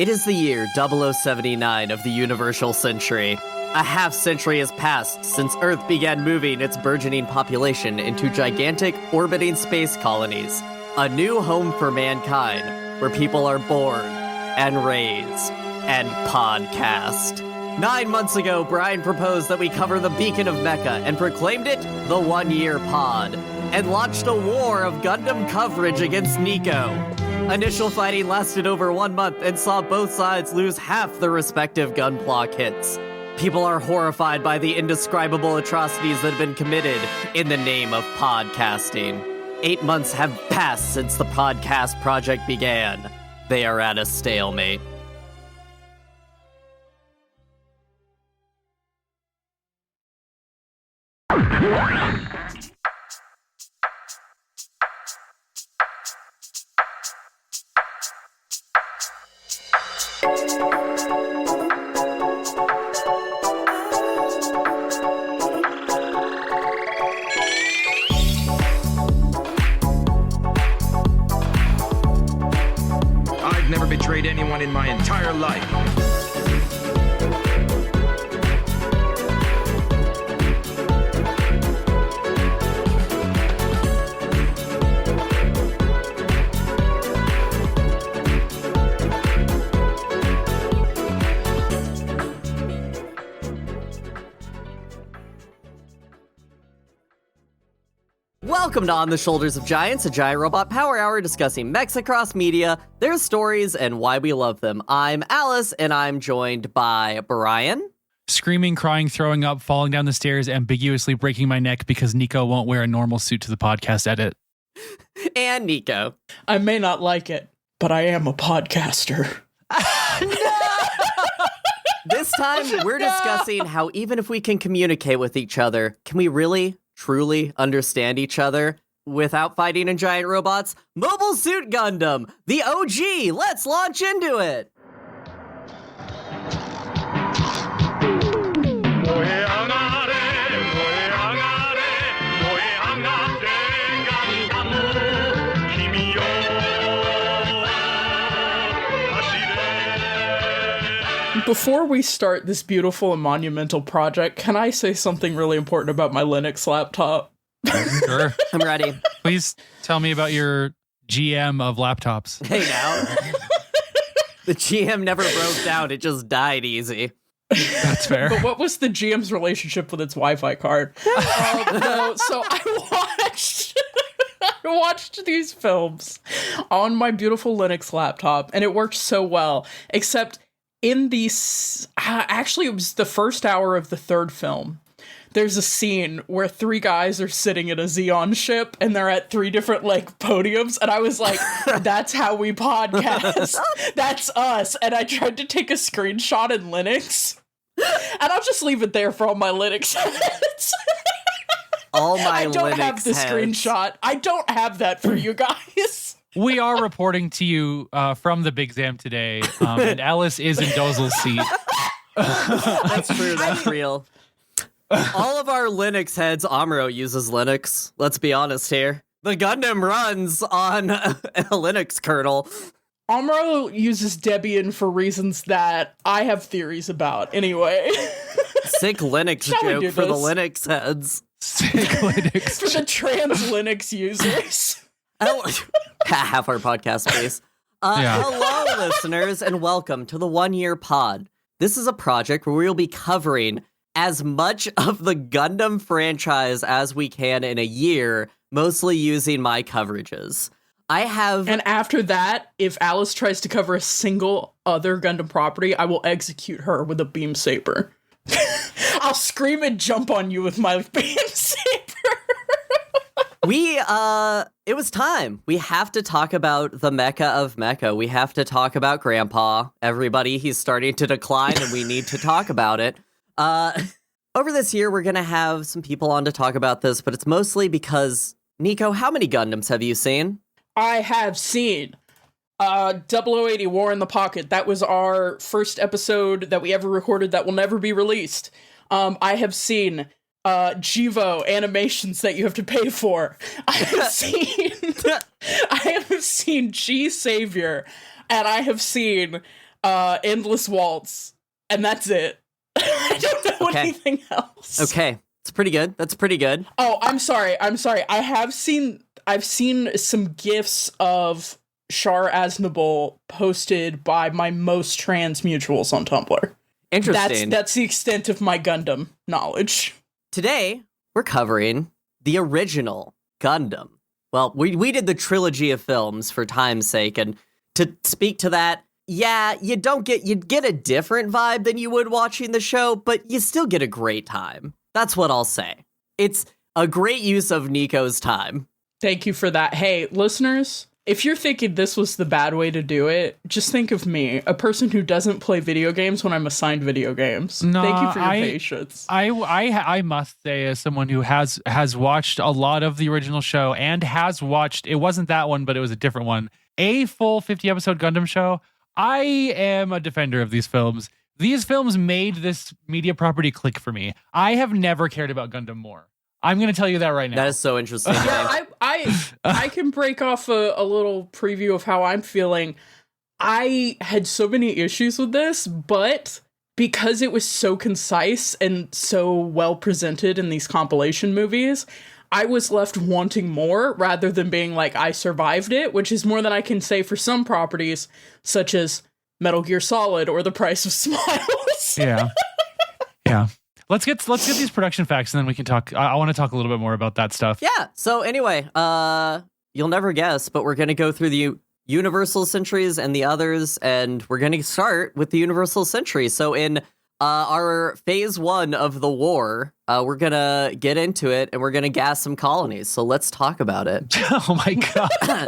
It is the year 0079 of the universal century. A half-century has passed since Earth began moving its burgeoning population into gigantic, orbiting space colonies. A new home for mankind, where people are born, and raised, and podcast. 9 months ago, Brian proposed that we cover the beacon of Mecca and proclaimed it the 1 year pod, and launched a war of Gundam coverage against Nico. Initial fighting lasted over 1 month and saw both sides lose half their respective gunpla hits. People are horrified by the indescribable atrocities that have been committed in the name of podcasting. 8 months have passed since the podcast project began. They are at a stalemate. I've never betrayed anyone in my entire life. Welcome to On the Shoulders of Giants, a giant robot power hour discussing mechs across media, their stories, and why we love them. I'm Alice, and I'm joined by Brian. Screaming, crying, throwing up, falling down the stairs, ambiguously breaking my neck because Nico won't wear a normal suit to the podcast edit. And Nico. I may not like it, but I am a podcaster. This time, we're discussing how even if we can communicate with each other, can we really, truly understand each other without fighting in giant robots? Mobile Suit Gundam, the OG. Let's launch into it. Before we start this beautiful and monumental project, can I say something really important about my Linux laptop? Sure. I'm ready. Please tell me about your GM of laptops. Hey now. The GM never broke down, it just died easy. That's fair. But what was the GM's relationship with its Wi-Fi card? No, so I watched these films on my beautiful Linux laptop, and it worked so well, except in actually it was the first hour of the third film. There's a scene where 3 guys are sitting in a Xeon ship and they're at 3 different podiums, and I was like, that's how we podcast. That's us. And I tried to take a screenshot in Linux, and I'll just leave it there for all my Linux heads. All my I don't Linux have the heads. Screenshot. I don't have that for you guys. We are reporting to you from the Big Zam today, and Alice is in Dozel's seat. That's true, that's real. All of our Linux heads, Amuro uses Linux. Let's be honest here. The Gundam runs on a Linux kernel. Amuro uses Debian for reasons that I have theories about. Anyway. Sick Linux Shall we do joke for the this? Linux heads. Sick Linux. For the trans Linux users. Half our podcast space. Yeah. Hello, listeners, and welcome to the 1 year pod. This is a project where we'll be covering as much of the Gundam franchise as we can in a year, mostly using my coverages. And after that, if Alice tries to cover a single other Gundam property, I will execute her with a beam saber. I'll scream and jump on you with my beam saber. It was time. We have to talk about the Mecca of Mecca. We have to talk about Grandpa. Everybody, he's starting to decline, and we need to talk about it. Over this year, we're going to have some people on to talk about this, but it's mostly because, Nico, how many Gundams have you seen? I have seen 0080 War in the Pocket. That was our first episode that we ever recorded that will never be released. I have seen Jivo animations that you have to pay for. I have seen G Savior, and I have seen Endless Waltz, and that's it. I don't know anything else. Okay, it's pretty good. That's pretty good. Oh, I'm sorry. I've seen some GIFs of Char Aznavour posted by my most trans mutuals on Tumblr. Interesting. That's the extent of my Gundam knowledge. Today, we're covering the original Gundam. Well, we did the trilogy of films for time's sake, and to speak to that, yeah, you'd get a different vibe than you would watching the show, but you still get a great time. That's what I'll say. It's a great use of Nico's time. Thank you for that. Hey, listeners, if you're thinking this was the bad way to do it, just think of me, a person who doesn't play video games when I'm assigned video games. Thank you for your patience. I must say, as someone who has watched a lot of the original show and has watched, it wasn't that one, but it was a different one, a full 50-episode Gundam show, I am a defender of these films. These films made this media property click for me. I have never cared about Gundam more. I'm going to tell you that right now. That is so interesting. Yeah, I can break off a little preview of how I'm feeling. I had so many issues with this, but because it was so concise and so well presented in these compilation movies, I was left wanting more rather than being like, I survived it, which is more than I can say for some properties, such as Metal Gear Solid or The Price of Smiles. Yeah. Let's get these production facts, and then we can talk. I want to talk a little bit more about that stuff. Yeah. So anyway, you'll never guess, but we're going to go through the Universal Centuries and the others, and we're going to start with the Universal Century. So in our phase 1 of the war, we're going to get into it, and we're going to gas some colonies. So let's talk about it. Oh my God.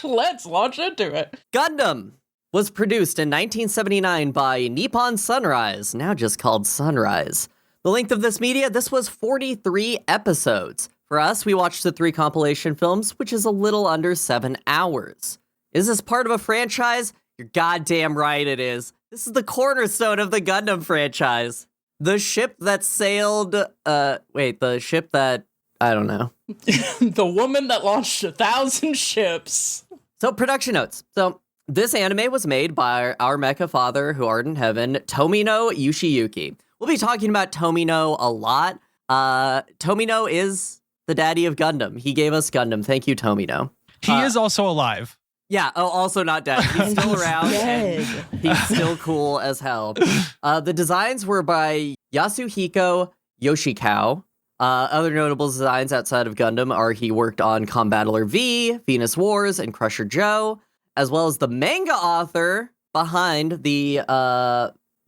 Let's launch into it. Gundam was produced in 1979 by Nippon Sunrise, now just called Sunrise. The length of this media, this was 43 episodes. For us, we watched the 3 compilation films, which is a little under 7 hours. Is this part of a franchise? You're goddamn right it is. This is the cornerstone of the Gundam franchise. The ship that sailed, the ship that, I don't know. The woman that launched 1,000 ships. So, production notes. So, this anime was made by our mecha father, who art in heaven, Tomino Yoshiyuki. We'll be talking about Tomino a lot. Tomino is the daddy of Gundam. He gave us Gundam. Thank you, Tomino. He is also alive. Yeah, also not dead. He's still around. And he's still cool as hell. The designs were by Yasuhiko Yoshikawa. Other notable designs outside of Gundam are he worked on Combattler V, Venus Wars, and Crusher Joe, as well as the manga author behind the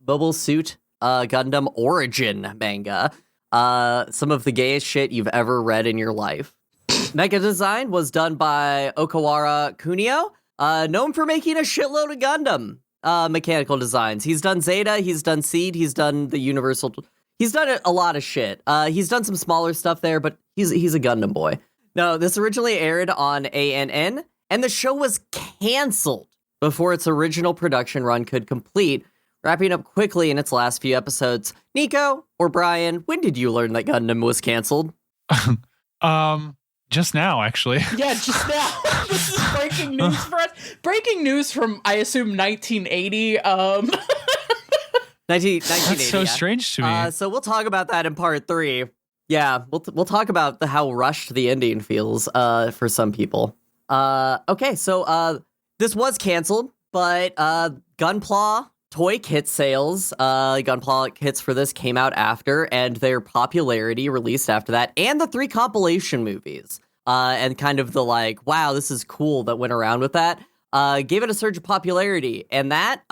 Mobile Suit Gundam Origin manga. Some of the gayest shit you've ever read in your life. Mega design was done by Okawara Kunio, known for making a shitload of Gundam mechanical designs. He's done Zeta, he's done Seed, he's done the Universal... He's done a lot of shit. He's done some smaller stuff there, but he's a Gundam boy. No, this originally aired on ANN, and the show was canceled before its original production run could complete, wrapping up quickly in its last few episodes. Nico or Brian, when did you learn that Gundam was canceled? Just now, actually. Yeah, just now. This is breaking news for us. Breaking news from, I assume, 1980. 1980. That's so strange to me. So we'll talk about that in part 3. Yeah, we'll talk about how rushed the ending feels for some people. Okay, so this was canceled, but Gunpla toy kit sales, Gunpla kits for this came out after, and their popularity released after that, and the 3 compilation movies, and kind of the like, wow, this is cool that went around with that, gave it a surge of popularity, and that,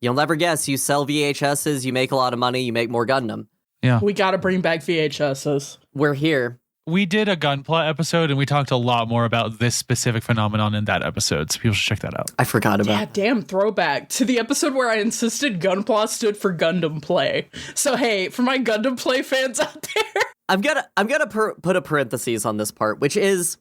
you'll never guess, you sell VHSs, you make a lot of money, you make more Gundam. Yeah. We gotta bring back VHSs. We're here. We did a Gunpla episode, and we talked a lot more about this specific phenomenon in that episode, so people should check that out. I forgot about it. Yeah, damn throwback to the episode where I insisted Gunpla stood for Gundam Play. So hey, for my Gundam Play fans out there, I'm gonna put a parentheses on this part, which is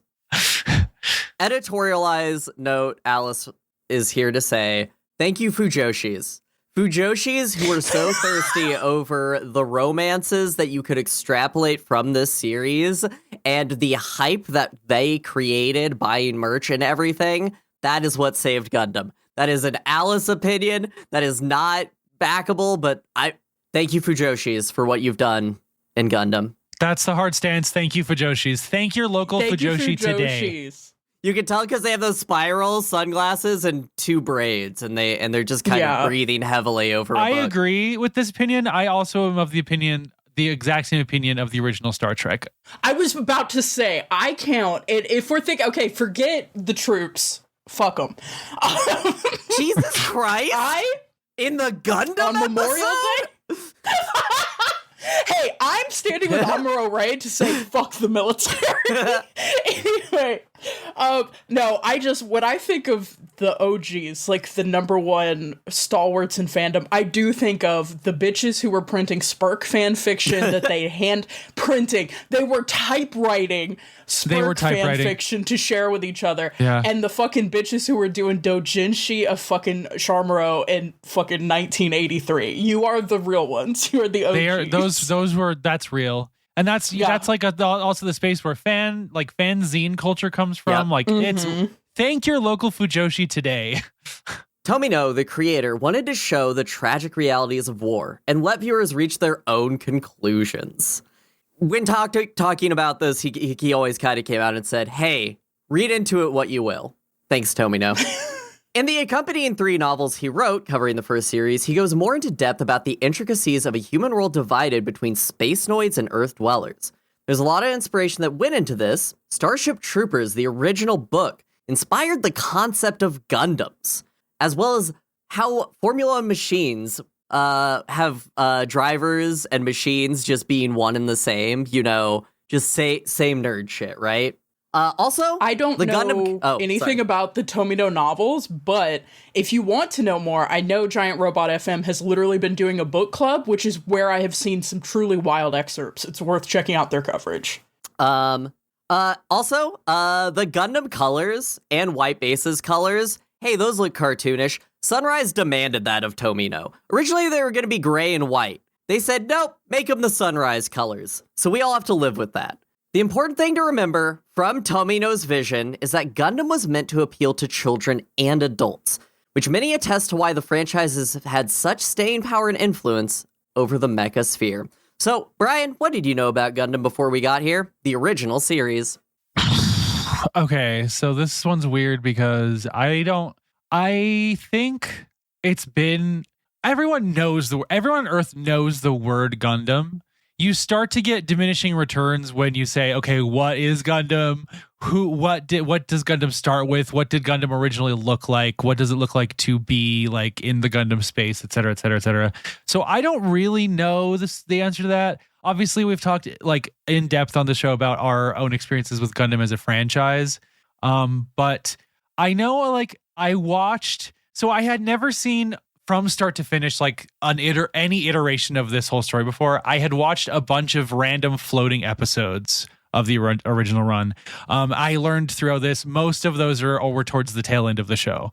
editorialize note. Alice is here to say thank you, Fujoshis. Fujoshis who were so thirsty over the romances that you could extrapolate from this series and the hype that they created buying merch and everything. That is what saved Gundam. That is an Alice opinion. That is not backable, but I thank you, Fujoshis, for what you've done in Gundam. That's the hard stance. Thank you, Fujoshis. Thank your local Fujoshi today. You can tell because they have those spiral sunglasses and 2 braids, and they're just kind of breathing heavily over. I agree with this opinion. I also am of the opinion, the exact same opinion of the original Star Trek. I was about to say, I count it if we're thinking, okay, forget the troops, fuck them. Jesus Christ! In the Gundam on Memorial Day. Hey, I'm standing with Amuro Ray to say fuck the military. Anyway, no, when I think of the OGs, like the number one stalwarts in fandom, I do think of the bitches who were printing Spurk fan fiction that they hand printing. They were typewriting Spurk fan fiction to share with each other. Yeah. And the fucking bitches who were doing doujinshi of fucking Charmero in fucking 1983. You are the real ones. You are the OGs. That's real. And that's like also the space where fanzine culture comes from. Yep. It's thank your local Fujoshi today. Tomino, the creator, wanted to show the tragic realities of war and let viewers reach their own conclusions. When talking about this, he always kind of came out and said, hey, read into it what you will. Thanks, Tomino. In the accompanying 3 novels he wrote, covering the first series, he goes more into depth about the intricacies of a human world divided between space noids and Earth dwellers. There's a lot of inspiration that went into this. Starship Troopers, the original book, inspired the concept of Gundams, as well as how Formula machines have drivers and machines just being one and the same, just same nerd shit, right? Also, I don't know anything about the Tomino novels, but if you want to know more, I know Giant Robot FM has literally been doing a book club, which is where I have seen some truly wild excerpts. It's worth checking out their coverage. Also, the Gundam colors and White Base's colors, hey, those look cartoonish. Sunrise demanded that of Tomino. Originally, they were going to be gray and white. They said, nope, make them the Sunrise colors. So we all have to live with that. The important thing to remember from Tomino's vision is that Gundam was meant to appeal to children and adults, which many attest to why the franchises have had such staying power and influence over the mecha sphere. So, Brian, what did you know about Gundam before we got here? The original series. Okay, so this one's weird because I think it's been, everyone on Earth knows the word Gundam. You start to get diminishing returns when you say, okay, what is Gundam? What does Gundam start with? What did Gundam originally look like? What does it look like to be like in the Gundam space, et cetera, et cetera, et cetera. So I don't really know the answer to that. Obviously, we've talked like in depth on the show about our own experiences with Gundam as a franchise. But I know so I had never seen from start to finish, like any iteration of this whole story before. I had watched a bunch of random floating episodes of the original run. I learned throughout this, most of those were towards the tail end of the show.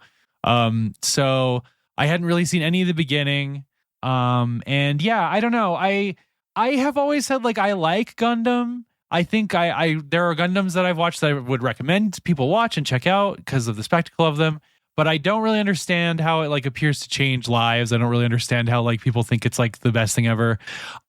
So I hadn't really seen any of the beginning. And yeah, I don't know. I have always said like I like Gundam. I think there are Gundams that I've watched that I would recommend people watch and check out because of the spectacle of them. But I don't really understand how it like appears to change lives. I don't really understand how like people think it's like the best thing ever.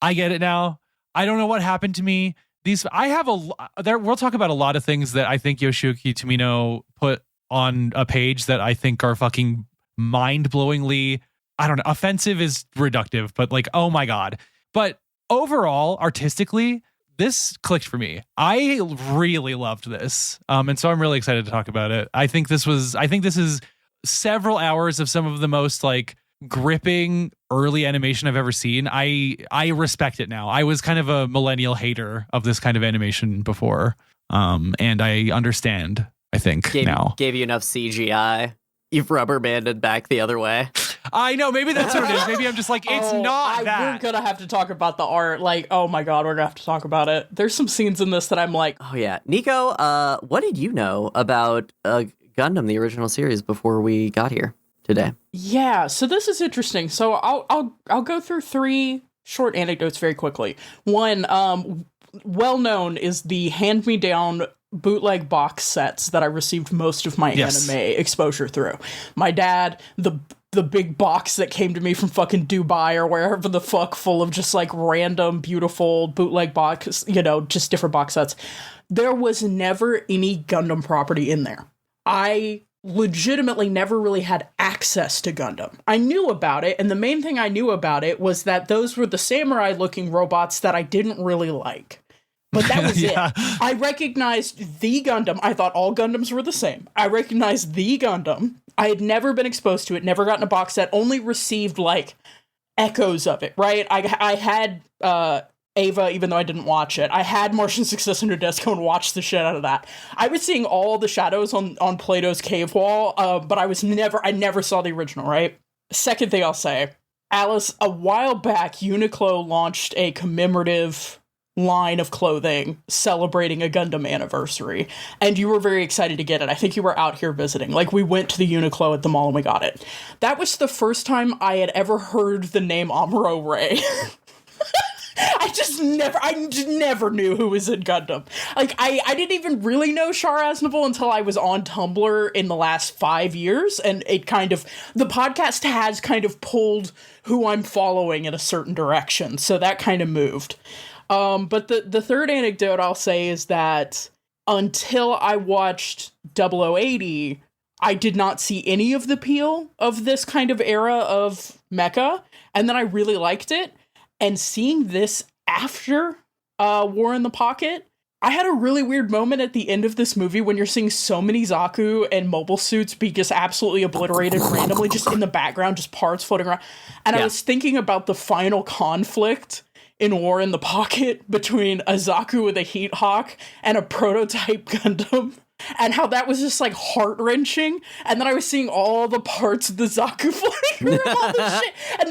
I get it now. I don't know what happened to me. We'll talk about a lot of things that I think Yoshiyuki Tomino put on a page that I think are fucking mind-blowingly, I don't know, offensive is reductive, but like, oh my God. But overall, artistically, this clicked for me. I really loved this. And so I'm really excited to talk about it. I think this is several hours of some of the most like gripping early animation I've ever seen. I respect it now. I was kind of a millennial hater of this kind of animation before. And I understand, I think, now. Gave you enough CGI. You've rubber banded back the other way. I know, maybe that's what it is. Maybe I'm just like, it's not that. We're gonna have to talk about the art. Like, oh my God, we're gonna have to talk about it. There's some scenes in this that I'm like, oh yeah. Nico, what did you know about Gundam, the original series, before we got here today? Yeah, so this is interesting. So I'll go through 3 short anecdotes very quickly. One, well known is the hand-me-down bootleg box sets that I received most of my anime exposure through. My dad, the big box that came to me from fucking Dubai or wherever the fuck, full of just like random beautiful bootleg box, just different box sets. There was never any Gundam property in there. I legitimately never really had access to Gundam. I knew about it, and the main thing I knew about it was that those were the samurai-looking robots that I didn't really like. But that was it. I recognized the Gundam. I thought all Gundams were the same. I recognized the Gundam. I had never been exposed to it, never gotten a box set, only received, like, echoes of it, right? I had Ava, even though I didn't watch it. I had Martian Successor to Disco and watched the shit out of that. I was seeing all the shadows on Plato's cave wall, but I never saw the original, right? Second thing I'll say, Alice, a while back, Uniqlo launched a commemorative line of clothing celebrating a Gundam anniversary, and you were very excited to get it. I think you were out here visiting. Like, we went to the Uniqlo at the mall and we got it. That was the first time I had ever heard the name Amuro Ray. I just never knew who was in Gundam. Like, I didn't even really know Char Aznavour until I was on Tumblr in the last 5 years, and the podcast has kind of pulled who I'm following in a certain direction, so that kind of moved. But the third anecdote I'll say is that until I watched 0080, I did not see any of the appeal of this kind of era of mecha, and then I really liked it. And seeing this after War in the Pocket, I had a really weird moment at the end of this movie when you're seeing so many Zaku and mobile suits be just absolutely obliterated randomly, just in the background, just parts floating around. And I was thinking about the final conflict in War in the Pocket between a Zaku with a Heat Hawk and a prototype Gundam, and how that was just like heart-wrenching. And then I was seeing all the parts of the Zaku floating around all this shit, and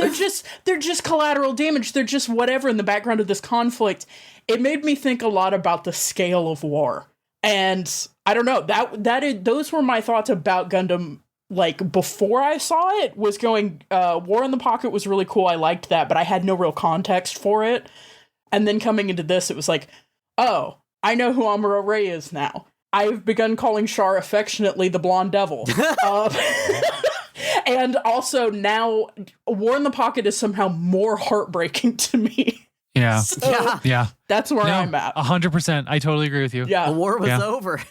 they're just collateral damage, they're just whatever in the background of this conflict. It made me think a lot about the scale of war, and I don't know, those were my thoughts about Gundam. Like, before I saw it, was going, War in the Pocket was really cool, I liked that, but I had no real context for it. And then coming into this, it was like, oh, I know who Amuro Ray is now. I've begun calling Char affectionately the Blonde Devil. And also now, War in the Pocket is somehow more heartbreaking to me. Yeah. So yeah. That's where I'm at. 100%. I totally agree with you. Yeah. The war was over.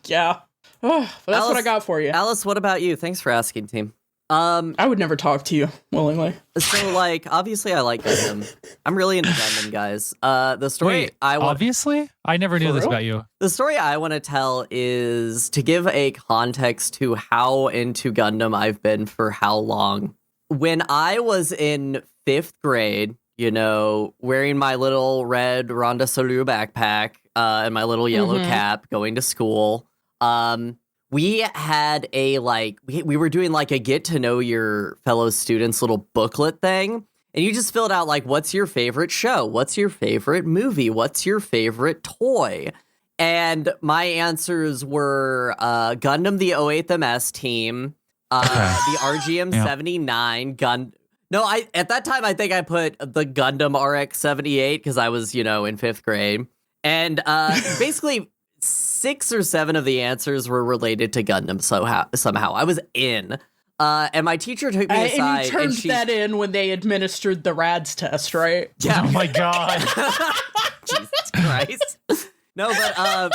Yeah. But that's Alice, what I got for you. Alice, what about you? Thanks for asking, team. I would never talk to you willingly. So, like, obviously I like Gundam. I'm really into Gundam, guys. The story obviously? I never knew this about you. The story I want to tell is to give a context to how into Gundam I've been for how long. When I was in 5th grade, wearing my little red Ronda Solu backpack and my little yellow cap going to school, we had we were doing like a get to know your fellow students little booklet thing. And you just filled out like, what's your favorite show? What's your favorite movie? What's your favorite toy? And my answers were Gundam, the 08th MS team, the RGM 79 at that time, I think I put the Gundam RX 78 because I was, in 5th grade. And basically 6 or 7 of the answers were related to Gundam somehow. I was in. And my teacher took me aside. And you turned that in when they administered the RADS test, right? Yeah. Oh my God. Jesus Christ. No, but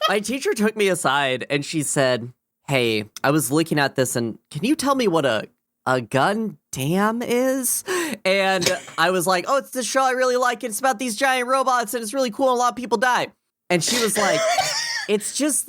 my teacher took me aside and she said, hey, I was looking at this and can you tell me what a Gundam is? And I was like, oh, it's this show I really like. It's about these giant robots and it's really cool and a lot of people die. And she was like, it's just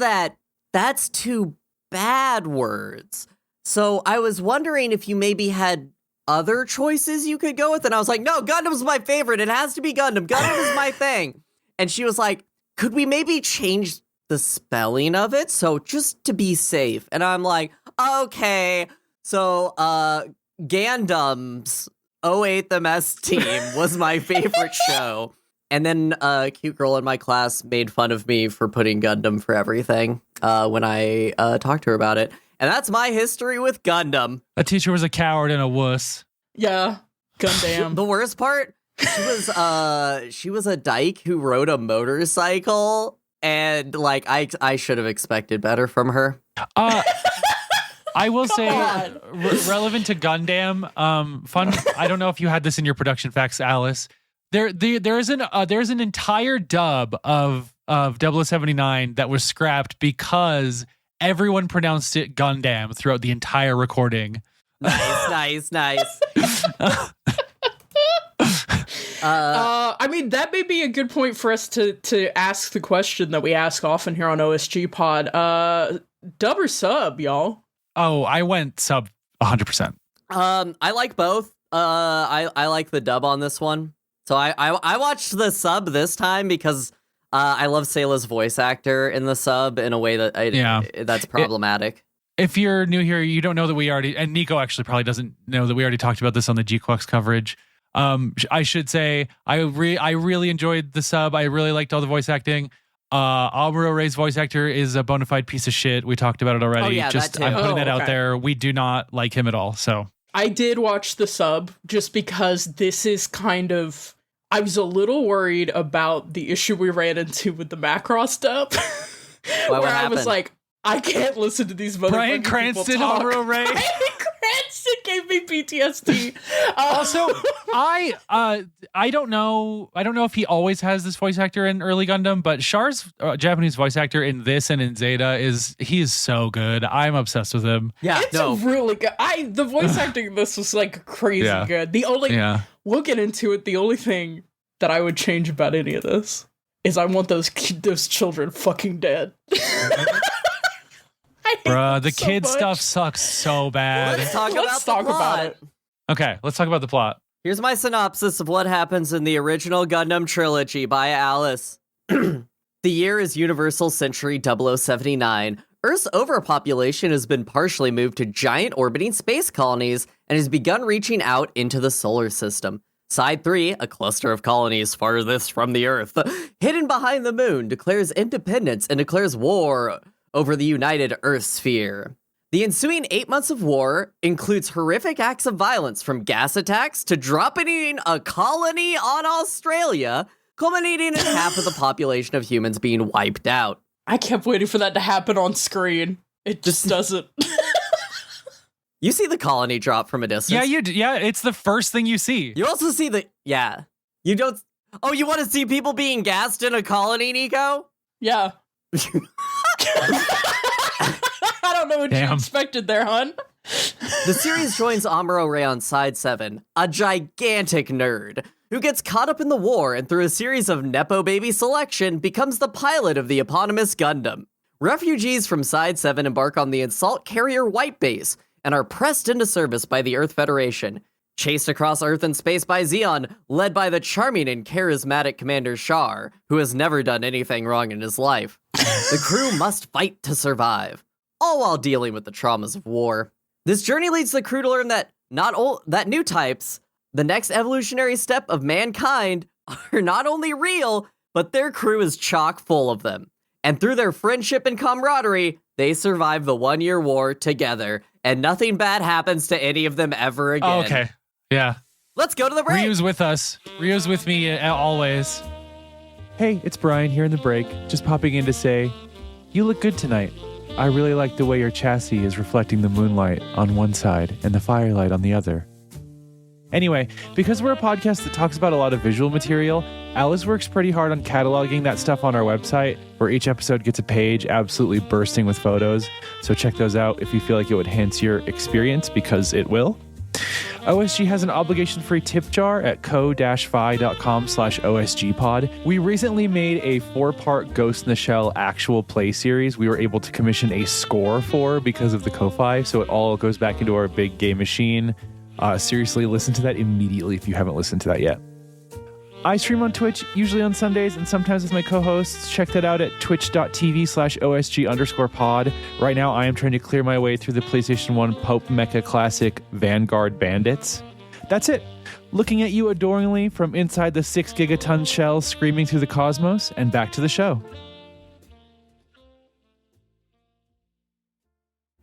that's 2 bad words. So I was wondering if you maybe had other choices you could go with. And I was like, no, Gundam's my favorite. It has to be Gundam. Gundam is my thing. And she was like, could we maybe change the spelling of it? So just to be safe. And I'm like, okay. So Gundam's 08th MS team was my favorite show. And then a cute girl in my class made fun of me for putting Gundam for everything when I talked to her about it. And that's my history with Gundam. A teacher was a coward and a wuss. Yeah, Gundam. The worst part, she was a dyke who rode a motorcycle and like I should have expected better from her. I will say, on. relevant to Gundam, fun. I don't know if you had this in your production facts, Alice. There's an entire dub of 0079 that was scrapped because everyone pronounced it Gundam throughout the entire recording. Nice. I mean, that may be a good point for us to ask the question that we ask often here on OSG Pod. Dub or sub, y'all? Oh, I went sub 100%. I like both. I like the dub on this one. So I watched the sub this time because I love Sayla's voice actor in the sub in a way that that's problematic. If you're new here, you don't know that we already, and Nico actually probably doesn't know that we already talked about this on the G-Quux coverage. I should say I really enjoyed the sub. I really liked all the voice acting. Amuro Ray's voice actor is a bona fide piece of shit. We talked about it already. Oh, yeah, just that too. I'm putting that okay. out there. We do not like him at all. So I did watch the sub just because this is kind of... I was a little worried about the issue we ran into with the Macross dub. What where I happened? was like, I can't listen to these motherfucking Bryan people Cranston, talk. Amuro Ray. Bryan Cranston gave me PTSD. Also, I don't know if he always has this voice actor in early Gundam, but Char's Japanese voice actor in this and in Zeta is so good. I'm obsessed with him. Yeah, It's no. really good. The voice acting in this was like crazy Yeah. good. The only we'll get into it. The only thing that I would change about any of this is I want those children fucking dead. I hate Bruh, them the so kid much. stuff sucks so bad. Let's talk Let's about talk the plot. about it. Okay, let's talk about the plot. Here's my synopsis of what happens in the original Gundam trilogy by Alice. The year is Universal Century 0079. Earth's overpopulation has been partially moved to giant orbiting space colonies and has begun reaching out into the solar system. Side 3, a cluster of colonies farthest from the Earth, hidden behind the moon, declares independence and declares war over the united Earth sphere. The ensuing 8 months of war includes horrific acts of violence from gas attacks to dropping a colony on Australia, culminating in half of the population of humans being wiped out. I kept waiting for that to happen on screen. It just doesn't. You see the colony drop from a distance. Yeah, it's the first thing you see. You also see you don't. Oh, you want to see people being gassed in a colony, Nico? Yeah. I don't know what you expected there, hon. The series joins Amuro Ray on Side 7, a gigantic nerd who gets caught up in the war and through a series of Nepo baby selection becomes the pilot of the eponymous Gundam. Refugees from Side 7 embark on the assault carrier White Base and are pressed into service by the Earth Federation. Chased across Earth and space by Zeon, led by the charming and charismatic Commander Char, who has never done anything wrong in his life. The crew must fight to survive, all while dealing with the traumas of war. This journey leads the crew to learn that that new types, the next evolutionary step of mankind, are not only real, but their crew is chock full of them. And through their friendship and camaraderie, they survive the 1-year war together, and nothing bad happens to any of them ever again. Oh, okay. Yeah. Let's go to the break. Ryu's with us. Ryu's with me always. Hey, it's Brian here in the break, just popping in to say, you look good tonight. I really like the way your chassis is reflecting the moonlight on one side and the firelight on the other. Anyway, because we're a podcast that talks about a lot of visual material, Alice works pretty hard on cataloging that stuff on our website, where each episode gets a page absolutely bursting with photos. So check those out if you feel like it would enhance your experience, because it will. OSG has an obligation-free tip jar at ko-fi.com/OSGpod. We recently made a 4-part Ghost in the Shell actual play series we were able to commission a score for because of the Ko-Fi, so it all goes back into our big game machine. Seriously, listen to that immediately if you haven't listened to that yet. I stream on Twitch, usually on Sundays, and sometimes with my co-hosts. Check that out at twitch.tv/OSG_pod. Right now, I am trying to clear my way through the PlayStation 1 Pope Mecha Classic Vanguard Bandits. That's it. Looking at you adoringly from inside the 6 gigaton shell screaming through the cosmos, and back to the show.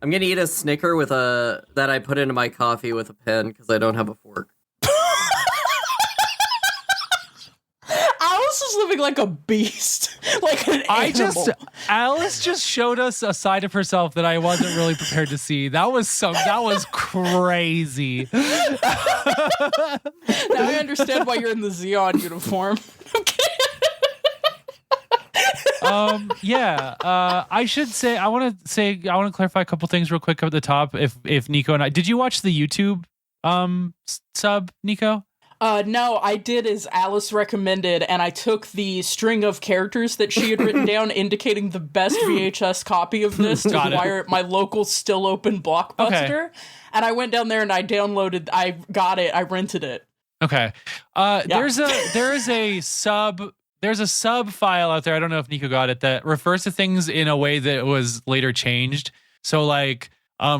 I'm gonna eat a Snicker that I put into my coffee with a pen because I don't have a fork. Alice is living like a beast, like an animal. Alice just showed us a side of herself that I wasn't really prepared to see. That was crazy. Now I understand why you're in the Xeon uniform. I should say I want to clarify a couple things real quick at the top. If Nico and I, did you watch the YouTube sub, Nico? No, I did as Alice recommended, and I took the string of characters that she had written down indicating the best VHS copy of this to wire at my local still open Blockbuster. Okay. And I went down there and I downloaded, I got it, I rented it. Okay. There's a sub file out there. I don't know if Nico got it, that refers to things in a way that was later changed. So like,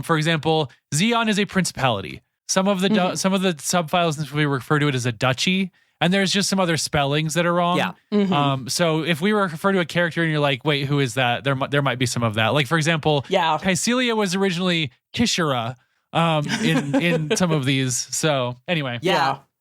for example, Xeon is a principality. Some of the sub files we refer to it as a duchy, and there's just some other spellings that are wrong. Yeah. So if we refer to a character and you're like, wait, who is that? There might be some of that. Like for example, Caecilia was originally Kishira in some of these. So anyway,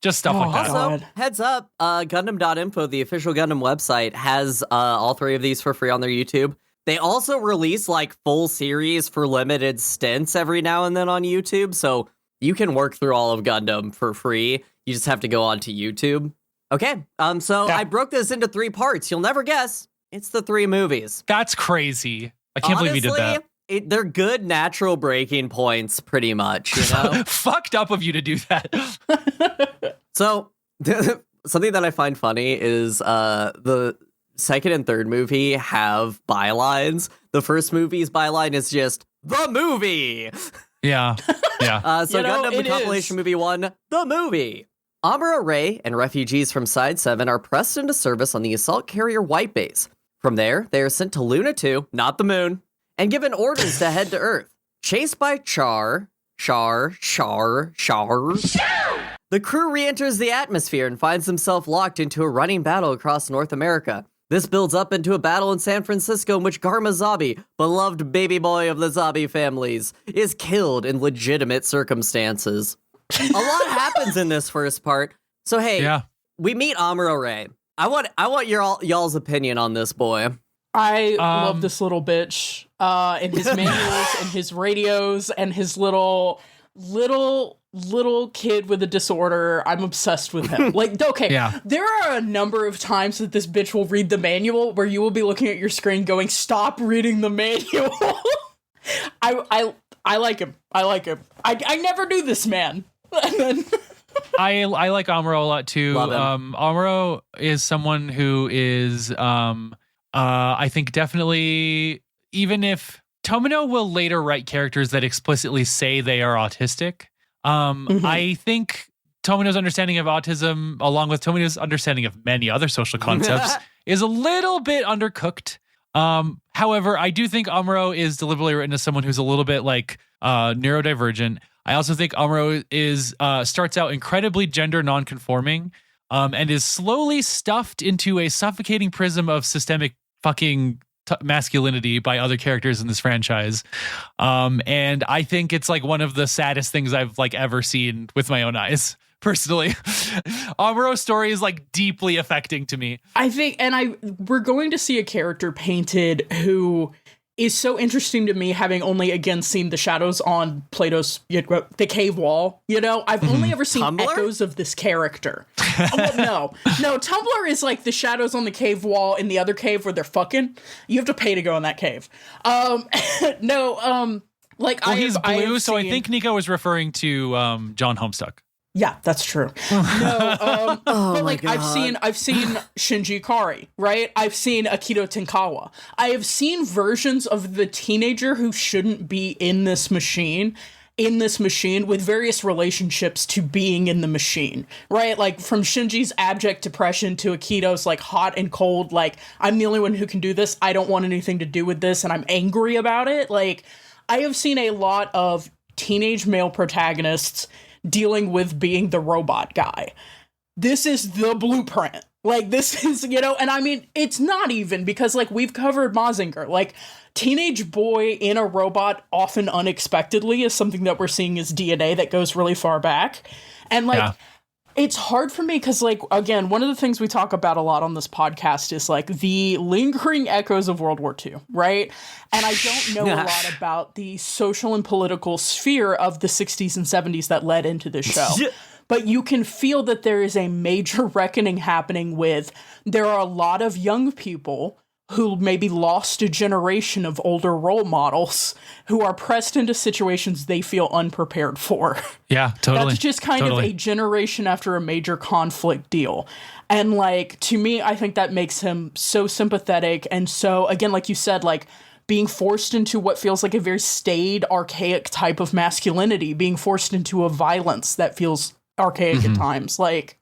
just stuff like that. Also, heads up, Gundam.info, the official Gundam website, has all three of these for free on their YouTube. They also release like full series for limited stints every now and then on YouTube, so you can work through all of Gundam for free. You just have to go onto YouTube. Okay, I broke this into 3 parts. You'll never guess. It's the 3 movies. That's crazy. I can't believe you did that. They're good natural breaking points, pretty much, you know? Fucked up of you to do that. So, something that I find funny is the second and third movie have bylines. The first movie's byline is just, the movie! Yeah. Gundam the Compilation Movie 1, the movie. Amuro Ray and refugees from Side 7 are pressed into service on the assault carrier White Base. From there, they are sent to Luna 2, not the moon, and given orders to head to Earth. Chased by Char. The crew re-enters the atmosphere and finds himself locked into a running battle across North America. This builds up into a battle in San Francisco in which Garma Zabi, beloved baby boy of the Zabi families, is killed in legitimate circumstances. A lot happens in this first part. So hey, we meet Amuro Ray. I want y'all's opinion on this boy. I love this little bitch. And his manuals and his radios and his little kid with a disorder. I'm obsessed with him. Like, okay, there are a number of times that this bitch will read the manual where you will be looking at your screen going, stop reading the manual. I like him. I never knew this man. I like Amuro a lot too. Amuro is someone who is I think definitely, even if Tomino will later write characters that explicitly say they are autistic, I think Tomino's understanding of autism, along with Tomino's understanding of many other social concepts, is a little bit undercooked. However, I do think Amuro is deliberately written as someone who's a little bit like neurodivergent. I also think Amuro is starts out incredibly gender nonconforming, and is slowly stuffed into a suffocating prism of systemic fucking masculinity by other characters in this franchise. And I think it's like one of the saddest things I've like ever seen with my own eyes. Personally, Amuro's story is like deeply affecting to me. I think, we're going to see a character painted who is so interesting to me, having only again seen the shadows on Plato's the cave wall. You know, I've only ever seen Tumblr? Echoes of this character. No, Tumblr is like the shadows on the cave wall in the other cave where they're fucking. You have to pay to go in that cave. He's blue, so I think Nico was referring to John Homestuck. Yeah, that's true. But like I've seen Shinji Ikari, right? I've seen Akito Tenkawa. I have seen versions of the teenager who shouldn't be in this machine with various relationships to being in the machine, right? Like from Shinji's abject depression to Akito's like hot and cold, like I'm the only one who can do this. I don't want anything to do with this and I'm angry about it. Like I have seen a lot of teenage male protagonists dealing with being the robot guy. This is the blueprint. Like this is, and I mean, it's not even because like we've covered Mazinger, like teenage boy in a robot often unexpectedly is something that we're seeing as DNA that goes really far back. And like, It's hard for me because, like, again, one of the things we talk about a lot on this podcast is, like, the lingering echoes of World War II, right? And I don't know a lot about the social and political sphere of the 60s and 70s that led into this show. But you can feel that there is a major reckoning happening with, there are a lot of young people who maybe lost a generation of older role models who are pressed into situations they feel unprepared for. Yeah, totally. That's just kind of a generation after a major conflict deal. And, like, to me, I think that makes him so sympathetic. And so, again, like you said, like, being forced into what feels like a very staid, archaic type of masculinity, being forced into a violence that feels archaic at times. Like,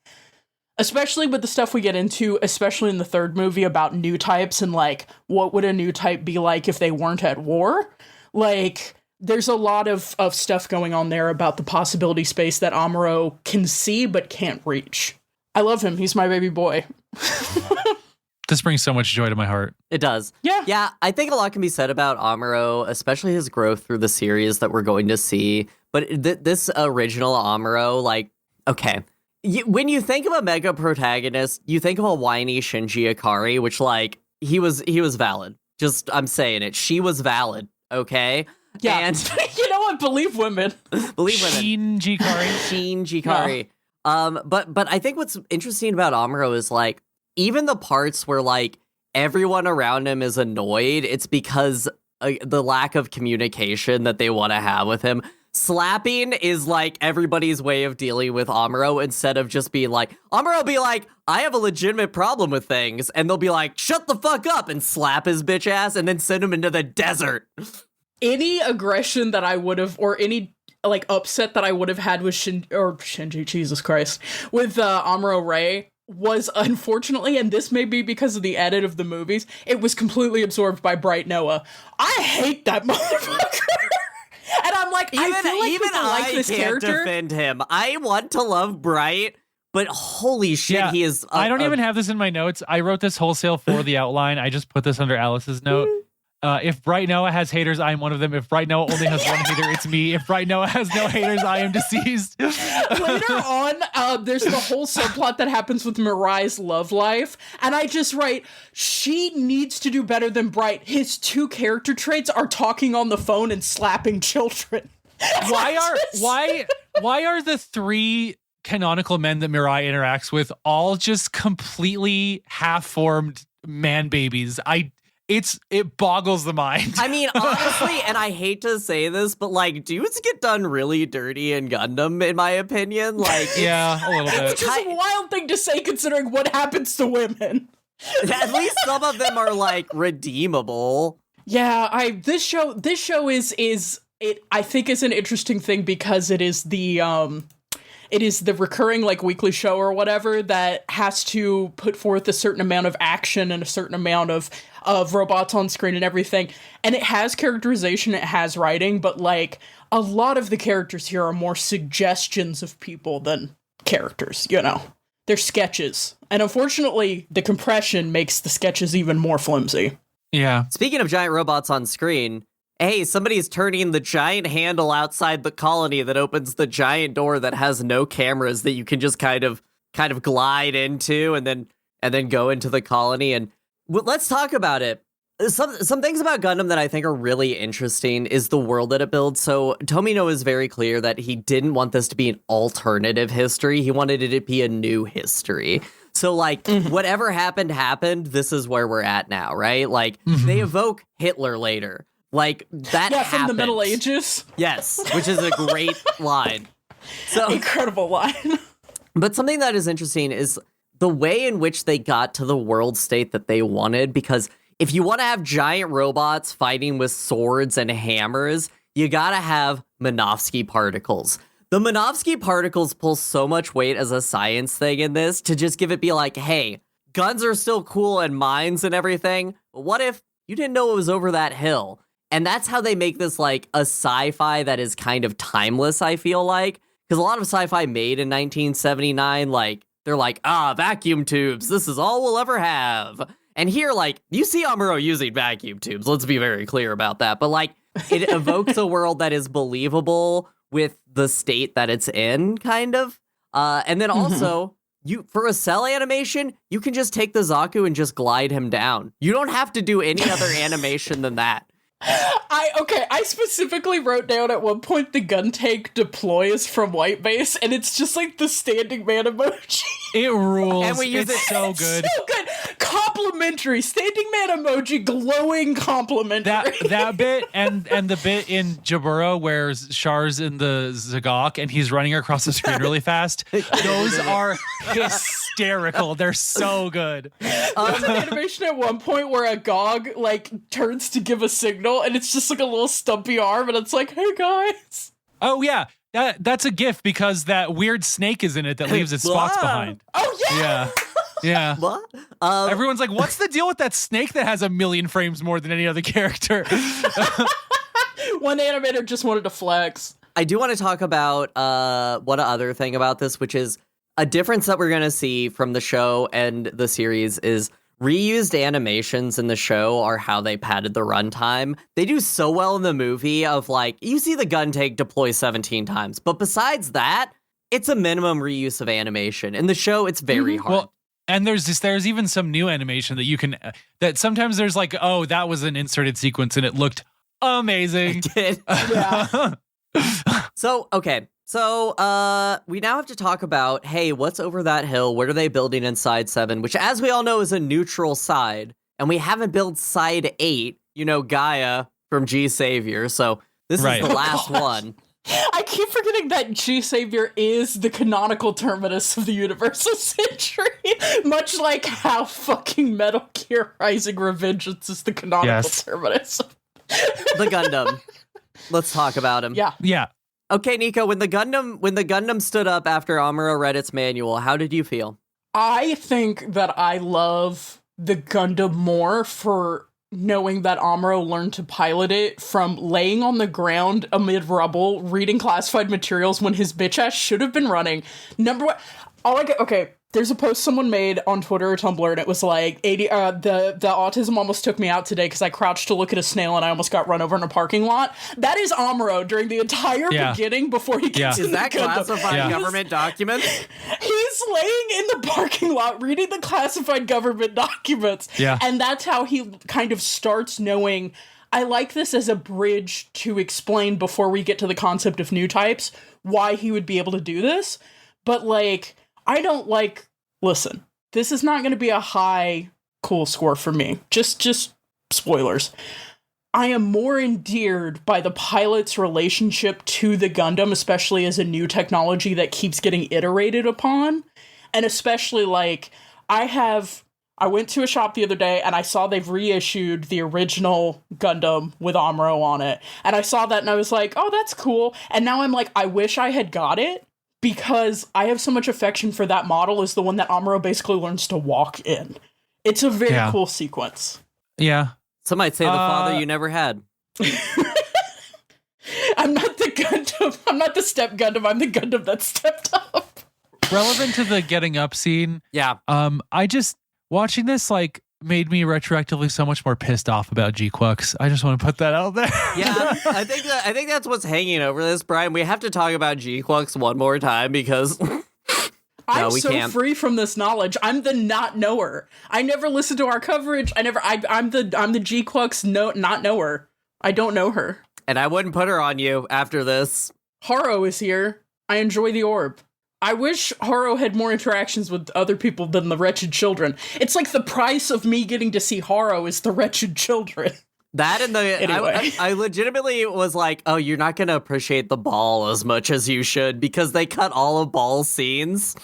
especially with the stuff we get into, especially in the third movie about new types and, like, what would a new type be like if they weren't at war? Like, there's a lot of stuff going on there about the possibility space that Amuro can see but can't reach. I love him. He's my baby boy. This brings so much joy to my heart. It does. Yeah. Yeah, I think a lot can be said about Amuro, especially his growth through the series that we're going to see. But this original Amuro, like, okay. When you think of a mega protagonist, you think of a whiny Shinji Ikari, which, like, he was valid. Just, I'm saying it. She was valid, okay? Yeah. And you know what? Believe women. Believe women. Shinji Kari. But I think what's interesting about Amuro is, like, even the parts where, like, everyone around him is annoyed, it's because the lack of communication that they want to have with him. Slapping is, like, everybody's way of dealing with Amuro, instead of just being like, Amuro be like, I have a legitimate problem with things, and they'll be like, shut the fuck up, and slap his bitch ass, and then send him into the desert. Any aggression that I would have, or any, like, upset that I would have had with Shinji, Jesus Christ, with Amuro Ray, was unfortunately, and this may be because of the edit of the movies, it was completely absorbed by Bright Noah. I hate that motherfucker. And I'm like, I feel like even people like this can't character. defend him. I want to love Bright, but holy shit, he is. I don't even have this in my notes. I wrote this wholesale for the outline. I just put this under Alice's note. If Bright Noah has haters, I am one of them. If Bright Noah only has one hater, it's me. If Bright Noah has no haters, I am deceased. Later on, there's the whole subplot that happens with Mirai's love life, and I just write, she needs to do better than Bright. His two character traits are talking on the phone and slapping children. Why are the three canonical men that Mirai interacts with all just completely half-formed man babies? It boggles the mind. I mean, honestly, and I hate to say this, but, like, dudes get done really dirty in Gundam, in my opinion. Like, yeah, a little bit. It's just a wild thing to say considering what happens to women. At least some of them are, like, redeemable. Yeah, this show is I think is an interesting thing because it is the recurring, like, weekly show or whatever that has to put forth a certain amount of action and a certain amount of robots on screen and everything. And it has characterization, it has writing, but, like, a lot of the characters here are more suggestions of people than characters, you know? They're sketches. And unfortunately, the compression makes the sketches even more flimsy. Yeah. Speaking of giant robots on screen, hey, somebody's turning the giant handle outside the colony that opens the giant door that has no cameras that you can just kind of glide into and then go into the colony. And let's talk about it. Some things about Gundam that I think are really interesting is the world that it builds. So Tomino is very clear that he didn't want this to be an alternative history. He wanted it to be a new history. So, like, whatever happened, this is where we're at now, right? Like, they evoke Hitler later. Like, that from happened. the Middle Ages. Yes, which is a great line. So Incredible line. But something that is interesting is the way in which they got to the world state that they wanted, because if you want to have giant robots fighting with swords and hammers, you gotta have Minovsky particles. The Minovsky particles pull so much weight as a science thing in this to just be like, hey, guns are still cool and mines and everything, but what if you didn't know it was over that hill? And that's how they make this, like, a sci-fi that is kind of timeless, I feel like. Because a lot of sci-fi made in 1979, like, they're like, vacuum tubes, this is all we'll ever have. And here, like, you see Amuro using vacuum tubes, let's be very clear about that. But, like, it evokes a world that is believable with the state that it's in, kind of. And then also, for a cell animation, you can just take the Zaku and just glide him down. You don't have to do any other animation than that. I specifically wrote down at one point the gun tank deploys from White Base, and it's just like the standing man emoji. It rules. And we use it's it so good. So good. Complimentary. Standing man emoji, glowing complimentary. That bit and the bit in Jaburo where Char's in the Zagok and he's running across the screen really fast. Those are hysterical. They're so good. There's an animation at one point where a Gog like turns to give a signal and it's just like a little stumpy arm and it's like, hey guys. Oh yeah. That's a GIF because that weird snake is in it that leaves its spots behind. Oh yeah. Yeah. What? Everyone's like, what's the deal with that snake that has 1 million frames more than any other character? One animator just wanted to flex. I do want to talk about one other thing about this, which is a difference that we're going to see from the show and the series is reused animations in the show are how they padded the runtime. They do so well in the movie of like, you see the gun tank deploy 17 times, but besides that, it's a minimum reuse of animation. In the show, it's very hard. Well, and there's even some new animation that you can, that sometimes there's like, oh, that was an inserted sequence and it looked amazing. It did. Yeah. So we now have to talk about, hey, what's over that hill? What are they building in Side 7? Which, as we all know, is a neutral side. And we haven't built Side 8, Gaia from G Savior. So this is the last one. I keep forgetting that G Savior is the canonical terminus of the Universal Century. Much like how fucking Metal Gear Rising Revengeance is the canonical terminus. The Gundam. Let's talk about him. Yeah. Okay, Nico, when the Gundam stood up after Amuro read its manual, how did you feel? I think that I love the Gundam more for knowing that Amuro learned to pilot it from laying on the ground amid rubble, reading classified materials when his bitch ass should have been running. Number one, there's a post someone made on Twitter or Tumblr, and it was like, the autism almost took me out today because I crouched to look at a snail and I almost got run over in a parking lot. That is Amuro during the entire beginning before he gets in the Gundam. Is that classified government documents? He's laying in the parking lot reading the classified government documents. Yeah. And that's how he kind of starts knowing, I like this as a bridge to explain before we get to the concept of new types, why he would be able to do this. But like, listen, this is not going to be a high cool score for me. Just spoilers. I am more endeared by the pilot's relationship to the Gundam, especially as a new technology that keeps getting iterated upon. And especially like, I went to a shop the other day and I saw they've reissued the original Gundam with Amuro on it. And I saw that and I was like, oh, that's cool. And now I'm like, I wish I had got it, because I have so much affection for that model as the one that Amuro basically learns to walk in. It's a very cool sequence. Yeah. Some might say the father you never had. I'm not the Gundam. I'm not the step Gundam. I'm the Gundam that stepped up. Relevant to the getting up scene. Yeah. I just, watching this, like, made me retroactively so much more pissed off about G-Quux. I just want to put that out there. Yeah, I think that's what's hanging over this, Brian. We have to talk about G-Quux one more time because I'm we so can't. free from this knowledge. I'm the not knower. I never listened to our coverage. I'm the G-Quux not knower. I don't know her. And I wouldn't put her on you after this. Haro is here. I enjoy the orb. I wish Haro had more interactions with other people than the wretched children. It's like the price of me getting to see Haro is the wretched children. That and the Anyway. I legitimately was like, oh, you're not gonna appreciate the ball as much as you should because they cut all of Ball's scenes.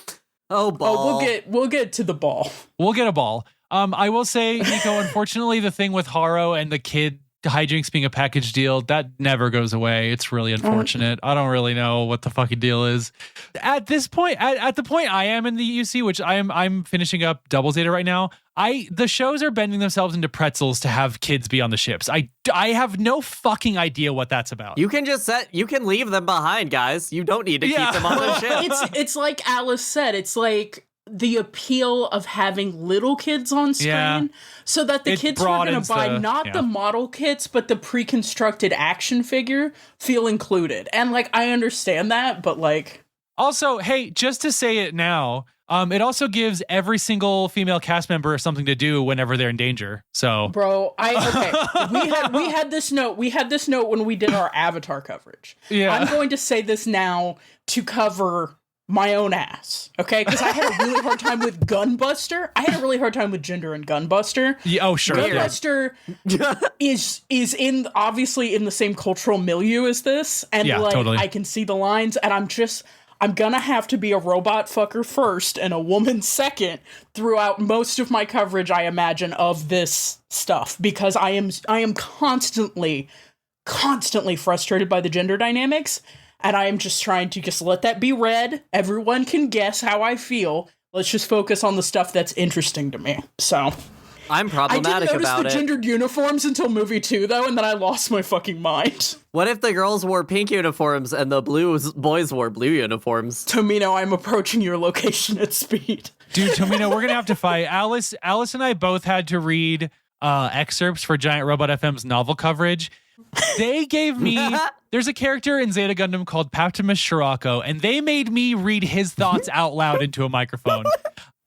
Oh, Ball. Oh, we'll get to the Ball. We'll get a ball. I will say, Nico, unfortunately, the thing with Haro and the kid hijinks being a package deal, that never goes away. It's really unfortunate. I don't really know what the fucking deal is. At this point, at the point I am in the UC, which I'm finishing up Double Zeta right now, the shows are bending themselves into pretzels to have kids be on the ships. I have no fucking idea what that's about. You can leave them behind, guys. You don't need to keep them on the ship. It's like Alice said, it's like the appeal of having little kids on screen so that the kids who are going to buy not the model kits but the pre-constructed action figure feel included. And like I understand that, but like Also, hey, just to say it now, it also gives every single female cast member something to do whenever they're in danger. So, bro, we had this note. We had this note when we did our Avatar coverage. Yeah. I'm going to say this now to cover my own ass, okay? Because I had a really hard time with Gunbuster. I had a really hard time with gender and Gunbuster. Yeah, oh, sure. Gunbuster is in obviously in the same cultural milieu as this, and Yeah, like totally. I can see the lines, and I'm gonna have to be a robot fucker first and a woman second throughout most of my coverage, I imagine, of this stuff, because I am constantly frustrated by the gender dynamics, and I am just trying to just let that be read. Everyone can guess how I feel. Let's just focus on the stuff that's interesting to me. So I'm problematic I didn't about notice the it. gendered uniforms until movie 2, though, and then I lost my fucking mind. What if the girls wore pink uniforms and the boys wore blue uniforms? Tomino, I'm approaching your location at speed. Dude, Tomino, we're gonna have to fight. Alice and I both had to read excerpts for Giant Robot FM's novel coverage. They gave me there's a character in Zeta Gundam called Paptimus Shirako, and they made me read his thoughts out loud into a microphone.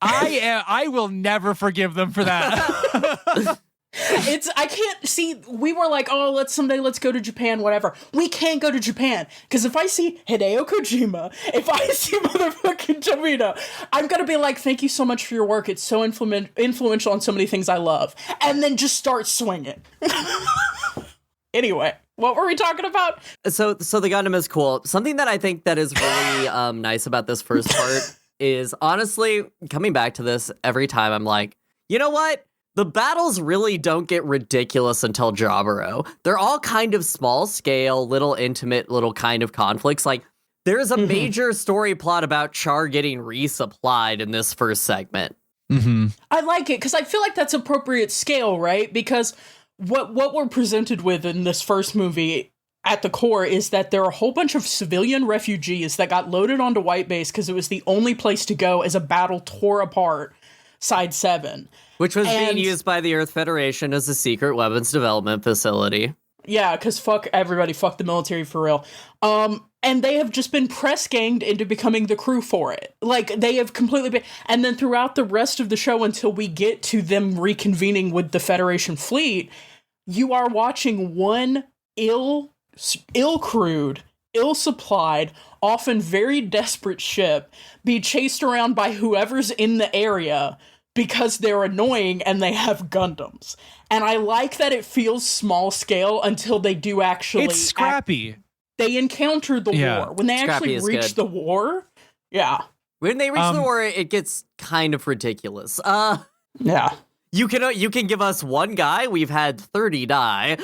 I will never forgive them for that. I can't see. We were like, oh, let's go to Japan, whatever. We can't go to Japan because if I see Hideo Kojima, if I see motherfucking Tomino, I'm gonna be like, thank you so much for your work. It's so influential on so many things I love, and then just start swinging. Anyway, what were we talking about? So the Gundam is cool. Something that I think that is really nice about this first part is, honestly, coming back to this every time, I'm like, you know what? The battles really don't get ridiculous until Jaburo. They're all kind of small scale, little intimate, little kind of conflicts. Like, there's a major story plot about Char getting resupplied in this first segment. Mm-hmm. I like it because I feel like that's appropriate scale, right? Because what we're presented with in this first movie at the core is that there are a whole bunch of civilian refugees that got loaded onto White Base because it was the only place to go as a battle tore apart Side 7. Which was being used by the Earth Federation as a secret weapons development facility. Yeah, because fuck everybody, fuck the military for real. And they have just been press ganged into becoming the crew for it. Like, they have completely been... And then throughout the rest of the show, until we get to them reconvening with the Federation fleet, you are watching one ill-crewed, ill-supplied, often very desperate ship be chased around by whoever's in the area because they're annoying and they have Gundams. And I like that it feels small scale until they do actually... It's scrappy. They encounter the war. When they Scrappy actually is reach good. the war, yeah. When they reach the war, it gets kind of ridiculous. Yeah. You can give us one guy. We've had 30 die.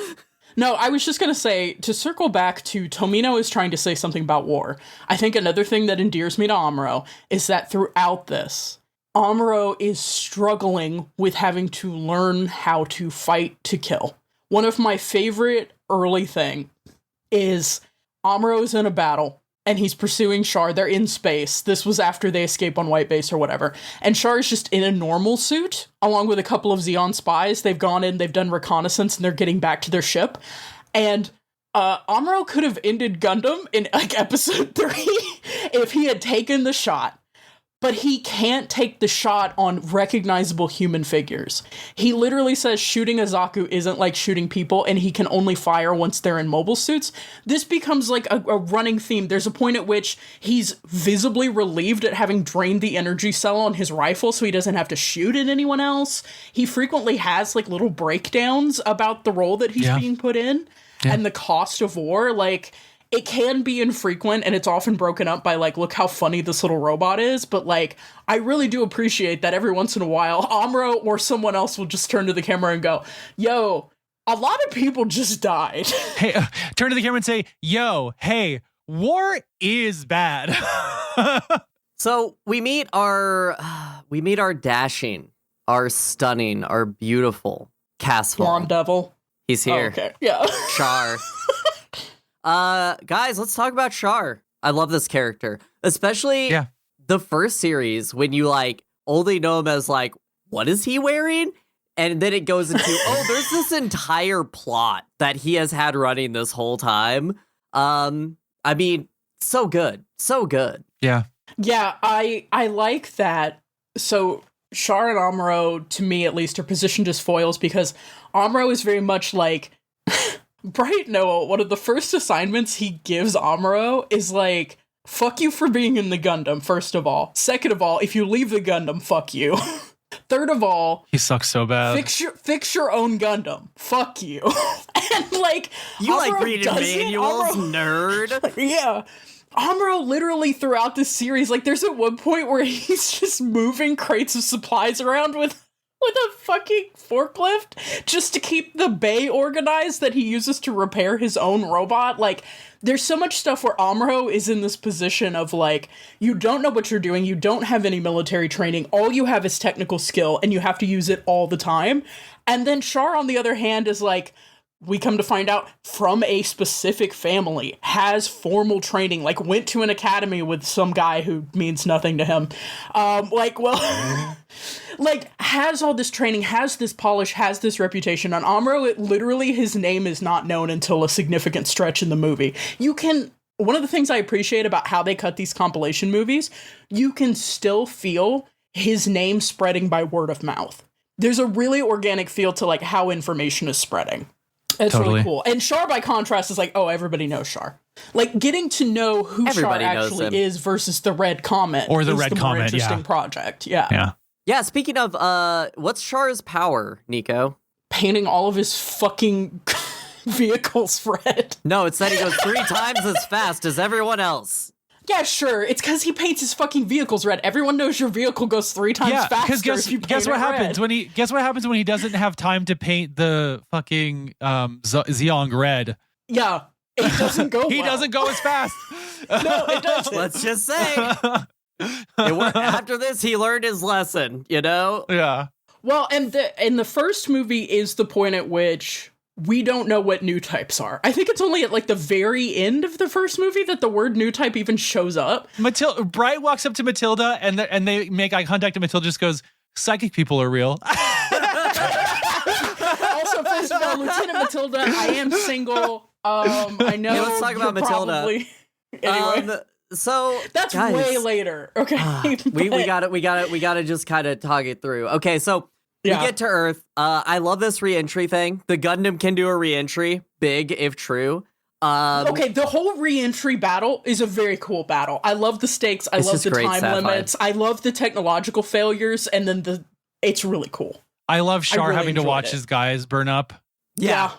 No, I was just going to say, to circle back to Tomino is trying to say something about war. I think another thing that endears me to Amuro is that throughout this, Amuro is struggling with having to learn how to fight to kill. One of my favorite early thing is Amuro's in a battle, and he's pursuing Char. They're in space. This was after they escape on White Base or whatever. And Char is just in a normal suit, along with a couple of Xeon spies. They've gone in, they've done reconnaissance, and they're getting back to their ship. And Amuro could have ended Gundam in, like, episode 3 if he had taken the shot. But he can't take the shot on recognizable human figures. He literally says shooting a Zaku isn't like shooting people, and he can only fire once they're in mobile suits. This becomes like a running theme. There's a point at which he's visibly relieved at having drained the energy cell on his rifle so he doesn't have to shoot at anyone else. He frequently has like little breakdowns about the role that he's being put in and the cost of war. Like, it can be infrequent, and it's often broken up by, like, look how funny this little robot is, but, like, I really do appreciate that every once in a while, Amuro or someone else will just turn to the camera and go, yo, a lot of people just died. Hey, turn to the camera and say, yo, hey, war is bad. So we meet our dashing, our stunning, our beautiful Casval. Blonde Devil. He's here. Oh, okay, yeah. Char. Guys, let's talk about Char. I love this character, especially the first series when you like only know him as like, what is he wearing? And then it goes into, oh, there's this entire plot that he has had running this whole time. I mean, so good. So good. Yeah. Yeah, I like that. So Char and Amuro, to me at least, are positioned as foils because Amuro is very much like Bright Noah. One of the first assignments he gives Amuro is like, fuck you for being in the Gundam, first of all. Second of all, if you leave the Gundam, fuck you. Third of all, he sucks so bad. Fix your own Gundam. Fuck you. And like, You Amuro like reading manuals, nerd. Yeah. Amuro literally throughout this series, like there's at one point where he's just moving crates of supplies around with a fucking forklift just to keep the bay organized that he uses to repair his own robot. Like, there's so much stuff where Amuro is in this position of like, you don't know what you're doing, you don't have any military training, all you have is technical skill, and you have to use it all the time. And then Char, on the other hand, is like, we come to find out, from a specific family, has formal training, like went to an academy with some guy who means nothing to him. Like has all this training, has this polish, has this reputation. On Amuro, literally his name is not known until a significant stretch in the movie. One of the things I appreciate about how they cut these compilation movies, you can still feel his name spreading by word of mouth. There's a really organic feel to like how information is spreading. It's Totally. really cool. And Char, by contrast, is like, oh, everybody knows Char. Like, getting to know who Everybody Char knows actually him. is versus the red comment Or the is red the more comment, interesting yeah. project. Yeah. Yeah. Yeah, speaking of, what's Char's power, Nico? Painting all of his fucking vehicles red. No, it said he goes 3 times as fast as everyone else. Yeah, sure. It's because he paints his fucking vehicles red. Everyone knows your vehicle goes 3 times Yeah, faster because if you paint guess what it happens red. when he doesn't have time to paint the fucking Zeong red. Yeah, it doesn't go He well. doesn't go as fast. No, it doesn't. Let's just say, after this, he learned his lesson, you know? Yeah. Well, and the first movie is the point at which we don't know what new types are. I think it's only at like the very end of the first movie that the word new type even shows up. Bright walks up to Matilda and they make eye contact and Matilda just goes, psychic people are real. Also, first of all, Lieutenant Matilda, I am single. I know. Yeah, let's talk about you're Matilda. Probably, anyway, So that's guys, way later. Okay, we but- gotta just kind of talk it through. Okay, so Yeah. we get to Earth. I love this re-entry thing. The Gundam can do a re-entry, big if true. Okay, the whole re-entry battle is a very cool battle. I love the stakes. I It's love just the great time sci-fi. limits. I love the technological failures, and then it's really cool. I love Char really having to enjoyed watch it. his guys burn up. Yeah.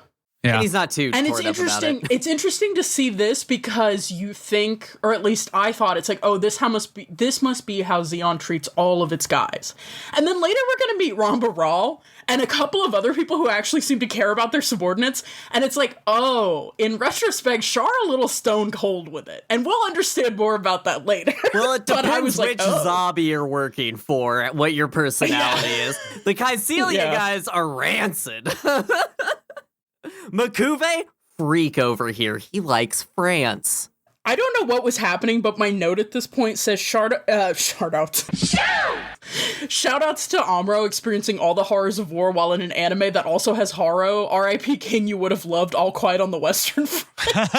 Yeah. And he's not too And it's torn up about interesting. it. It's interesting to see this because you think, or at least I thought, it's like, oh, this must be how Zeon treats all of its guys. And then later we're gonna meet Ramba Ral and a couple of other people who actually seem to care about their subordinates. And it's like, oh, in retrospect, Char a little stone cold with it, and we'll understand more about that later. Well, it But I depends was like, which oh. zombie you're working for, what your personality is. The Kycelia Yeah. guys are rancid. Makuve, freak over here. He likes France. I don't know what was happening, but my note at this point says shoutouts to Amuro experiencing all the horrors of war while in an anime that also has Haro. R.I.P. King you would have loved, all quiet on the Western Front.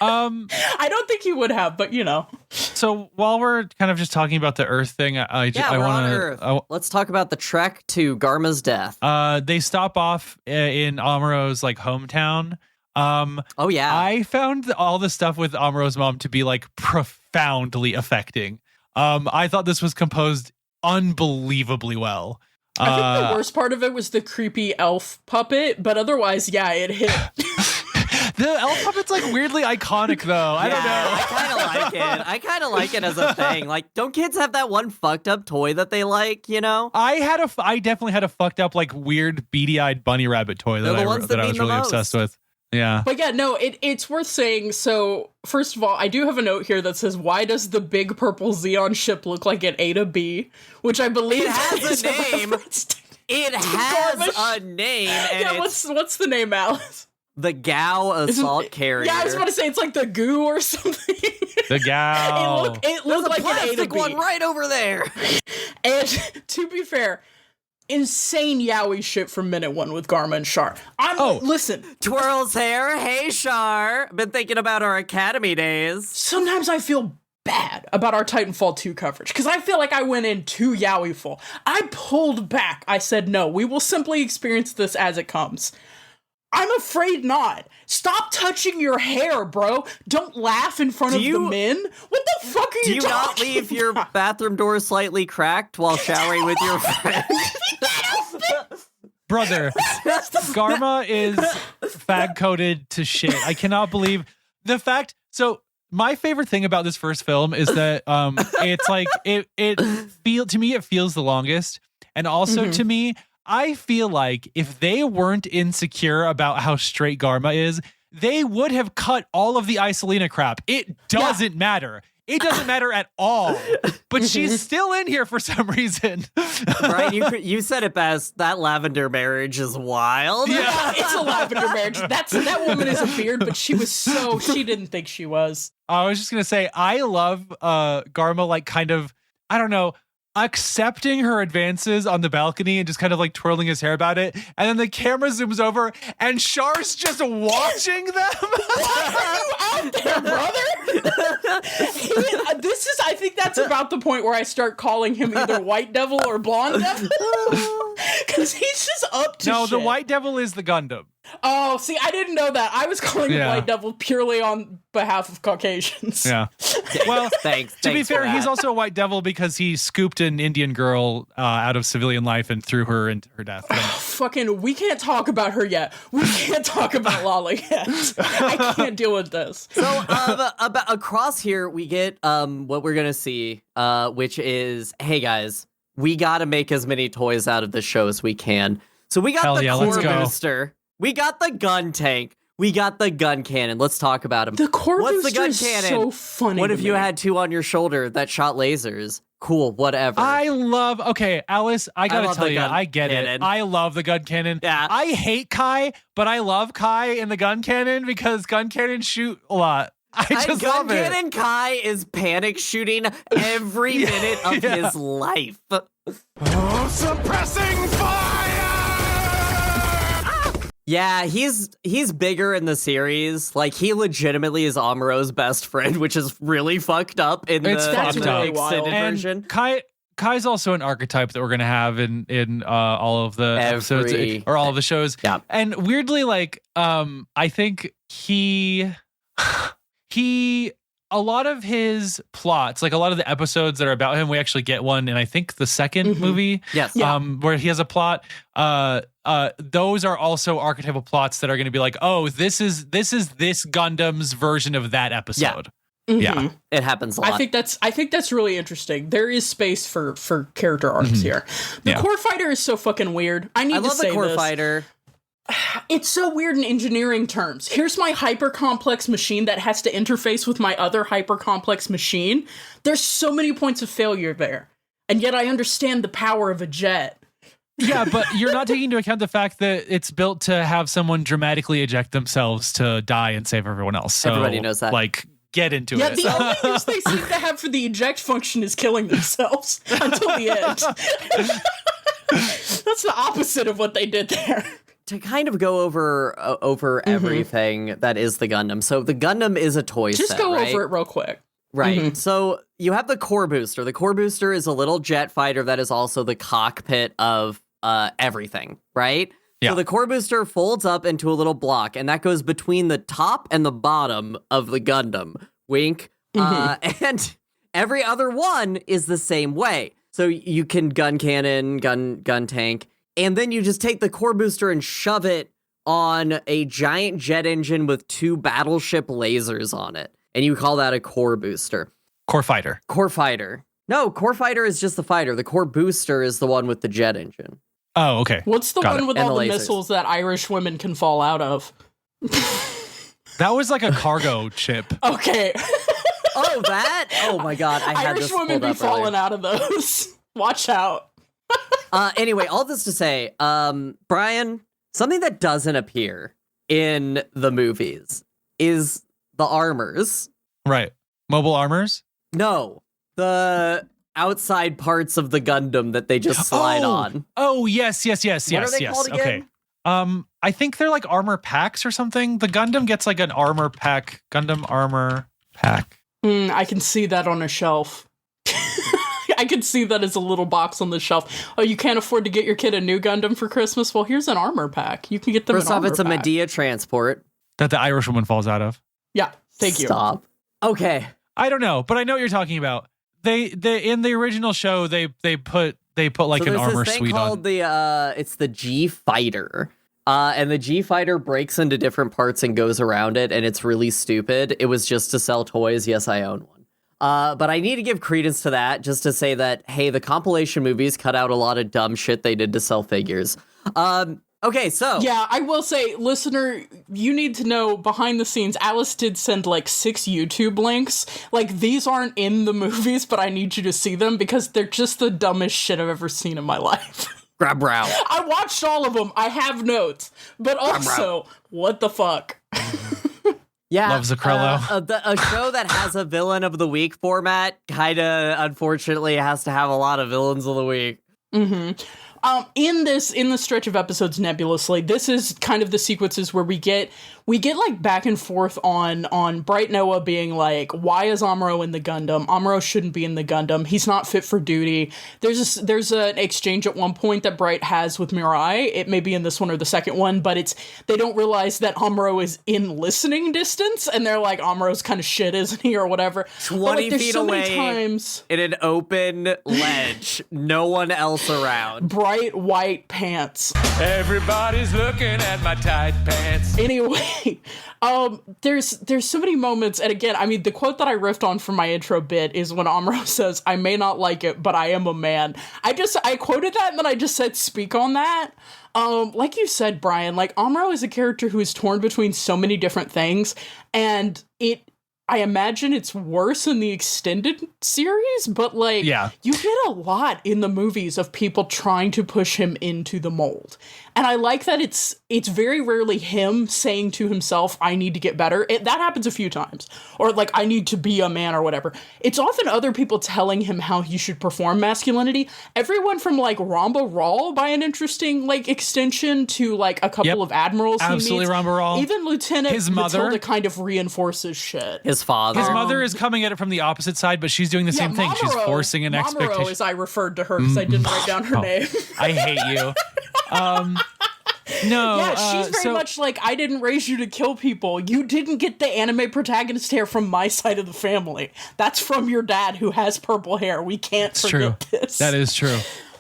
I don't think he would have, but you know. So while we're kind of just talking about the Earth thing, Yeah, I we're want on Earth. Let's talk about the trek to Garma's death. They stop off in Amuro's like hometown. Oh, yeah. I found all the stuff with Amuro's mom to be like profoundly affecting. I thought this was composed unbelievably well. I think the worst part of it was the creepy elf puppet, but otherwise, yeah, it hit. The elf puppet's like weirdly iconic though. I don't know. I kind of like it. I kind of like it as a thing. Like, don't kids have that one fucked up toy that they like, you know? I definitely had a fucked up like weird beady-eyed bunny rabbit toy They're that the ones that I was mean the really most. obsessed with. Yeah. But yeah, no, it's worth saying. So, first of all, I do have a note here that says, why does the big purple Zeon ship look like an A to B? Which I believe It has is a name. reference to- It has Garmisch. a name, and Yeah, it's what's the name, Alice? the Gao Assault Carrier. Yeah, I was about to say it's like the goo or something. The gal. It There's looked a like an A to plastic B. one right over there. And to be fair, insane yaoi shit from minute one with Garma and Char. Listen, Twirls hair. Hey, Shar. Been thinking about our academy days. sometimes I feel bad about our Titanfall 2 coverage, because I feel like I went in too yaoi-ful. I pulled back. I said, no, we will simply experience this as it comes. I'm afraid not. Stop touching your hair, bro. Don't laugh in front of the men. What the fuck are you talking about? Do you not leave your bathroom door slightly cracked while showering with your friend? Brother, Garma is fag-coded to shit. I cannot believe the fact. So my favorite thing about this first film is that it's like to me it feels the longest, and also to me I feel like if they weren't insecure about how straight Garma is, they would have cut all of the Isolina crap. It doesn't matter. It doesn't matter at all. But she's still in here for some reason. Brian, you said it best. That lavender marriage is wild. Yeah, it's a lavender marriage. That woman is a beard, but she didn't think she was. I was just going to say, I love Garma, like, kind of, I don't know, accepting her advances on the balcony and just kind of like twirling his hair about it. And then the camera zooms over and Char's just watching them. Why are you out there, brother? I think that's about the point where I start calling him either White Devil or Blonde Devil. Because he's just up to shit. The White Devil is the Gundam. Oh, see, I didn't know that. I was calling him White Devil purely on behalf of Caucasians. Yeah. Well, thanks. To be fair, he's also a White Devil because he scooped an Indian girl out of civilian life and threw her into her death. Fucking, we can't talk about her yet. We can't talk about Lala yet. I can't deal with this. So, across here, we get what we're gonna see, which is, hey guys, we gotta make as many toys out of this show as we can. So we got the core booster. We got the gun tank. We got the gun cannon. Let's talk about them. The core What's booster the gun is cannon? so funny. What if you had two on your shoulder that shot lasers? Cool, whatever. Okay, Alice, I gotta tell you, I get cannon. it. I love the gun cannon. Yeah. I hate Kai, but I love Kai in the gun cannon because gun cannons shoot a lot. I just love it. Gun cannon Kai is panic shooting every minute of his life. Suppressing fire! Yeah, he's bigger in the series. Like, he legitimately is Amuro's best friend, which is really fucked up in the extended version. Kai's also an archetype that we're gonna have in all of the episodes or all of the shows. Yeah. And weirdly, like, I think he a lot of his plots, like a lot of the episodes that are about him, we actually get one in I think the second movie. Yes. Where he has a plot. Those are also archetypal plots that are going to be like, oh, this is this Gundam's version of that episode. Yeah. It happens a lot. I think that's really interesting. There is space for character arcs here. The core fighter is so fucking weird. I love the core fighter. It's so weird in engineering terms. Here's my hyper-complex machine that has to interface with my other hyper-complex machine. There's so many points of failure there. And yet I understand the power of a jet. Yeah, but you're not taking into account the fact that it's built to have someone dramatically eject themselves to die and save everyone else. So, everybody knows that. Like, get into it. Yeah, the only use they seem to have for the eject function is killing themselves until the end. That's the opposite of what they did there. To kind of go over everything that is the Gundam. So the Gundam is a toy set, Just go over it real quick. Right. So you have the core booster. The core booster is a little jet fighter that is also the cockpit of everything, right? Yeah. So the core booster folds up into a little block, and that goes between the top and the bottom of the Gundam. Wink. And every other one is the same way. So you can gun cannon, gun tank, and then you just take the core booster and shove it on a giant jet engine with two battleship lasers on it. And you call that a core booster. Core fighter. Core fighter. No, core fighter is just the fighter. The core booster is the one with the jet engine. Oh, okay. What's the one with And all the lasers. missiles that Irish women can fall out of? That was like a cargo ship. Okay. Oh, that? Oh my god, I had Irish this women pulled be up falling earlier. out of those. Watch out. Anyway, all this to say, Brian, something that doesn't appear in the movies is the armors. Right. Mobile armors? No, the outside parts of the Gundam that they just slide on. Oh, yes. What are they called again? Okay. I think they're like armor packs or something. The Gundam gets like an armor pack. Gundam armor pack. I can see that on a shelf. I can see that as a little box on the shelf. Oh, you can't afford to get your kid a new Gundam for Christmas? Well, here's an armor pack. You can get them First an off, armor it's a pack. Medea transport. That the Irish woman falls out of. Yeah, thank you. Stop. Okay. I don't know, but I know what you're talking about. They in the original show they put like So an there's armor this thing suite called on. it's the G Fighter. And the G Fighter breaks into different parts and goes around it, and it's really stupid. It was just to sell toys. Yes, I own one. But I need to give credence to that just to say that, hey, the compilation movies cut out a lot of dumb shit they did to sell figures. Okay, so. Yeah, I will say, listener, you need to know behind the scenes, Alice did send like 6 YouTube links. Like, these aren't in the movies, but I need you to see them because they're just the dumbest shit I've ever seen in my life. Grab brow. I watched all of them. I have notes. But also, what the fuck? Yeah, Love Zuccarello. A show that has a villain of the week format kind of, unfortunately, has to have a lot of villains of the week. In the stretch of episodes nebulously, this is kind of the sequences where we get like back and forth on Bright Noah being like, why is Amuro in the Gundam? Amuro shouldn't be in the Gundam. He's not fit for duty. There's an exchange at one point that Bright has with Mirai. It may be in this one or the second one, but they don't realize that Amuro is in listening distance, and they're like, Amuro's kind of shit, isn't he, or whatever. 20 there's feet so away many times, in an open ledge, no one else around. bright white pants. Everybody's looking at my tight pants. Anyway, there's so many moments, and again, I mean, the quote that I riffed on from my intro bit is when Amuro says, "I may not like it, but I am a man." I quoted that, and then I just said, "Speak on that." Like you said, Brian, like Amuro is a character who is torn between so many different things, and I imagine it's worse in the extended series, but like, Yeah. you get a lot in the movies of people trying to push him into the mold. And I like that it's very rarely him saying to himself, I need to get better. That happens a few times. Or like, I need to be a man or whatever. It's often other people telling him how he should perform masculinity. Everyone from like Ramba Ral, by an interesting like extension, to like a couple of admirals Absolutely, he meets. Ramba Ral. Even Lieutenant His mother. Matilda kind of reinforces shit. His father. His mother is coming at it from the opposite side, but she's doing the same thing. She's Mamoru- forcing an Mamoru, expectation. as I referred to her because I didn't write down her name. I hate you. No. Yeah, she's very much like, I didn't raise you to kill people. You didn't get the anime protagonist hair from my side of the family. That's from your dad who has purple hair. We can't forget this. That is true.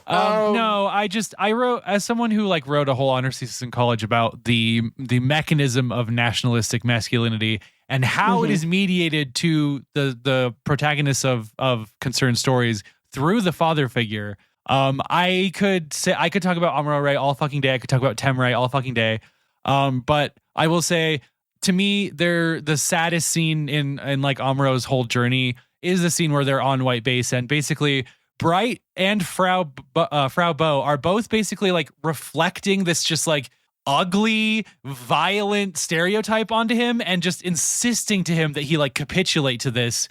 No, I wrote, as someone who like wrote a whole honor thesis in college about the mechanism of nationalistic masculinity and how it is mediated to the protagonists of concerned stories through the father figure. I could talk about Amuro Ray all fucking day. I could talk about Temray all fucking day. But I will say, to me, the saddest scene in like Amuro's whole journey is the scene where they're on White Base, and basically Bright and Frau Bo are both basically like reflecting this just like ugly, violent stereotype onto him, and just insisting to him that he like capitulate to this,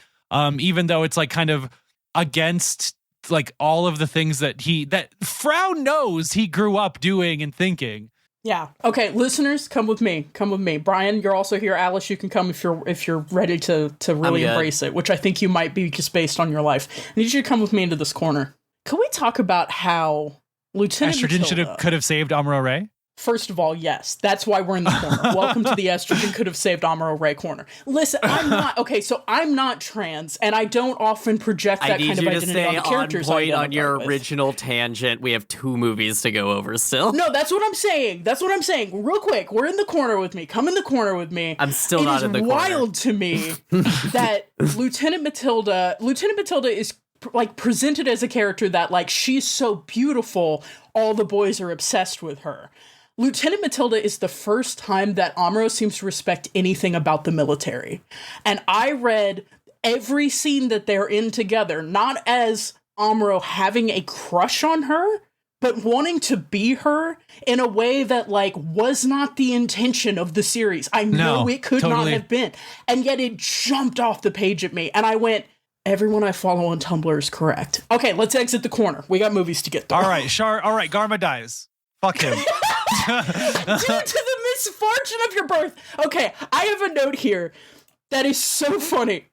even though it's like kind of against like all of the things that Frau knows he grew up doing and thinking. Yeah. Okay, listeners, come with me. Come with me. Brian, you're also here. Alice, you can come if you're ready to really embrace it, which I think you might be just based on your life. I need you to come with me into this corner. Can we talk about how Lieutenant Matilda could have saved Amuro Ray? First of all, yes. That's why we're in the corner. Welcome to the estrogen could have saved Amuro Ray corner. Listen, I'm not trans, and I don't often project that kind of identity on the characters I identify on your with. original tangent. We have 2 movies to go over still. No, that's what I'm saying. Real quick, we're in the corner with me. Come in the corner with me. I'm still not in the corner. It is wild to me that Lieutenant Matilda is like presented as a character that like she's so beautiful, all the boys are obsessed with her. Lieutenant Matilda is the first time that Amuro seems to respect anything about the military. And I read every scene that they're in together, not as Amuro having a crush on her, but wanting to be her in a way that, like, was not the intention of the series. I know it could not have been. And yet it jumped off the page at me. And I went, everyone I follow on Tumblr is correct. Okay, let's exit the corner. We got movies to get through. All right, Garma dies. Fuck him. Due to the misfortune of your birth. Okay, I have a note here that is so funny.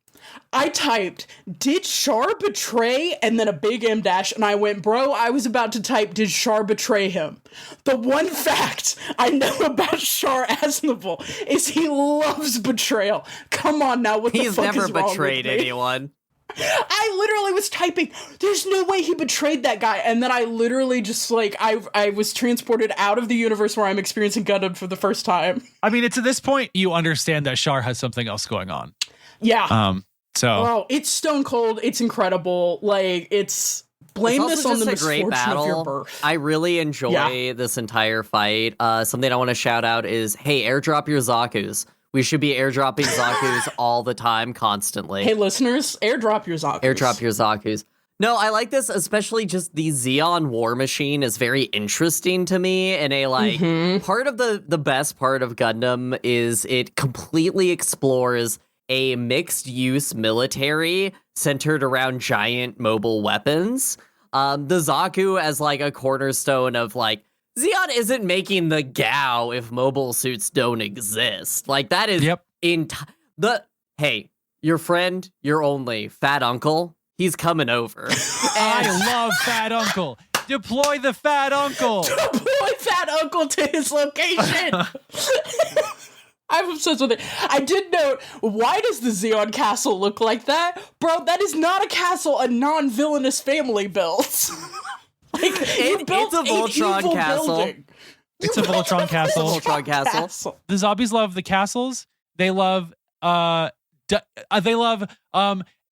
I typed, did Char betray? And then a big M dash, and I went, bro, I was about to type, did Char betray him? The one fact I know about Char Aznavour is he loves betrayal. Come on now, what the fuck is wrong with me? He's never betrayed anyone. I literally was typing, there's no way he betrayed that guy. And then I literally just, like, I was transported out of the universe where I'm experiencing Gundam for the first time. I mean, it's at this point you understand that Char has something else going on. Yeah. So oh, it's stone cold. It's incredible. Like, it's blame It's this also on the just a great misfortune of your battle. birth. I really enjoy this entire fight. Something I want to shout out is, hey, airdrop your Zakus. We should be airdropping Zakus all the time, constantly. Hey, listeners, airdrop your Zakus. Airdrop your Zakus. No, I like this, especially just the Zeon war machine is very interesting to me. And part of the best part of Gundam is it completely explores a mixed use military centered around giant mobile weapons. The Zaku as like a cornerstone of like, Zeon isn't making the Gao if mobile suits don't exist. Like that is hey, your friend, your only fat uncle, he's coming over. I love Fat Uncle. Deploy the Fat Uncle. Deploy Fat Uncle to his location. I'm obsessed with it. I did note, why does the Zeon castle look like that? Bro, that is not a castle a non-villainous family built. Like, it's a Voltron castle. It's a Voltron castle. Voltron castle. The zombies love the castles. They love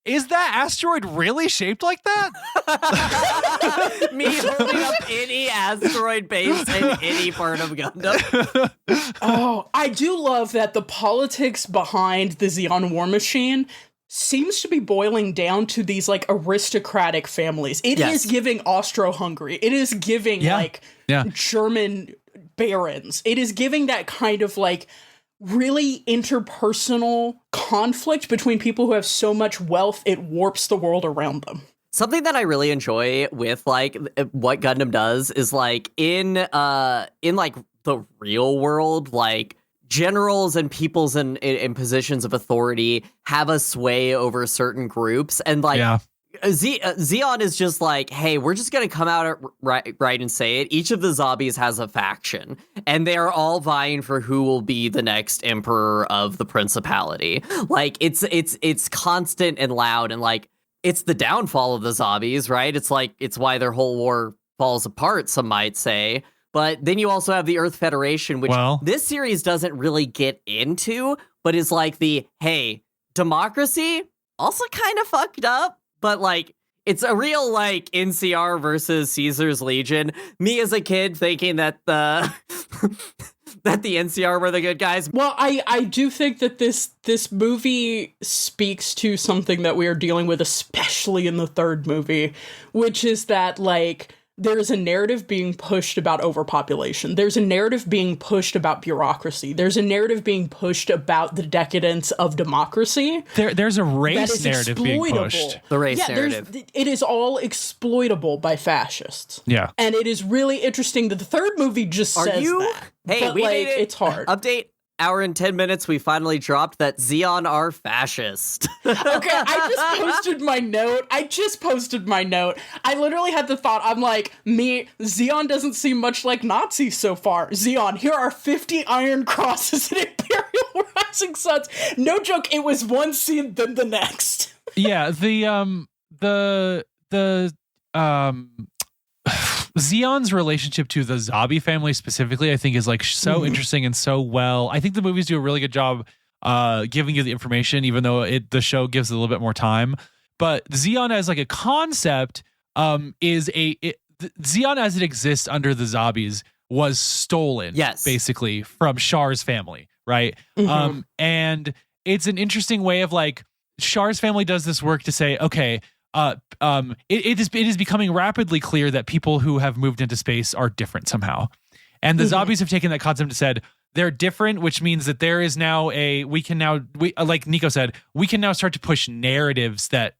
is that asteroid really shaped like that? Me holding up any asteroid base in any part of Gundam. Oh, I do love that the politics behind the Zeon war machine seems to be boiling down to these like aristocratic families. It is giving Austro-Hungary. It is giving German barons. It is giving that kind of like really interpersonal conflict between people who have so much wealth it warps the world around them. Something that I really enjoy with like what Gundam does is like in like the real world, like generals and peoples in positions of authority have a sway over certain groups, and like Zeon is just like, hey, we're just gonna come out right and say it. Each of the zombies has a faction, and they are all vying for who will be the next emperor of the principality. Like it's constant and loud, and like it's the downfall of the zombies, right? It's like it's why their whole war falls apart, some might say. But then you also have the Earth Federation, which this series doesn't really get into, but is like the, hey, democracy also kind of fucked up, but like it's a real like NCR versus Caesar's Legion. Me as a kid thinking that the that the NCR were the good guys. Well, I do think that this movie speaks to something that we are dealing with, especially in the third movie, which is that like there's a narrative being pushed about overpopulation. There's a narrative being pushed about bureaucracy. There's a narrative being pushed about the decadence of democracy. There's a race narrative being pushed. The race narrative. It is all exploitable by fascists. Yeah. And it is really interesting that the third movie just says that. Hey, but we like, made it. It's hard. Update. Hour and 10 minutes, we finally dropped that Zeon are fascist. Okay, I just posted my note. I literally had the thought, I'm like, Zeon doesn't seem much like Nazis so far. Zeon, here are 50 Iron Crosses and Imperial Rising Suns. No joke, it was one scene then the next. Yeah, Zeon's relationship to the Zabi family specifically, I think, is like so interesting and so well. I think the movies do a really good job giving you the information, even though the show gives it a little bit more time. But Zeon as like a concept Zeon as it exists under the Zabis was stolen, basically from Char's family, right? And it's an interesting way of like Char's family does this work to say, okay, it is becoming rapidly clear that people who have moved into space are different somehow. And the zombies have taken that concept and said they're different, which means that there is now like Nico said, we can now start to push narratives that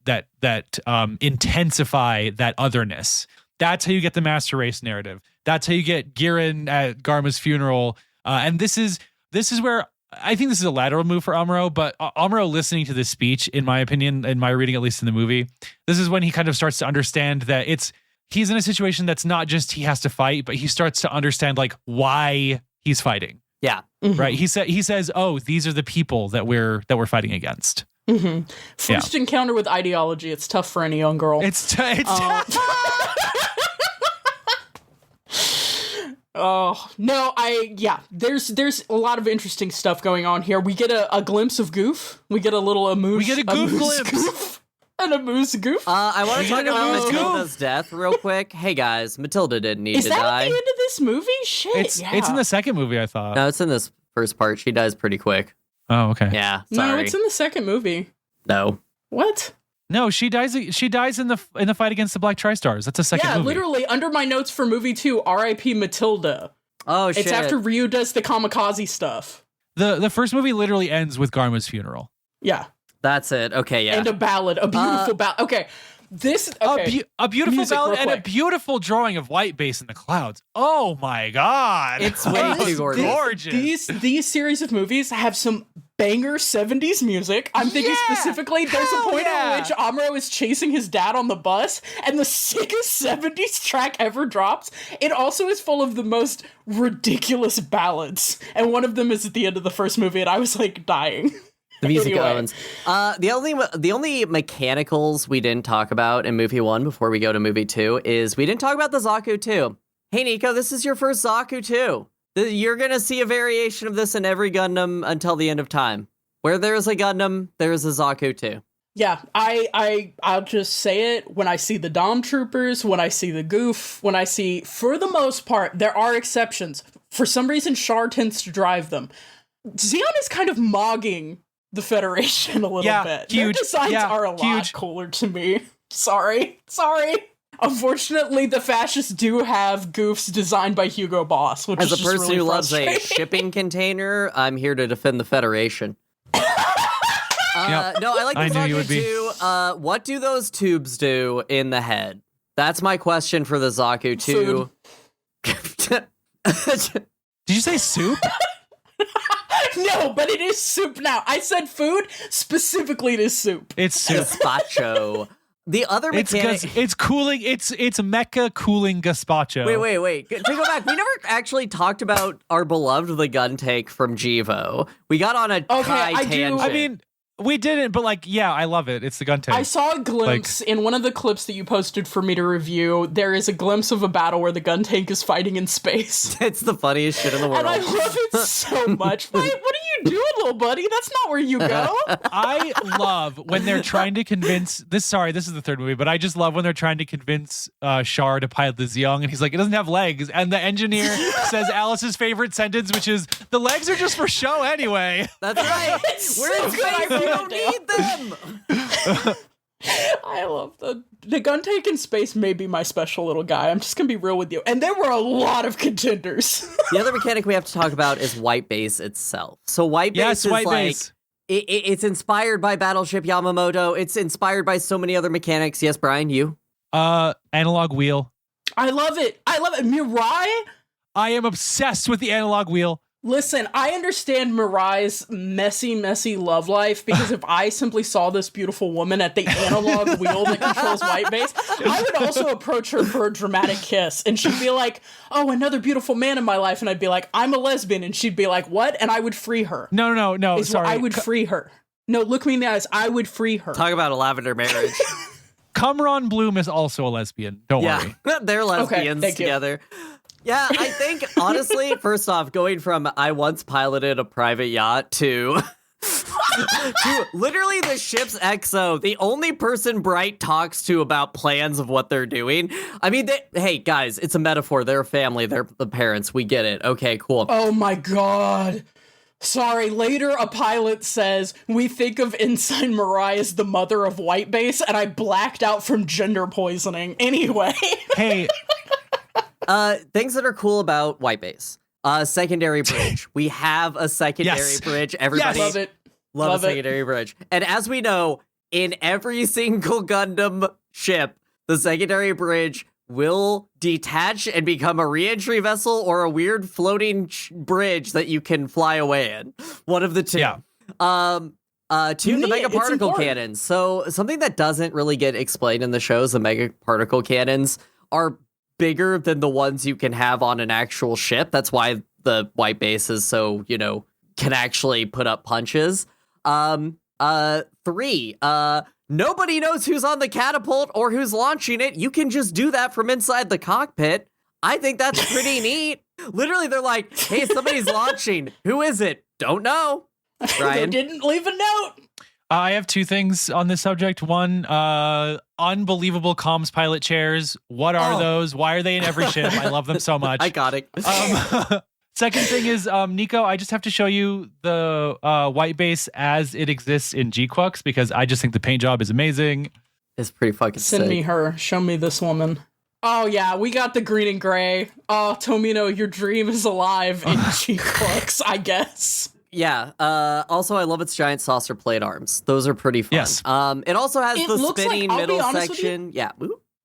intensify that otherness. That's how you get the master race narrative. That's how you get Giran at Garma's funeral. And this is where I think this is a lateral move for Amuro, but Amuro listening to this speech, in my opinion, in my reading, at least in the movie, this is when he kind of starts to understand that he's in a situation that's not just he has to fight, but he starts to understand like why he's fighting. Yeah. Right. He says, "Oh, these are the people that we're fighting against." First encounter with ideology. It's tough for any young girl. Oh no, there's a lot of interesting stuff going on here. We get a glimpse of Goof. We get a little Amuse. We get a Goof glimpse. Goof. And a Moose Goof. I want to talk about Matilda's death real quick. Hey guys, Matilda didn't need to die. Is that at the end of this movie? Shit, it's in the second movie, I thought. No, it's in this first part. She dies pretty quick. Oh, okay. Yeah, sorry. No, it's in the second movie. No. What? No, she dies in the fight against the Black Tri-Stars. That's a second movie. Yeah, literally under my notes for movie 2, R.I.P. Matilda. Oh shit. It's after Ryu does the kamikaze stuff. The first movie literally ends with Garma's funeral. Yeah. That's it. Okay, yeah. And a ballad, a beautiful ballad. Okay. A beautiful Music, ballad and a beautiful drawing of White Base in the clouds. Oh my god. It's way too gorgeous. These series of movies have some banger 70s music. I'm thinking specifically there's a point at which Amuro is chasing his dad on the bus and the sickest 70s track ever drops. It also is full of the most ridiculous ballads. And one of them is at the end of the first movie and I was like dying. The music owns. The only mechanicals we didn't talk about in movie 1 before we go to movie 2 is we didn't talk about the Zaku 2. Hey Nico, this is your first Zaku 2. You're gonna see a variation of this in every Gundam until the end of time. Where there's a Gundam, there's a Zaku 2. Yeah, I'll just say it. When I see the Dom Troopers, when I see the Goof, when I see, for the most part, there are exceptions. For some reason, Char tends to drive them. Zeon is kind of mogging the Federation a little bit. Their designs are a lot cooler to me. Sorry. Unfortunately, the fascists do have goofs designed by Hugo Boss, which is just really As a person who loves a frustrating. shipping container, I'm here to defend the Federation. No, I like the Zaku too. What do those tubes do in the head? That's my question for the Zaku 2. Did you say soup? No, but it is soup now. I said food, specifically it is soup. It's soup. Gazpacho. The other mechanic... It's cooling. It's mecha cooling gazpacho. Wait. To go back, we never actually talked about our beloved the gun tank from Jivo. We got on a tangent. I mean, we didn't, but I love it. It's the gun tank. I saw a glimpse in one of the clips that you posted for me to review. There is a glimpse of a battle where the gun tank is fighting in space. It's the funniest shit in the world. And I love it so much. What are you doing, little buddy? That's not where you go. I love when they're trying to convince this is the third movie, but I just love when they're trying to convince Char to pilot the Zeong, and he's like, it doesn't have legs. And the engineer says Alice's favorite sentence, which is, the legs are just for show anyway. That's right. We're in space. You don't need them. I love the gun tank in space may be my special little guy. I'm just gonna be real with you. And there were a lot of contenders. The other mechanic we have to talk about is White Base itself. So White Base is Base. It's inspired by Battleship Yamamoto. It's inspired by so many other mechanics. Yes, Brian, you? Analog wheel. I love it. Mirai? I am obsessed with the analog wheel. Listen, I understand Mirai's messy love life, because if I simply saw this beautiful woman at the analog wheel that controls White Base, I would also approach her for a dramatic kiss, and she'd be like, oh, another beautiful man in my life, and I'd be like, I'm a lesbian, and she'd be like, what? And I would free her. No, sorry. I would free her. No, look me in the eyes. I would free her. Talk about a lavender marriage. Cumron Bloom is also a lesbian. Don't worry. They're lesbians together. Yeah, I think, honestly, first off, going from I once piloted a private yacht to literally the ship's XO, the only person Bright talks to about plans of what they're doing. I mean, hey, guys, it's a metaphor. They're a family. They're the parents. We get it. Okay, cool. Oh, my God. Sorry, later a pilot says, we think of Ensign Mirai as the mother of White Base, and I blacked out from gender poisoning. Anyway. Hey. Things that are cool about White Base. Secondary bridge. We have a secondary bridge. Everybody love it. Love a secondary bridge. And as we know, in every single Gundam ship, the secondary bridge will detach and become a re-entry vessel or a weird floating bridge that you can fly away in. One of the two. Yeah. Two, the mega particle cannons. So something that doesn't really get explained in the shows, the mega particle cannons are bigger than the ones you can have on an actual ship. That's why the white base is so, can actually put up punches. Three, nobody knows who's on the catapult or who's launching it. You can just do that from inside the cockpit. I think that's pretty neat. Literally, they're like, hey, somebody's launching. Who is it? Don't know. Ryan? They didn't leave a note. I have two things on this subject. One, unbelievable comms pilot chairs. What are those? Why are they in every ship? I love them so much. I got it. Second thing is, Nico, I just have to show you the white base as it exists in G-Quux because I just think the paint job is amazing. It's pretty fucking sick. Send me her. Show me this woman. Oh, yeah, we got the green and gray. Oh, Tomino, your dream is alive in G-Quux, I guess. Yeah. Also, I love its giant saucer plate arms. Those are pretty fun. Yes. It also has the spinning middle section. Yeah.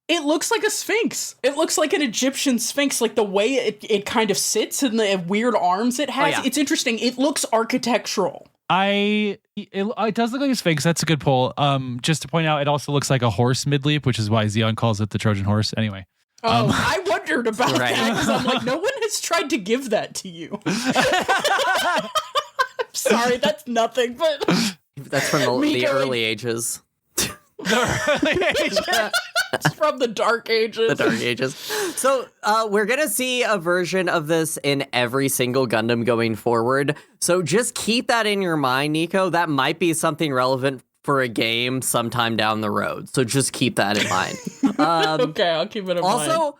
It looks like a sphinx. It looks like an Egyptian sphinx, like the way it kind of sits and the weird arms it has. It's interesting. It looks architectural. It does look like a sphinx. That's a good pull. Just to point out, it also looks like a horse mid-leap, which is why Xeon calls it the Trojan horse. Anyway. I wondered about that because I'm like, no one has tried to give that to you. I'm sorry, that's nothing, but... That's from the early ages. It's from the dark ages. The dark ages. So we're going to see a version of this in every single Gundam going forward. So just keep that in your mind, Nico. That might be something relevant for a game sometime down the road. So just keep that in mind. Okay, I'll keep it in mind. Also,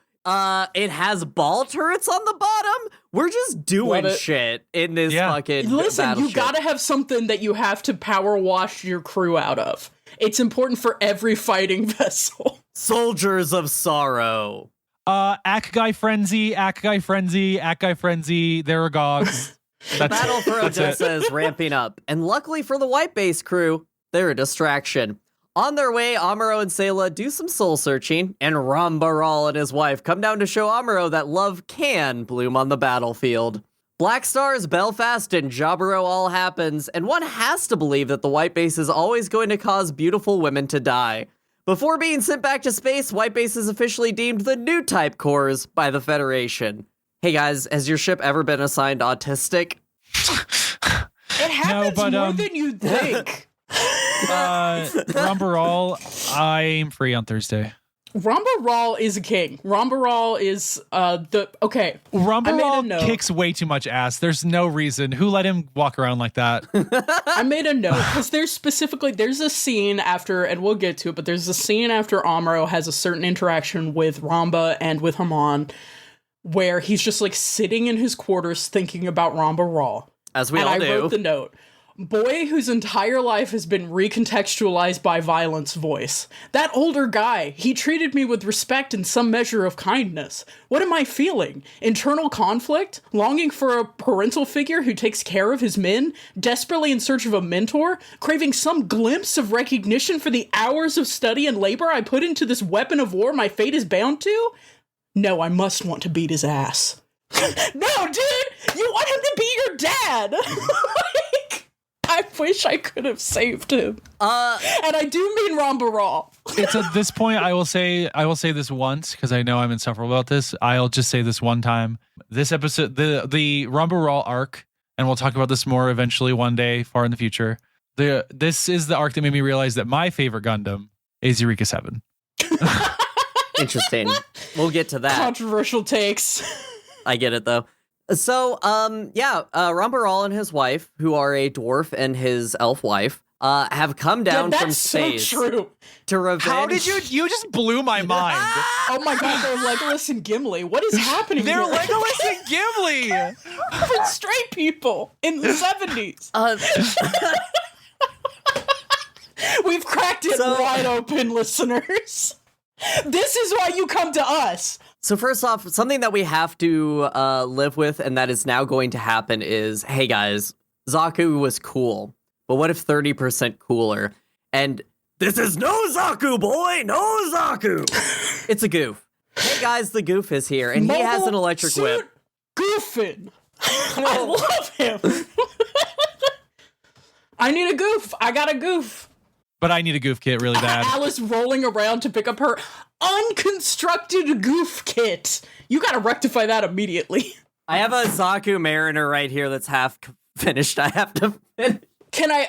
it has ball turrets on the bottom. We're just doing shit in this fucking Listen, you battleship. gotta have something that you have to power wash your crew out of. It's important for every fighting vessel. Soldiers of Sorrow. Ack-Guy Frenzy, Ack-Guy Frenzy, Ack-Guy Frenzy, there are gogs. The battle for Odessa is ramping up, and luckily for the White Base crew, they're a distraction. On their way, Amuro and Sayla do some soul-searching, and Rambaral and his wife come down to show Amuro that love can bloom on the battlefield. Black Stars, Belfast, and Jaburo all happens, and one has to believe that the White Base is always going to cause beautiful women to die. Before being sent back to space, White Base is officially deemed the new type cores by the Federation. Hey guys, has your ship ever been assigned autistic? It happens more than you think. Rambaral, I'm free on Thursday. Rambaral is a king. Rambaral is Rambaral kicks way too much ass. There's no reason. Who let him walk around like that? I made a note because there's a scene after, and we'll get to it, but there's a scene after Amuro has a certain interaction with Ramba and with Haman where he's just like sitting in his quarters thinking about Rambaral. As we all do. I wrote the note. Boy whose entire life has been recontextualized by violence voice. That older guy, he treated me with respect and some measure of kindness. What am I feeling? Internal conflict? Longing for a parental figure who takes care of his men? Desperately in search of a mentor? Craving some glimpse of recognition for the hours of study and labor I put into this weapon of war my fate is bound to? No, I must want to beat his ass. No, dude! You want him to be your dad! I wish I could have saved him. And I do mean Rambaral. It's at this point, I will say this once, because I know I'm insufferable about this. I'll just say this one time. This episode, the Rambaral arc, and we'll talk about this more eventually one day far in the future. This is the arc that made me realize that my favorite Gundam is Eureka 7. Interesting. We'll get to that. Controversial takes. I get it, though. So, Rambaral and his wife, who are a dwarf and his elf wife, have come down from space so true. To revenge. How did you just blew my mind? Oh my god, they're Legolas and Gimli. What is happening They're here? Legolas and Gimli! For straight people in the 70s. We've cracked it wide open, listeners. This is why you come to us. So first off, something that we have to live with and that is now going to happen is, hey guys, Zaku was cool, but what if 30% cooler? And this is no Zaku, boy, no Zaku. It's a goof. Hey guys, the goof is here, and he has an electric Suit whip. Goofin. I love him. I need a goof. I got a goof. But I need a goof kit really bad. Alice rolling around to pick up her unconstructed goof kit. You gotta rectify that immediately. I have a Zaku Mariner right here that's half finished. I have to finish.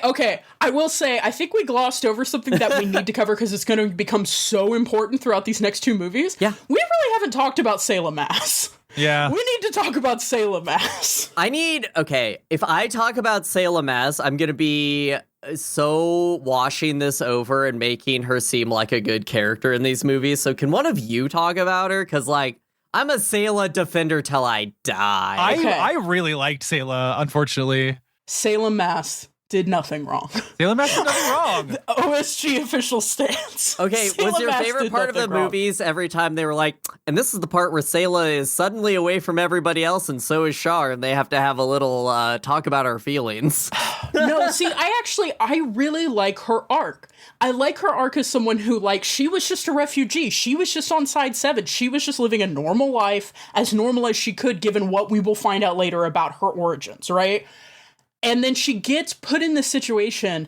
Okay, I will say, I think we glossed over something that we need to cover because it's going to become so important throughout these next two movies. Yeah. We really haven't talked about Sailor Mass. Yeah. We need to talk about Sailor Mass. If I talk about Sailor Mass, I'm going to be so washing this over and making her seem like a good character in these movies. So can one of you talk about her? Because, like, I'm a Sailor defender till I die. I really liked Sayla, unfortunately. Sailor Mass did nothing wrong. Sayla Mass did nothing wrong. The OSG official stance. Okay, Sailor was your Mass favorite did part of the nothing wrong. movies every time they were like, and this is the part where Sayla is suddenly away from everybody else and so is Char, and they have to have a little talk about our feelings. No, see, I really like her arc. I like her arc as someone who, like, she was just a refugee. She was just on Side 7. She was just living a normal life, as normal as she could, given what we will find out later about her origins, right? And then she gets put in this situation.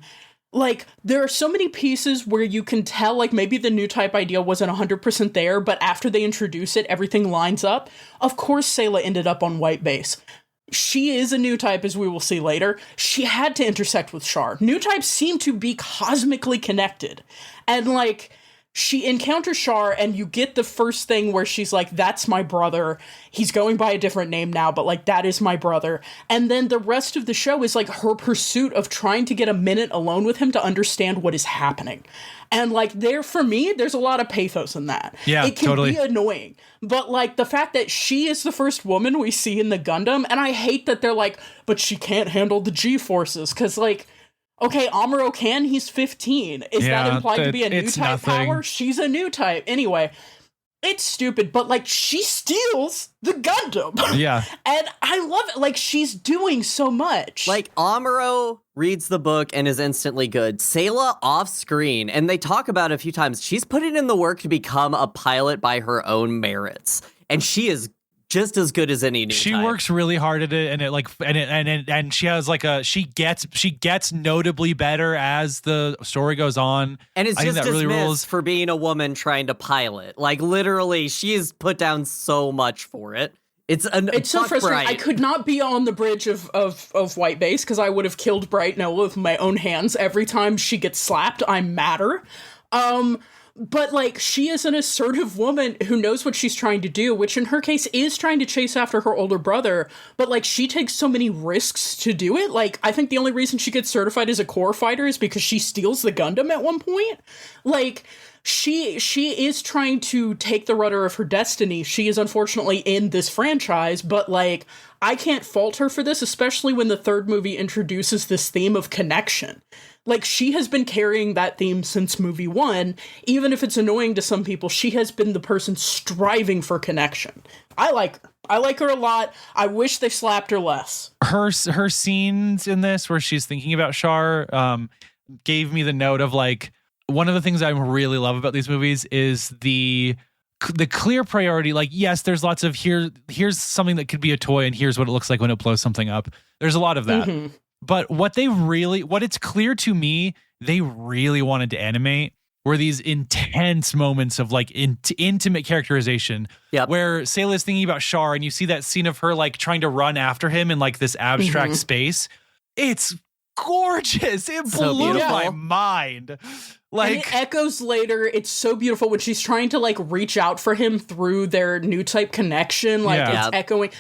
Like, there are so many pieces where you can tell, like, maybe the new type idea wasn't 100% there, but after they introduce it, everything lines up. Of course, Sayla ended up on white base. She is a new type, as we will see later. She had to intersect with Char. New types seem to be cosmically connected. And, like, she encounters Char, and you get the first thing where she's like, that's my brother. He's going by a different name now, but, like, that is my brother. And then the rest of the show is, like, her pursuit of trying to get a minute alone with him to understand what is happening. And, like, for me, there's a lot of pathos in that. Yeah, it can totally. be annoying. But, like, the fact that she is the first woman we see in the Gundam, and I hate that they're like, but she can't handle the G-forces, because, like, okay, Amuro can, he's 15. Is that implied to be a new it's type nothing. power? She's a new type. Anyway, it's stupid, but, like, she steals the Gundam. Yeah. And I love it. Like, she's doing so much. Like, Amuro reads the book and is instantly good. Sayla off screen, and they talk about it a few times, she's putting in the work to become a pilot by her own merits. And she is just as good as any new She type. works really hard at it, and it like and she has like she gets notably better as the story goes on. And it's I think just that really dismissed rules. for being a woman trying to pilot. Like, literally, she has put down so much for it. It's so frustrating. Bright. I could not be on the bridge of White Base because I would have killed Bright Noah with my own hands. Every time she gets slapped, I'm madder. But, like, she is an assertive woman who knows what she's trying to do, which in her case is trying to chase after her older brother. But, like, she takes so many risks to do it. Like, I think the only reason she gets certified as a core fighter is because she steals the Gundam at one point. Like, she is trying to take the rudder of her destiny. She is unfortunately in this franchise, but, like, I can't fault her for this, especially when the third movie introduces this theme of connection. Like, she has been carrying that theme since movie 1. Even if it's annoying to some people, she has been the person striving for connection. I like her. I like her a lot. I wish they slapped her less. Her scenes in this where she's thinking about Char gave me the note of, like, one of the things I really love about these movies is the clear priority. Like, yes, there's lots of here's something that could be a toy and here's what it looks like when it blows something up. There's a lot of that. Mm-hmm. But what it's clear to me they really wanted to animate were these intense moments of, like, intimate characterization. Yep. Where Sayla is thinking about Char and you see that scene of her, like, trying to run after him in, like, this abstract space. It's gorgeous. It blew my mind. Like, and it echoes later. It's so beautiful when she's trying to, like, reach out for him through their new type connection. Like, it's echoing.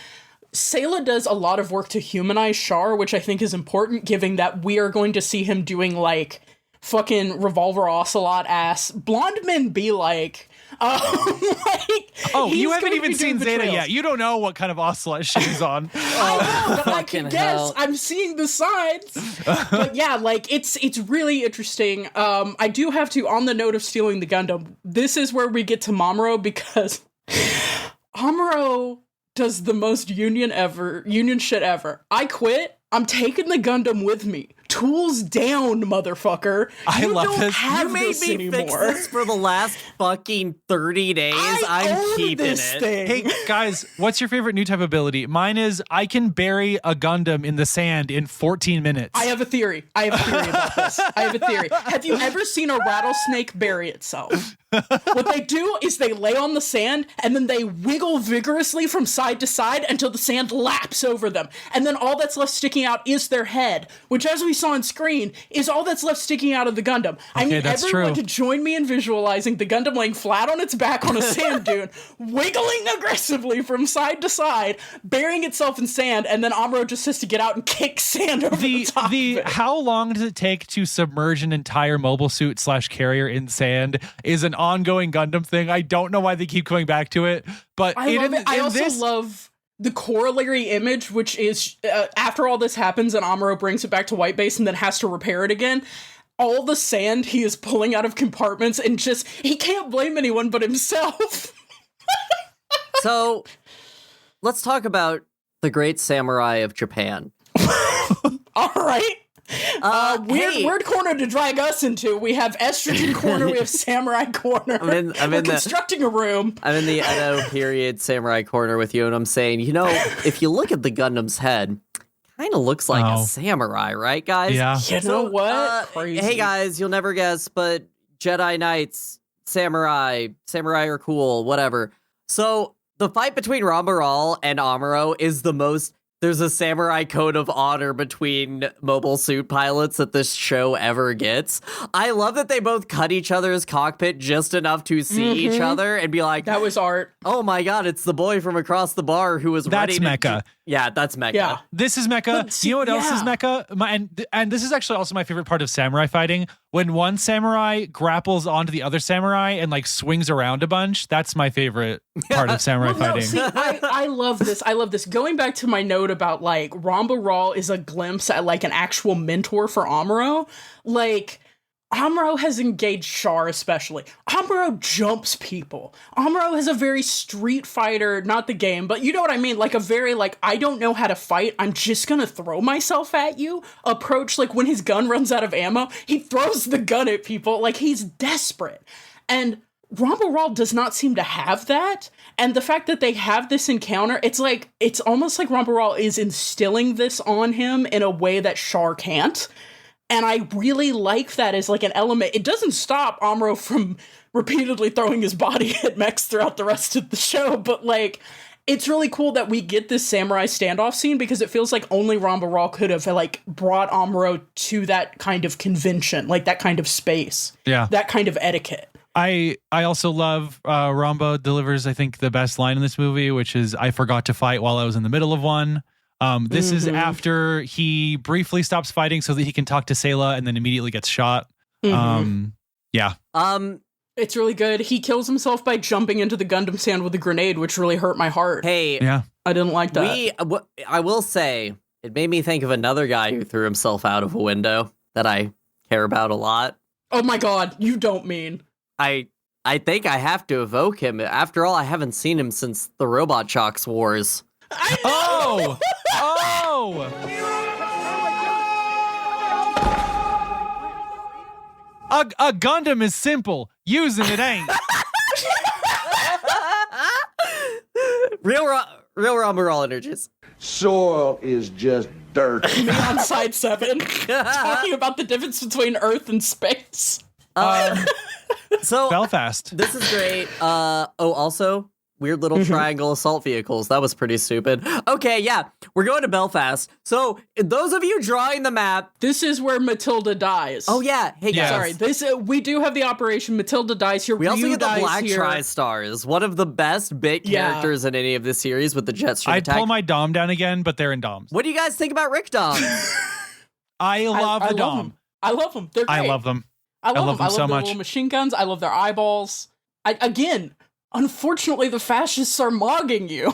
Sayla does a lot of work to humanize Char, which I think is important, given that we are going to see him doing, like, fucking Revolver Ocelot ass blonde men be like. You haven't even seen Zeta yet. You don't know what kind of Ocelot she's on. I know, but I can guess. I'm seeing the signs. But yeah, like, it's really interesting. I do have to, on the note of stealing the Gundam, this is where we get to Mamuro, because Amuro does the most union shit ever. I quit. I'm taking the Gundam with me. Tools down, motherfucker. I You love don't this. have You made this me anymore. fix this for the last fucking 30 days. I I'm own keeping this it. thing. Hey guys, what's your favorite new type ability? Mine is I can bury a Gundam in the sand in 14 minutes. I have a theory. About this. I have a theory. Have you ever seen a rattlesnake bury itself? What they do is they lay on the sand and then they wiggle vigorously from side to side until the sand laps over them. And then all that's left sticking out is their head, which, as we saw on screen, is all that's left sticking out of the Gundam. I need that's everyone true. to join me in visualizing the Gundam laying flat on its back on a sand dune, wiggling aggressively from side to side, burying itself in sand, and then Amuro just has to get out and kick sand over the top of it. How long does it take to submerge an entire mobile suit / carrier in sand is an ongoing Gundam thing. I don't know why they keep coming back to it, but I love it. I also love the corollary image, which is after all this happens and Amuro brings it back to White Base and then has to repair it again. All the sand he is pulling out of compartments and just, he can't blame anyone but himself. So, let's talk about the great samurai of Japan. All right. Hey. Weird corner to drag us into. We have estrogen corner, we have samurai corner. I'm We're in the- constructing a room. I'm in the Edo period samurai corner with you, and I'm saying, you know, if you look at the Gundam's head, kind of looks like a samurai, right, guys? Yeah. You know what? Crazy. Hey, guys, you'll never guess, but Jedi Knights, samurai are cool, whatever. So, the fight between Rambaral and Amuro is the most... There's a samurai code of honor between mobile suit pilots that this show ever gets. I love that they both cut each other's cockpit just enough to see each other and be like, That was art. oh my god, it's the boy from across the bar who was ready That's to... Mecha. Yeah, that's Mecha. Yeah. This is Mecha. But see, You know what else is yeah. Mecha? And this is actually also my favorite part of samurai fighting. When one samurai grapples onto the other samurai and like swings around a bunch, that's my favorite part of samurai Well, no, fighting. see, I love this. I love this. Going back to my note about like Rambaral is a glimpse at like an actual mentor for Amuro. Like Amuro has engaged Char especially. Amuro jumps people. Amuro has a very Street Fighter, not the game, but you know what I mean? Like a very like, I don't know how to fight, I'm just gonna throw myself at you approach. Like when his gun runs out of ammo, he throws the gun at people. Like he's desperate. And Rambaral does not seem to have that. And the fact that they have this encounter, it's like, it's almost like Rambaral is instilling this on him in a way that Char can't. And I really like that as like an element. It doesn't stop Amuro from repeatedly throwing his body at Mechs throughout the rest of the show, but like, it's really cool that we get this samurai standoff scene because it feels like only Rambaral could have like brought Amuro to that kind of convention, like that kind of space, that kind of etiquette. I also love Rambo delivers, I think, the best line in this movie, which is, I forgot to fight while I was in the middle of one. This is after he briefly stops fighting so that he can talk to Sayla and then immediately gets shot. Yeah. It's really good. He kills himself by jumping into the Gundam sand with a grenade, which really hurt my heart. Hey, Yeah. I didn't like that. I will say, it made me think of another guy who threw himself out of a window that I care about a lot. Oh my god, you don't mean. I think I have to evoke him. After all, I haven't seen him since the Robot Shocks Wars. I Oh! know! Oh! A Gundam is simple. Using it ain't. Real Rambaral energies. Soil is just dirt. Me on side 7, talking about the difference between Earth and space. So Belfast. this is great. Also, weird little triangle assault vehicles. That was pretty stupid. Okay, yeah, we're going to Belfast. So those of you drawing the map, This is where Matilda dies. oh yeah, hey guys. Sorry, this we do have the Operation Matilda dies here. We also Ryu get the dies Black here. Tri-Stars, one of the best bit Yeah. characters in any of this series with the Jetstream I'd attack. pull my Dom down again, but they're in Doms. What do you guys think about Rick Dom? I love I the love Dom. them. I love them. They're great. I love them. I love love them. I them so love their much. little machine guns. I love their eyeballs. Again, unfortunately, the fascists are mogging you.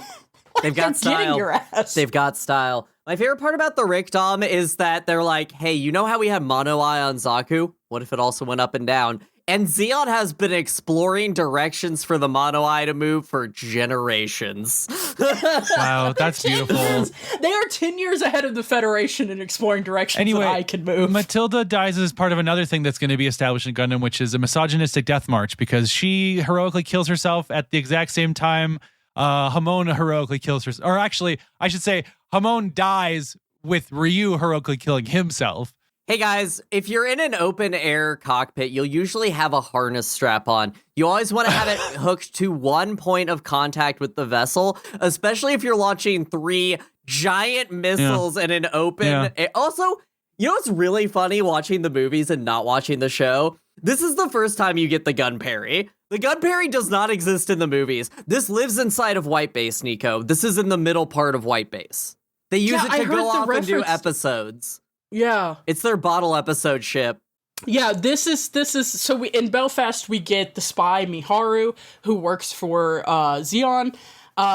They've got They're getting style. your ass. They've got style. My favorite part about the Rick Dom is that they're like, hey, you know how we had mono eye on Zaku? What if it also went up and down? And Zeon has been exploring directions for the mono eye to move for generations. Wow, that's beautiful. They are 10 years ahead of the Federation in exploring directions that I can move. Matilda dies as part of another thing that's going to be established in Gundam, which is a misogynistic death march, because she heroically kills herself at the exact same time Hamon heroically kills herself. Or actually, I should say, Hamon dies with Ryu heroically killing himself. Hey guys, if you're in an open air cockpit, you'll usually have a harness strap on. You always want to have it hooked to one point of contact with the vessel, especially if you're launching 3 giant missiles in an open air. Also, you know what's really funny watching the movies and not watching the show? This is the first time you get the gun parry. The gun parry does not exist in the movies. This lives inside of White Base, Nico. This is in the middle part of White Base. They use it to go off and do episodes. Yeah. It's their bottle episode ship. Yeah, this is so in Belfast we get the spy Miharu, who works for Zeon.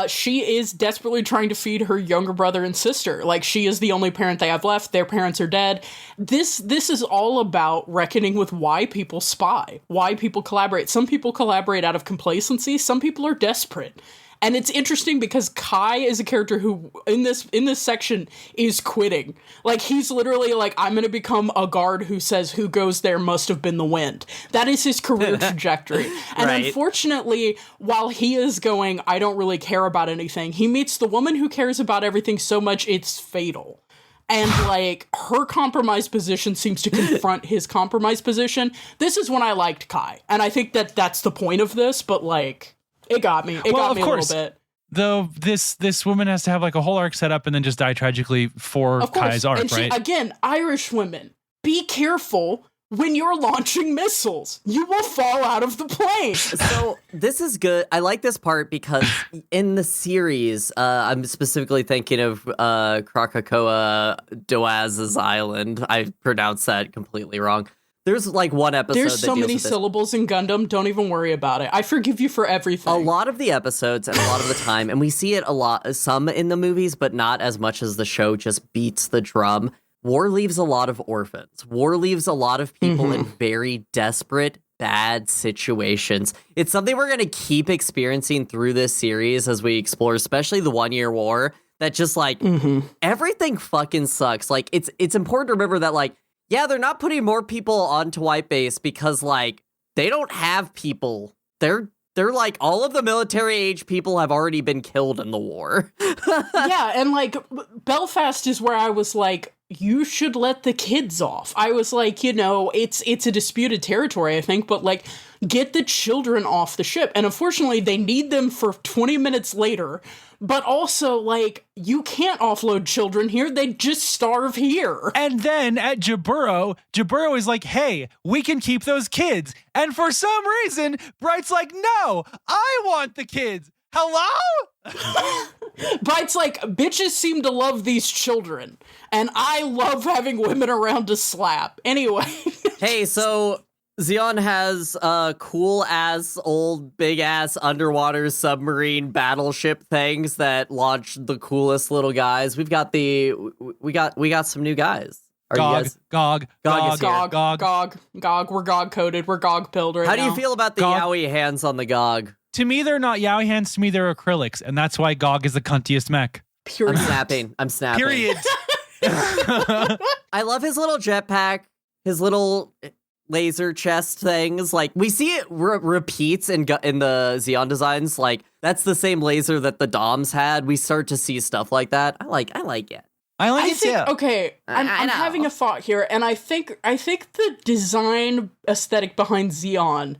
She is desperately trying to feed her younger brother and sister. Like, she is the only parent they have left. Their parents are dead. This is all about reckoning with why people spy, why people collaborate. Some people collaborate out of complacency. Some people are desperate. And it's interesting because Kai is a character who, in this section, is quitting. Like, he's literally like, I'm going to become a guard who says who goes there must have been the wind. That is his career trajectory. And unfortunately, while he is going, I don't really care about anything, he meets the woman who cares about everything so much it's fatal. And, like, her compromised position seems to confront his compromised position. This is when I liked Kai. And I think that that's the point of this, but, like... It got me. It got me a little bit. Though this woman has to have like a whole arc set up and then just die tragically for Kai's arc, and right? Again, Irish women, be careful when you're launching missiles. You will fall out of the plane. So this is good. I like this part because in the series, I'm specifically thinking of Krakatoa Doaz's Island. I pronounced that completely wrong. There's like one episode. There's so many syllables in Gundam. Don't even worry about it. I forgive you for everything. A lot of the episodes and a lot of the time, and we see it a lot, some in the movies, but not as much as the show just beats the drum. War leaves a lot of orphans. War leaves a lot of people in very desperate, bad situations. It's something we're going to keep experiencing through this series as we explore, especially the 1 Year War, that just like everything fucking sucks. Like it's important to remember that like, yeah, they're not putting more people onto White Base because, like, they don't have people. They're like, all of the military age people have already been killed in the war. Yeah, and, like, Belfast is where I was like, you should let the kids off. I was like, you know, it's a disputed territory, I think, but, like, get the children off the ship. And unfortunately, they need them for 20 minutes later. But also, like, you can't offload children here. They just starve here. And then at Jaburo is like, hey, we can keep those kids. And for some reason, Bright's like, no, I want the kids. Hello? Bright's like, bitches seem to love these children. And I love having women around to slap. Anyway. Hey, so... Zeon has cool-ass, old, big-ass underwater submarine battleship things that launch the coolest little guys. We got some new guys. Gog is here. Gog. We're Gog-coded. We're Gog-pilled right now. How do you feel about the yaoi hands on the Gog? To me, they're not yaoi hands. To me, they're acrylics. And that's why Gog is the cuntiest mech. Period. I'm snapping. Period. I love his little jetpack, his little... laser chest things. Like, we see it repeats in the Zeon designs. Like, that's the same laser that the Doms had. We start to see stuff like that. I like it. I think, okay, I'm having a thought here, and I think the design aesthetic behind Zeon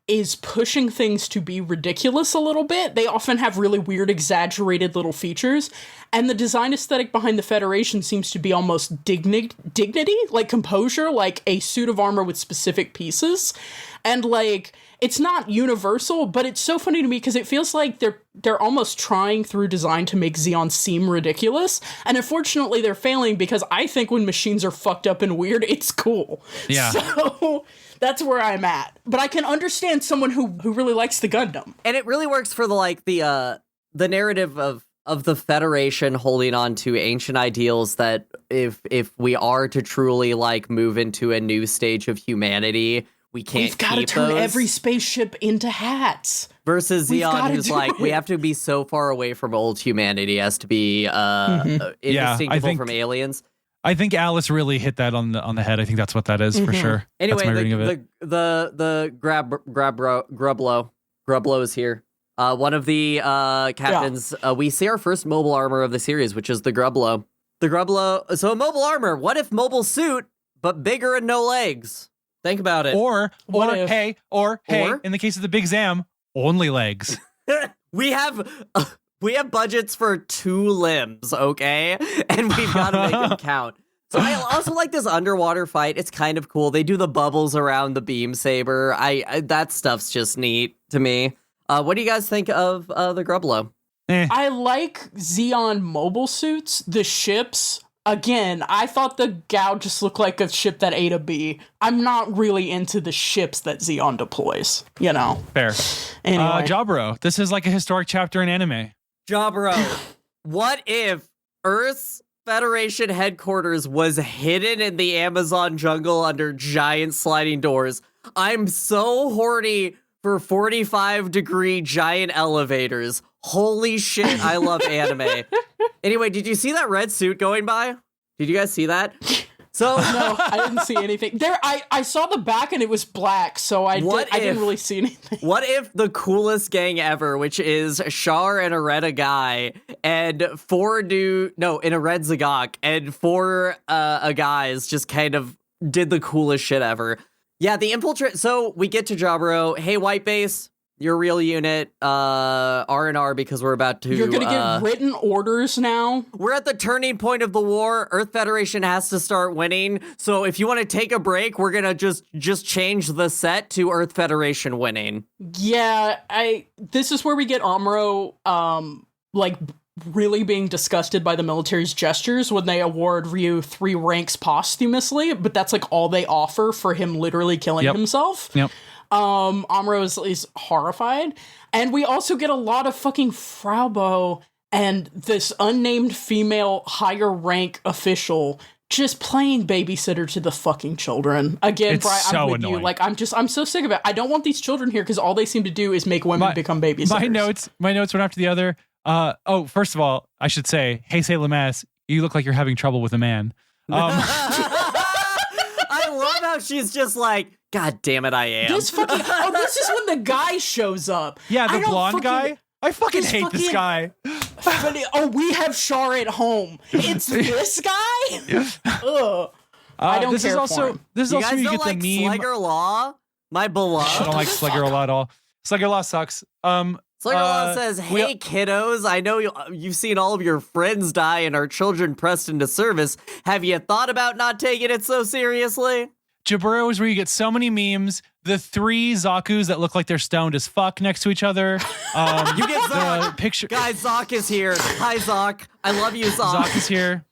is pushing things to be ridiculous a little bit. They often have really weird, exaggerated little features, and the design aesthetic behind the Federation seems to be almost dignity, like composure, like a suit of armor with specific pieces. And, like, it's not universal, but it's so funny to me because it feels like they're almost trying through design to make Zeon seem ridiculous. And unfortunately, they're failing because I think when machines are fucked up and weird, it's cool. Yeah. So that's where I'm at. But I can understand someone who really likes the Gundam. And it really works for the narrative of the Federation holding on to ancient ideals that if we are to truly like move into a new stage of humanity, we can't We've got to keep turn those. every spaceship into hats. Versus We've Xeon, gotta who's do like, we it. have to be so far away from old humanity as to be indistinguishable think- from aliens. I think Alice really hit that on the head. I think that's what that is for sure. Anyway, that's my reading of it. the Grublo is here. One of the captains. We see our first mobile armor of the series, which is the Grublo. The Grublo. So mobile armor. What if mobile suit, but bigger and no legs? Think about it. Or if- hey, in the case of the Big Zam, only legs. we have budgets for 2 limbs, okay? And we've got to make them count. So I also like this underwater fight. It's kind of cool. They do the bubbles around the beam saber. I that stuff's just neat to me. What do you guys think of the Grublo? I like Xeon mobile suits. The ships, again, I thought the Gao just looked like a ship that ate a bee. I'm not really into the ships that Xeon deploys, you know? Fair. Anyway. Jabro, this is like a historic chapter in anime. Jabro, what if Earth's Federation headquarters was hidden in the Amazon jungle under giant sliding doors? I'm so horny for 45-degree giant elevators. Holy shit, I love anime. Anyway, did you see that red suit going by? Did you guys see that? So No, I didn't see anything. I saw the back and it was black, so I didn't really see anything. What if the coolest gang ever, which is Char and a red guy, and in a red Zagok, and 4 guys just kind of did the coolest shit ever. Yeah, the infiltrate. So we get to Jabro. Hey, White Base, your real unit, R&R, because we're about to... You're gonna get written orders now? We're at the turning point of the war. Earth Federation has to start winning. So if you want to take a break, we're gonna just change the set to Earth Federation winning. Yeah, this is where we get Amuro, really being disgusted by the military's gestures when they award Ryu 3 ranks posthumously, but that's like all they offer for him literally killing himself. Yep. Amuro is horrified. And we also get a lot of fucking Fraubo and this unnamed female higher rank official just playing babysitter to the fucking children. Again, It's Brian, so I'm with annoying. you. Like, I'm so sick of it. I don't want these children here because all they seem to do is make women become babysitters. My notes one after the other. First of all, I should say, hey, say Lamass, you look like you're having trouble with a man. I love how she's just like, God damn it, I am. This is when the guy shows up. Yeah, I the don't blonde guy. I fucking this hate this fucking- guy. We have Char at home. It's this guy? Ugh. I don't this care is for also him. this is You also guys where you don't get like the meme. Slugger Law? My beloved. I don't like Slugger Law at all. Slugger Law sucks. Slugger Law says, hey, kiddos, I know you've seen all of your friends die and our children pressed into service. Have you thought about not taking it so seriously? Jaburo is where you get so many memes. The 3 Zakus that look like they're stoned as fuck next to each other. You get Zoc. The picture. Guys, Zoc is here. Hi, Zoc. I love you, Zoc. Zoc is here.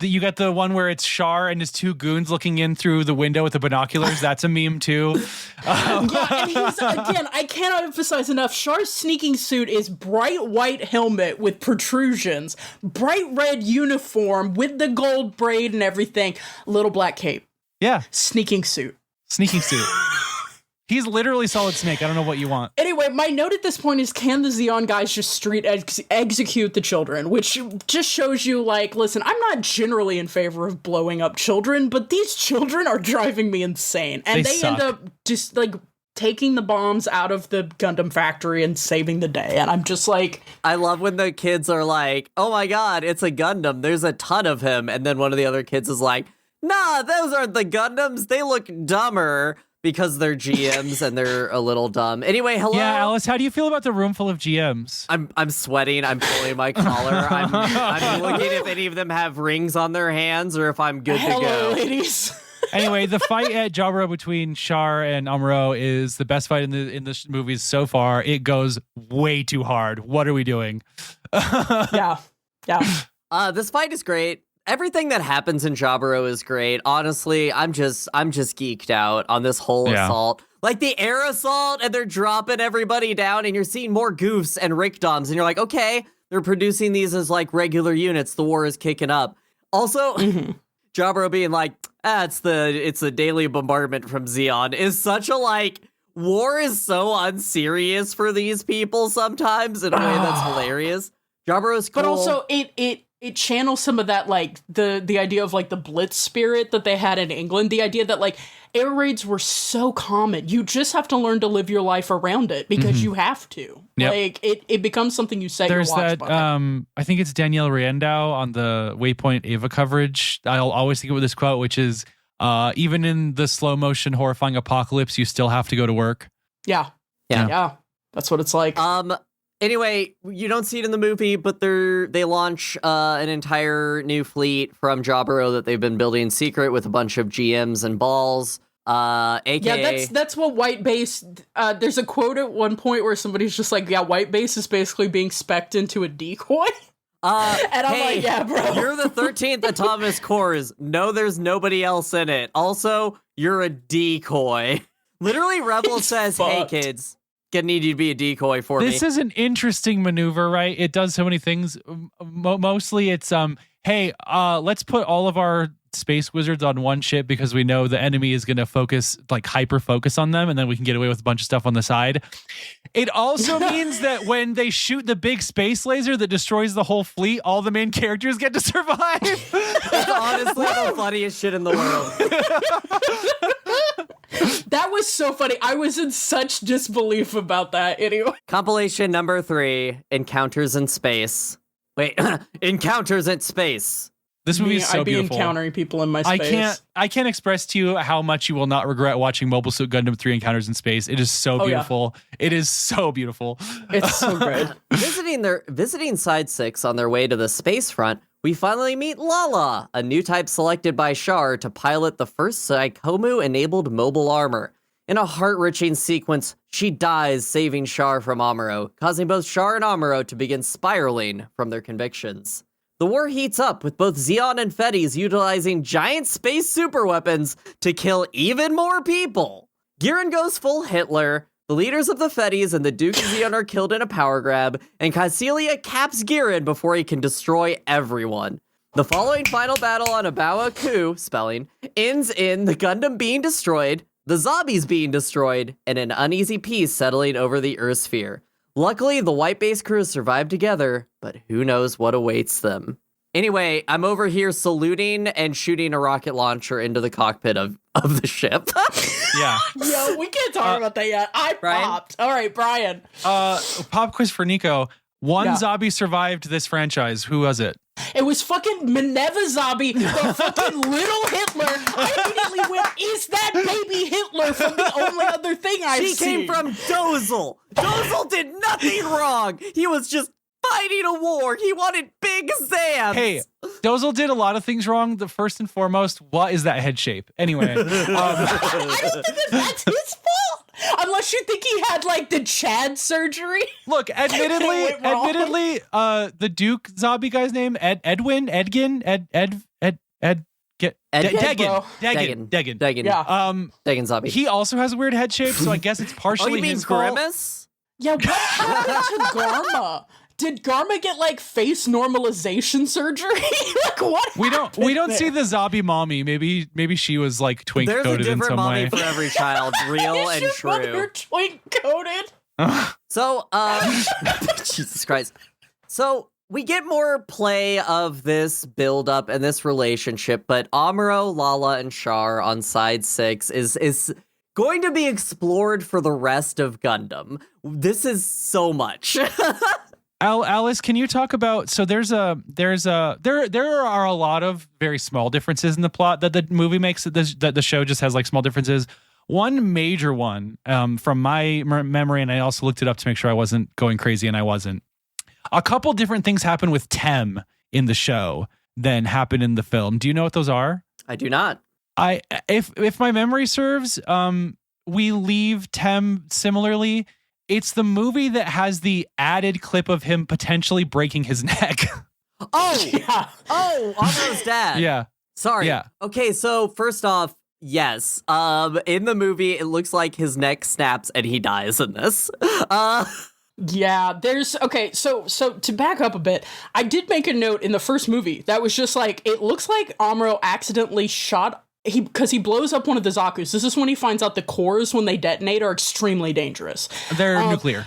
You got the one where it's Char and his 2 goons looking in through the window with the binoculars. That's a meme too. Yeah, and he's, again, I cannot emphasize enough, Char's sneaking suit is bright white helmet with protrusions, bright red uniform with the gold braid and everything, little black cape, Yeah, sneaking suit. sneaking suit. He's literally Solid Snake. I don't know what you want. Anyway, my note at this point is, can the Xeon guys just execute the children? Which just shows you, like, listen, I'm not generally in favor of blowing up children, but these children are driving me insane. And they end up just, like, taking the bombs out of the Gundam factory and saving the day. And I'm just like... I love when the kids are like, oh my god, it's a Gundam. There's a ton of him. And then one of the other kids is like, nah, those aren't the Gundams. They look dumber. Because they're GMs and they're a little dumb. Anyway, hello. Yeah, Alice, how do you feel about the room full of GMs? I'm sweating. I'm pulling my collar. I'm looking if any of them have rings on their hands or if I'm good to Hello, go. ladies. Anyway, the fight at Jaburo between Char and Amuro is the best fight in the movies so far. It goes way too hard. What are we doing? Yeah. This fight is great. Everything that happens in Jaburo is great. Honestly, I'm just geeked out on this whole assault. Like the air assault, and they're dropping everybody down, and you're seeing more goofs and Rickdoms, and you're like, okay, they're producing these as like regular units. The war is kicking up. Also, Jabro being like, it's the daily bombardment from Zeon is such a like, war is so unserious for these people sometimes in a way that's hilarious. Jabro is cool. But also it channels some of that, like, the idea of, like, the Blitz spirit that they had in England. The idea that, like, air raids were so common. You just have to learn to live your life around it because you have to. Yep. Like, it becomes something you set There's your watch that, by. I think it's Danielle Riendow on the Waypoint Ava coverage. I'll always think of this quote, which is, even in the slow motion horrifying apocalypse, you still have to go to work. Yeah. That's what it's like. Anyway, you don't see it in the movie, but they launch an entire new fleet from Jaburo that they've been building in secret with a bunch of GMs and balls. AKA, yeah, that's what White Base. There's a quote at one point where somebody's just like, "Yeah, White Base is basically being specced into a decoy." And I'm like, "Yeah, bro, you're the 13th Autonomous Corps. No, there's nobody else in it. Also, you're a decoy." Literally, Rebel says, fucked. "Hey, kids, gonna need you to be a decoy for me." This is an interesting maneuver, right? It does so many things. Mostly it's, hey, let's put all of our space wizards on one ship because we know the enemy is going to focus, like hyper focus on them, and then we can get away with a bunch of stuff on the side. It also means that when they shoot the big space laser that destroys the whole fleet, all the main characters get to survive. That's honestly the funniest shit in the world. that was so funny. I was in such disbelief about that. Anyway, Compilation number 3, Encounters in Space. Wait, Encounters in Space. This movie is so I'd be beautiful. encountering people in my space. I can't express to you how much you will not regret watching Mobile Suit Gundam 3 Encounters in Space. It is so beautiful. It is so beautiful. It's so great. Visiting Side 6 on their way to the space front, we finally meet Lala, a new type selected by Char to pilot the first Psychomu-enabled mobile armor. In a heart-wrenching sequence, she dies, saving Char from Amuro, causing both Char and Amuro to begin spiraling from their convictions. The war heats up, with both Zeon and Fetis utilizing giant space superweapons to kill even more people. Giran goes full Hitler, the leaders of the Fetis and the Duke of Zeon are killed in a power grab, and Kycilia caps Giran before he can destroy everyone. The following final battle on Abawa Ku, spelling, ends in the Gundam being destroyed, the zombies being destroyed, and an uneasy peace settling over the Earth sphere. Luckily, the White Base crews survived together, but who knows what awaits them. Anyway, I'm over here saluting and shooting a rocket launcher into the cockpit of the ship. Yeah. Yo, we can't talk about that yet. I Brian? popped. All right, Brian. Pop quiz for Nico. One Yeah. zombie survived this franchise. Who was it? It was fucking Minerva Zombie, the fucking little Hitler. I immediately went, is that baby Hitler from the only other thing I've She seen? came from Dozel. Dozel did nothing wrong. He was just fighting a war. He wanted big Zams. Hey, Dozel did a lot of things wrong. The first and foremost, what is that head shape? Anyway, I don't think that's his fault. Unless you think he had, like, the Chad surgery. look, admittedly, Went wrong. the Duke zombie guy's name, Degan. Yeah. Dagon zombie. He also has a weird head shape, so I guess it's Oh, partially you mean his fault. Grimace? Yeah, what happened to Garma? Did Garma get, like, face normalization surgery? Like, what We don't happened see there? the zombie mommy. Maybe she was like twink There's a coated in different some mommy way. for every child, real Is and your true. mother twink-coated? So, Jesus Christ. So, we get more play of this build-up and this relationship, but Amuro, Lala, and Char on Side 6 is going to be explored for the rest of Gundam. This is so much. Alice, can you talk about? So there are a lot of very small differences in the plot that the movie makes. That the show just has like small differences. One major one, from my memory, and I also looked it up to make sure I wasn't going crazy, and I wasn't. A couple different things happen with Tem in the show than happen in the film. Do you know what those are? I do not. If my memory serves, we leave Tem similarly. It's the movie that has the added clip of him potentially breaking his neck. Oh! Yeah. Oh, Amuro's dad. Yeah. Sorry. Yeah. Okay, so first off, yes. In the movie, it looks like his neck snaps and he dies in this. Yeah, so to back up a bit, I did make a note in the first movie that was just like, it looks like Amuro accidentally shot because he blows up one of the Zakus. This is when he finds out the cores, when they detonate, are extremely dangerous. They're nuclear.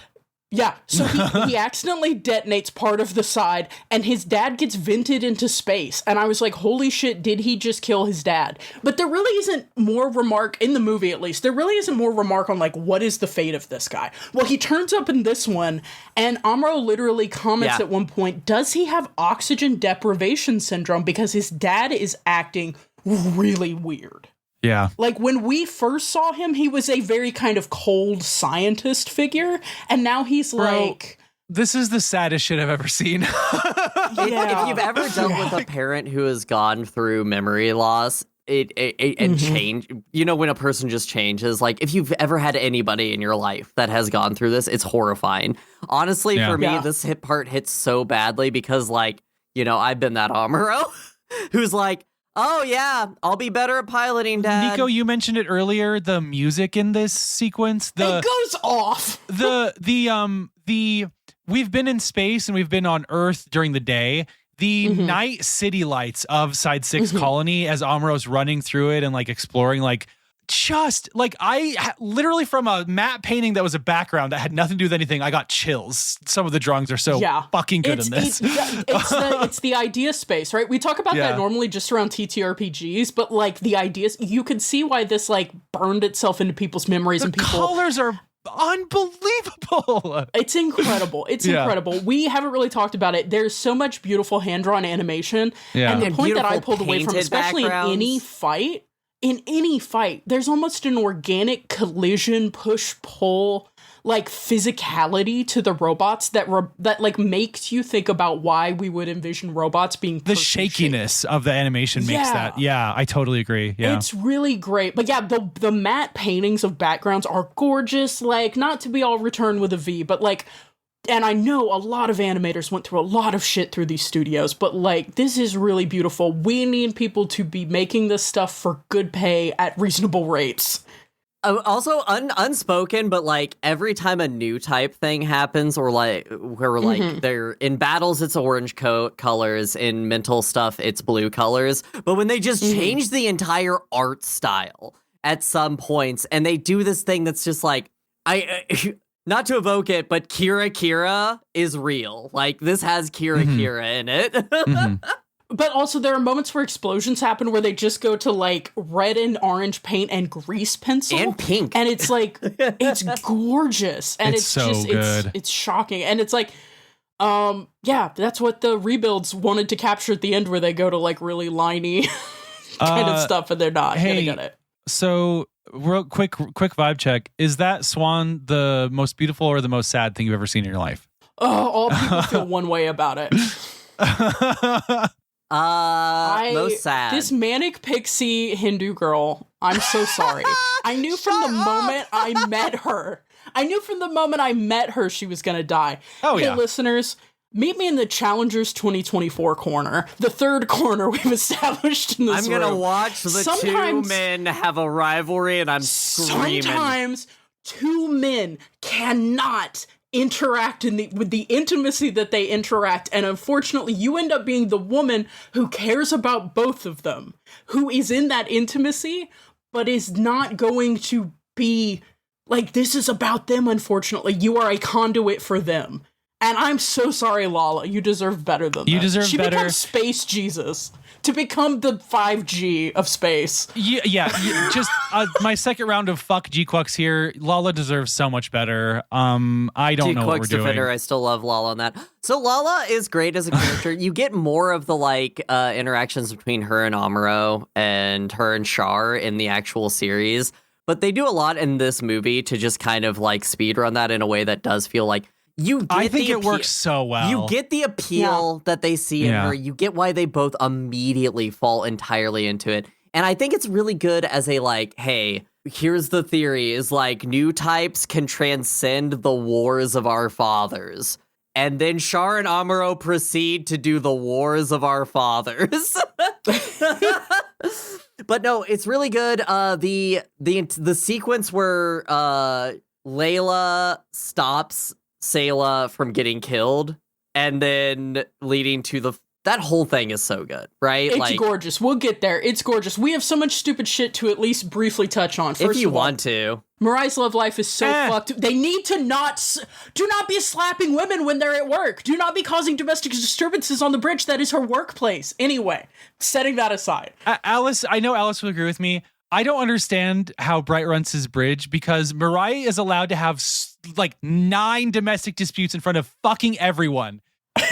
Yeah, so he accidentally detonates part of the side, and his dad gets vented into space. And I was like, holy shit, did he just kill his dad? But there really isn't more remark, in the movie at least, there really isn't more remark on, like, what is the fate of this guy? Well, he turns up in this one, and Amuro literally comments at one point, does he have oxygen deprivation syndrome? Because his dad is acting really weird. Yeah. Like, when we first saw him, he was a very kind of cold scientist figure, and now he's like... This is the saddest shit I've ever seen. If you've ever dealt with a parent who has gone through memory loss, and change, you know, when a person just changes, like, if you've ever had anybody in your life that has gone through this, it's horrifying. Honestly, for me, this part hits so badly because, like, you know, I've been that Amuro who's like, oh, yeah, I'll be better at piloting, Dad. Nico, you mentioned it earlier, the music in this sequence. It goes off. We've been in space and we've been on Earth during the day. The night city lights of Side 6 Colony as Amuro's running through it and, like, exploring, like, just, like, literally from a matte painting that was a background that had nothing to do with anything, I got chills. Some of the drawings are so fucking good in this. It's the idea space, right? We talk about that normally just around TTRPGs, but, like, the ideas, you could see why this, like, burned itself into people's memories. And people. Colors are unbelievable. It's incredible. It's incredible. We haven't really talked about it. There's so much beautiful hand-drawn animation. Yeah. And the point that I pulled away from, especially in any fight, there's almost an organic collision, push-pull, like, physicality to the robots that like makes you think about why we would envision robots being the shakiness of the animation makes that. Yeah, I totally agree. Yeah, it's really great. But yeah, the matte paintings of backgrounds are gorgeous. Like, not to be all returned with a V, but, like, and I know a lot of animators went through a lot of shit through these studios, but, like, this is really beautiful. We need people to be making this stuff for good pay at reasonable rates. Also, unspoken, but, like, every time a new type thing happens, or, like, where, like, they're in battles, it's orange colors, in mental stuff, it's blue colors. But when they just change the entire art style at some points, and they do this thing that's just like, not to evoke it, but Kira is real. Like, this has Kira in it. But also there are moments where explosions happen where they just go to, like, red and orange paint and grease pencil. And pink. And it's, like, it's gorgeous. And it's so just, good. It's shocking. And it's like, that's what the rebuilds wanted to capture at the end, where they go to, like, really liney kind of stuff, and they're not gonna get it. So, real quick vibe check. Is that swan the most beautiful or the most sad thing you've ever seen in your life? Oh, all people feel one way about it. Most sad. This manic pixie Hindu girl, I'm so sorry. I knew from the moment I met her she was gonna die. Oh, hey, yeah. Listeners, meet me in the Challengers 2024 corner, the third corner we've established in this room. I'm gonna watch the two men have a rivalry, and I'm screaming. Sometimes two men cannot interact with the intimacy that they interact, and unfortunately you end up being the woman who cares about both of them, who is in that intimacy but is not going to be like, this is about them. Unfortunately, you are a conduit for them, and I'm so sorry, Lala, you deserve better than that. You deserve she better. becomes Space Jesus to become the 5G of space. Just my second round of fuck G-Quux here. Lala deserves so much better. I don't know what we're doing. Defender, I still love Lala on that. So Lala is great as a character. You get more of the, like, interactions between her and Amuro and her and Char in the actual series, but they do a lot in this movie to just kind of, like, speedrun that in a way that does feel like I think it works so well. You get the appeal that they see in her. You get why they both immediately fall entirely into it. And I think it's really good as a, like, hey, here's the theory, is, like, new types can transcend the wars of our fathers. And then Char and Amuro proceed to do the wars of our fathers. But no, it's really good. The sequence where Layla stops Sayla from getting killed, and then leading to that whole thing is so good, right? It's gorgeous. We'll get there. It's gorgeous. We have so much stupid shit to at least briefly touch on. First if you want to. Mirai's love life is so fucked. They need to do not be slapping women when they're at work. Do not be causing domestic disturbances on the bridge. That is her workplace. Anyway, setting that aside. Alice, I know Alice will agree with me. I don't understand how Bright runs his bridge because Mirai is allowed to have 9 domestic disputes in front of fucking everyone.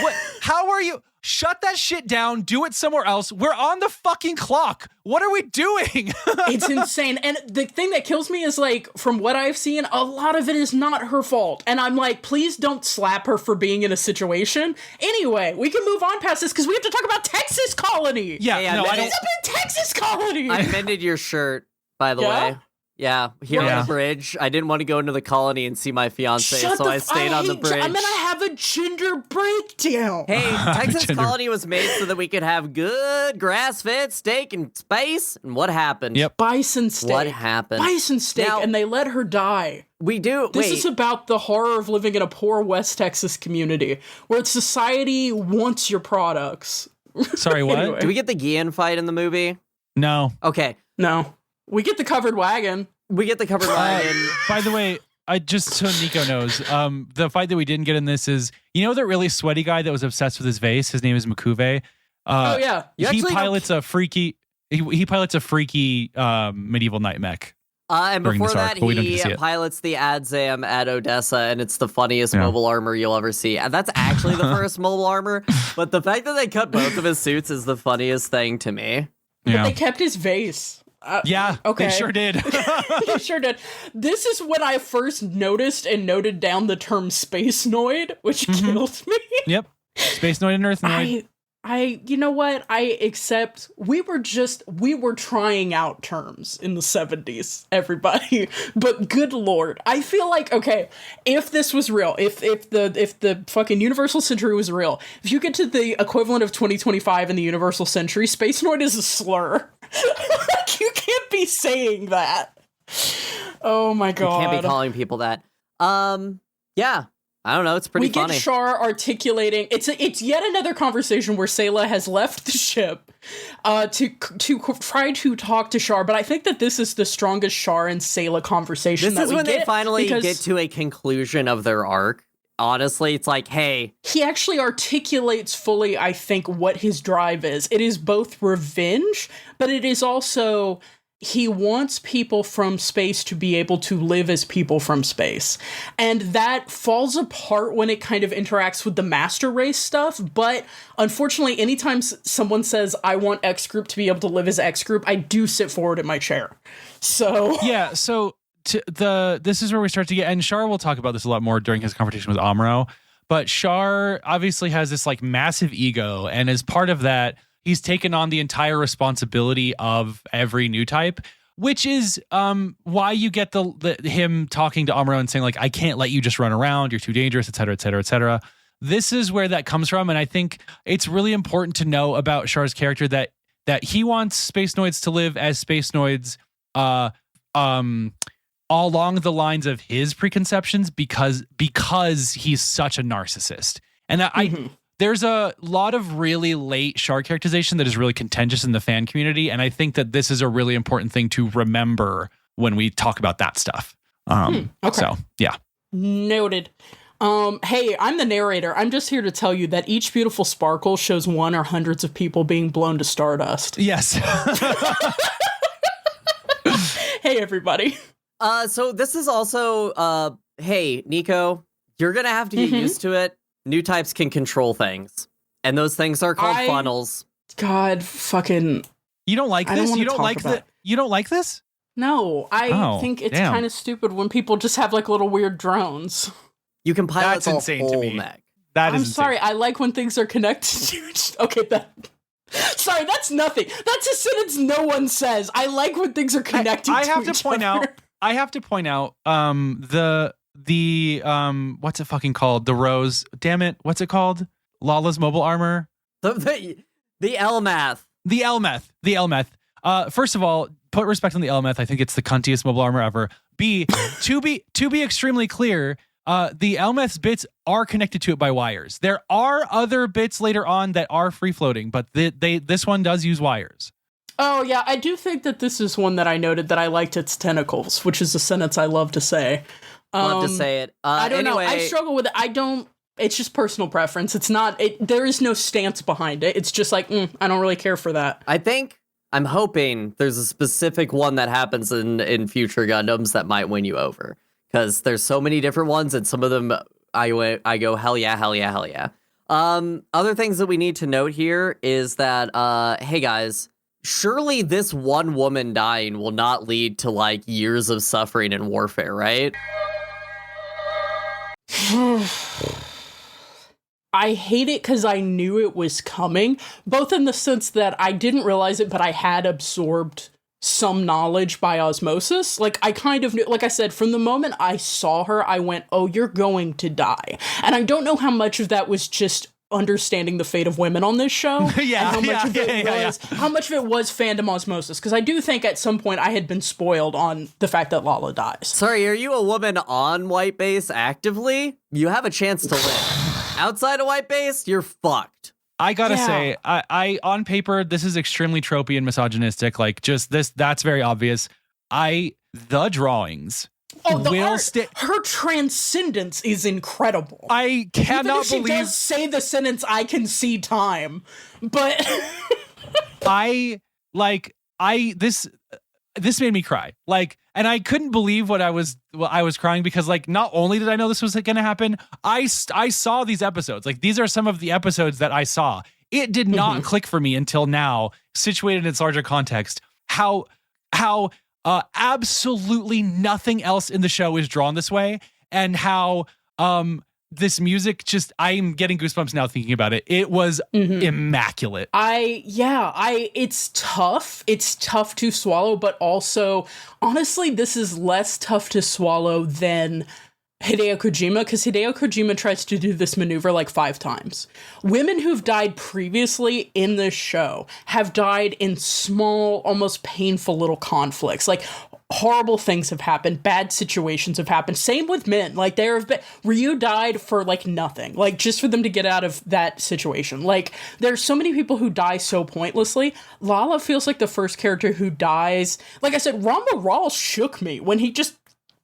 What? How are you? Shut that shit down. Do it somewhere else. We're on the fucking clock. What are we doing? It's insane. And the thing that kills me is from what I've seen, a lot of it is not her fault. And I'm like, please don't slap her for being in a situation. Anyway, we can move on past this because we have to talk about Texas Colony. Yeah, hey, no, what is up in Texas Colony? I mended your shirt, by the way. Yeah, here on the bridge. I didn't want to go into the colony and see my fiance, so I stayed on the bridge. I'm gonna have a gender breakdown. Hey, Texas Colony was made so that we could have good grass-fed steak in space. And what happened? Yep. Bison steak. What happened? Bison steak, and they let her die. We do. This is about the horror of living in a poor West Texas community where society wants your products. Sorry, what? Anyway. Do we get the Gian fight in the movie? No. Okay. No. We get the covered wagon. We get the covered wagon. By the way, I just so Nico knows, the fight that we didn't get in this is, that really sweaty guy that was obsessed with his vase? His name is Makuve. Oh yeah, he pilots a freaky. He pilots a freaky medieval knight mech. And before that, he pilots the Adzam at Odessa, and it's the funniest mobile armor you'll ever see. And that's actually the first mobile armor, but the fact that they cut both of his suits is the funniest thing to me. But they kept his vase. Okay. They sure did. They sure did. This is when I first noticed and noted down the term space noid, which killed me. Yep. Space noid and earth noid. You know what? I accept we were trying out terms in the 70s, everybody. But good lord, I feel like, okay, if this was real, if the fucking universal century was real, if you get to the equivalent of 2025 in the universal century, space noid is a slur. You can't be saying that. Oh my god. You can't be calling people that. Yeah. I don't know. It's pretty funny. We get Char articulating. It's yet another conversation where Sayla has left the ship to try to talk to Char. But I think that this is the strongest Char and Sayla conversation. This is when they finally get to a conclusion of their arc. Honestly, it's like, hey. He actually articulates fully, I think, what his drive is. It is both revenge, but it is also he wants people from space to be able to live as people from space. And that falls apart when it kind of interacts with the master race stuff. But unfortunately, anytime someone says, I want X group to be able to live as X group, I do sit forward in my chair. So yeah, so this is where we start to get, and Char will talk about this a lot more during his conversation with Amuro, but Char obviously has this massive ego, and as part of that, he's taken on the entire responsibility of every new type, which is why you get him talking to Amuro and saying I can't let you just run around, you're too dangerous, et cetera, et cetera, et cetera. This is where that comes from, and I think it's really important to know about Char's character that he wants Space Noids to live as Space Noids along the lines of his preconceptions because he's such a narcissist. And there's a lot of really late Char characterization that is really contentious in the fan community, and I think that this is a really important thing to remember when we talk about that stuff. Okay. So, yeah. Noted. Hey, I'm the narrator. I'm just here to tell you that each beautiful sparkle shows one or hundreds of people being blown to stardust. Yes. Hey, everybody. So this is also, hey, Nico, you're going to have to get used to it. New types can control things, and those things are called funnels. God, fucking. You don't like this? You don't like this? No, I think it's kind of stupid when people just have little weird drones. You can pilot the whole mech. I'm sorry, I like when things are connected. Okay, sorry, that's nothing. That's a sentence no one says. I like when things are connected. I have to point out the what's it fucking called? The Rose. Damn it, what's it called? Lala's mobile armor. The Elmath. The Elmath. First of all, put respect on the Elmath. I think it's the cuntiest mobile armor ever. B, to be extremely clear, the Elmeth's bits are connected to it by wires. There are other bits later on that are free floating, but this one does use wires. Oh, yeah, I do think that this is one that I noted that I liked its tentacles, which is a sentence I love to say. Love to say it. I don't anyway, know. I struggle with it. It's just personal preference. It's not, there is no stance behind it. It's just like, I don't really care for that. I'm hoping there's a specific one that happens in future Gundams that might win you over. Because there's so many different ones, and some of them I go, hell yeah, hell yeah, hell yeah. Other things that we need to note here is that, hey guys, surely this one woman dying will not lead to, like, years of suffering and warfare, right? I hate it because I knew it was coming, both in the sense that I didn't realize it, but I had absorbed some knowledge by osmosis. Like, I kind of knew, like I said, from the moment I saw her, I went, oh, you're going to die. And I don't know how much of that was just understanding the fate of women on this show. Yeah, and how much of it was fandom osmosis, because I do think at some point I had been spoiled on the fact that Lala dies. Sorry, are you a woman on White Base actively? You have a chance to live. Outside of White Base, you're fucked. I gotta say, I on paper, this is extremely tropey and misogynistic. Like, just this, that's very obvious. The drawings. Oh, the art, her transcendence is incredible. I cannot believe she does say the sentence, I can see time, but this made me cry. Like, and I couldn't believe I was crying because, like, not only did I know this was going to happen, I saw these episodes. Like, these are some of the episodes that I saw. It did not click for me until now, situated in its larger context, how absolutely nothing else in the show is drawn this way, and how this music just, I'm getting goosebumps now thinking about it. It was immaculate. It's tough. It's tough to swallow, but also, honestly, this is less tough to swallow than Hideo Kojima, because Hideo Kojima tries to do this maneuver like 5 times. Women who've died previously in this show have died in small, almost painful little conflicts. Like, horrible things have happened, bad situations have happened. Same with men. Like, there have been, Ryu died for like nothing, like just for them to get out of that situation. Like, there's so many people who die so pointlessly. Lala feels like the first character who dies. Like I said, Ramba Ral shook me when he just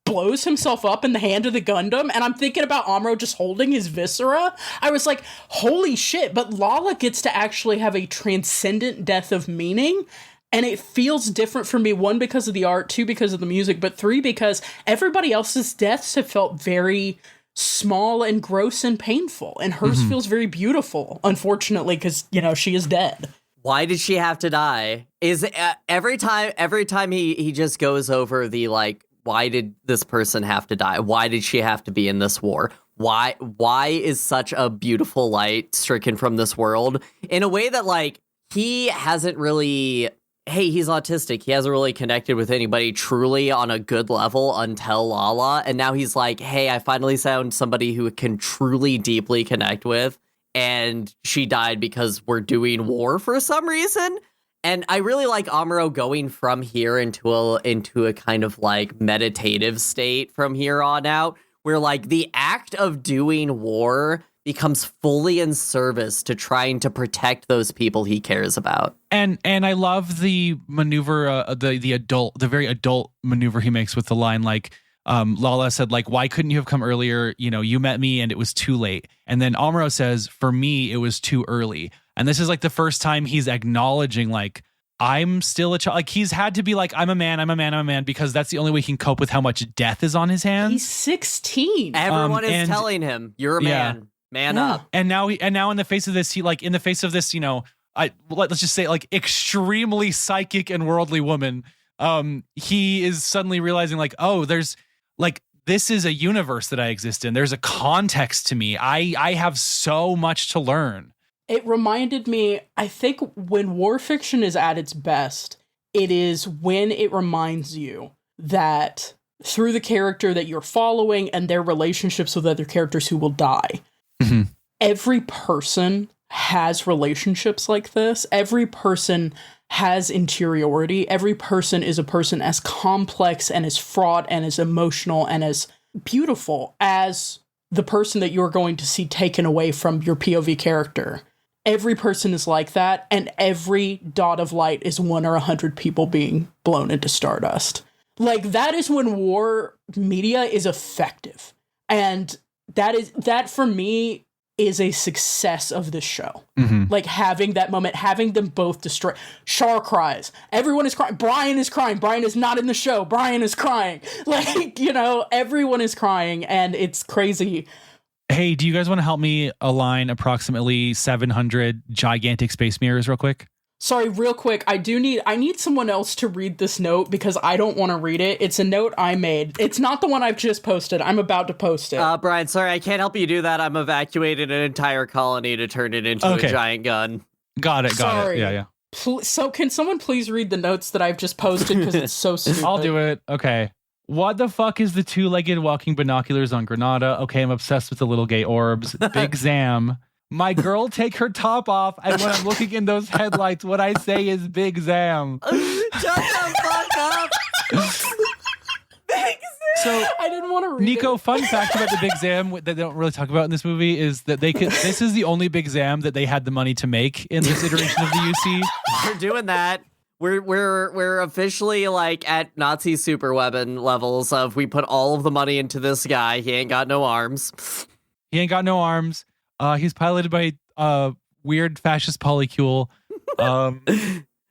blows himself up in the hand of the Gundam, and I'm thinking about Amuro just holding his viscera. I was like, holy shit. But Lala gets to actually have a transcendent death of meaning, and it feels different for me, 1, because of the art, 2, because of the music, but 3, because everybody else's deaths have felt very small and gross and painful, and hers feels very beautiful, unfortunately, because, you know, she is dead. Why did she have to die? Is every time he just goes over the, like, why did this person have to die? Why did she have to be in this war? Why is such a beautiful light stricken from this world in a way that, like, he hasn't really, hey, he's autistic. He hasn't really connected with anybody truly on a good level until Lala. And now he's like, hey, I finally found somebody who can truly deeply connect with. And she died because we're doing war for some reason. And I really like Amuro going from here into a kind of like meditative state from here on out, where like the act of doing war becomes fully in service to trying to protect those people he cares about. And I love the maneuver, the very adult maneuver he makes with the line, like, Lala said, like, why couldn't you have come earlier? You know, you met me and it was too late. And then Amuro says, for me, it was too early. And this is like the first time he's acknowledging, like, I'm still a child. Like, he's had to be like, I'm a man, because that's the only way he can cope with how much death is on his hands. He's 16. Everyone is telling him, you're a man. Man up. And now in the face of this, you know, let's just say, like, extremely psychic and worldly woman, he is suddenly realizing, like, oh, there's, like, this is a universe that I exist in. There's a context to me. I have so much to learn. It reminded me, I think when war fiction is at its best, it is when it reminds you that through the character that you're following and their relationships with other characters who will die, every person has relationships like this. Every person has interiority. Every person is a person as complex and as fraught and as emotional and as beautiful as the person that you're going to see taken away from your POV character. Every person is like that, and every dot of light is 1 or 100 people being blown into stardust. Like, that is when war media is effective. And that for me is a success of this show. Mm-hmm. Like, having that moment, having them both destroy. Char cries. Everyone is crying. Brian is crying. Brian is not in the show. Brian is crying. Like, everyone is crying, and it's crazy. Hey, do you guys want to help me align approximately 700 gigantic space mirrors real quick? Sorry, real quick, I need someone else to read this note because I don't want to read it. It's a note I made. It's not the one I've just posted. I'm about to post it. Brian, sorry, I can't help you do that. I'm evacuating an entire colony to turn it into a giant gun. Got it. Sorry. Yeah. So can someone please read the notes that I've just posted because it's so stupid. I'll do it. Okay. What the fuck is the two-legged walking binoculars on Granada? Okay, I'm obsessed with the little gay orbs. Big Zam. My girl take her top off, and when I'm looking in those headlights, what I say is Big Zam. Shut the fuck up! Big Zam! So I didn't want to read Nico, it. fun fact about the Big Zam that they don't really talk about in this movie is that this is the only Big Zam that they had the money to make in this iteration of the UC. We're doing that. We're officially like at Nazi superweapon levels of we put all of the money into this guy. He ain't got no arms. He ain't got no arms. He's piloted by weird fascist polycule.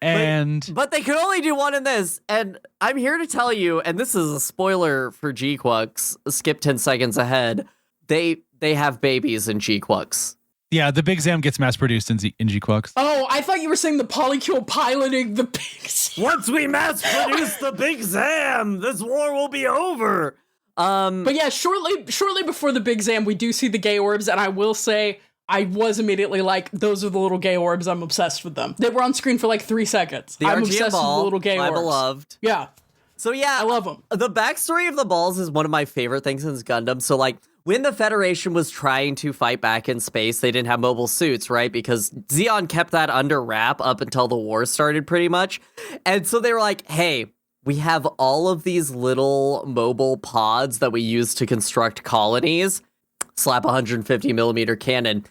And but they could only do one in this, and I'm here to tell you, and this is a spoiler for G-Quux. Skip 10 seconds ahead. They have babies in G-Quux. yeah, the Big Zam gets mass produced in G-Quux. Oh, I thought you were saying the polycule piloting the Big Zam. Once we mass produce the Big Zam, this war will be over. But yeah, shortly before the Big Zam, we do see the gay orbs, and I will say I was immediately like, those are the little gay orbs. I'm obsessed with them. They were on screen for like 3 seconds. The I'm RGM obsessed ball, with the little gay my orbs. beloved. Yeah, So yeah, I love them. The backstory of the balls is one of my favorite things in Gundam. So like when the Federation was trying to fight back in space, they didn't have mobile suits, right? Because Zeon kept that under wrap up until the war started pretty much. And so they were like, hey, we have all of these little mobile pods that we use to construct colonies. Slap 150 millimeter cannon.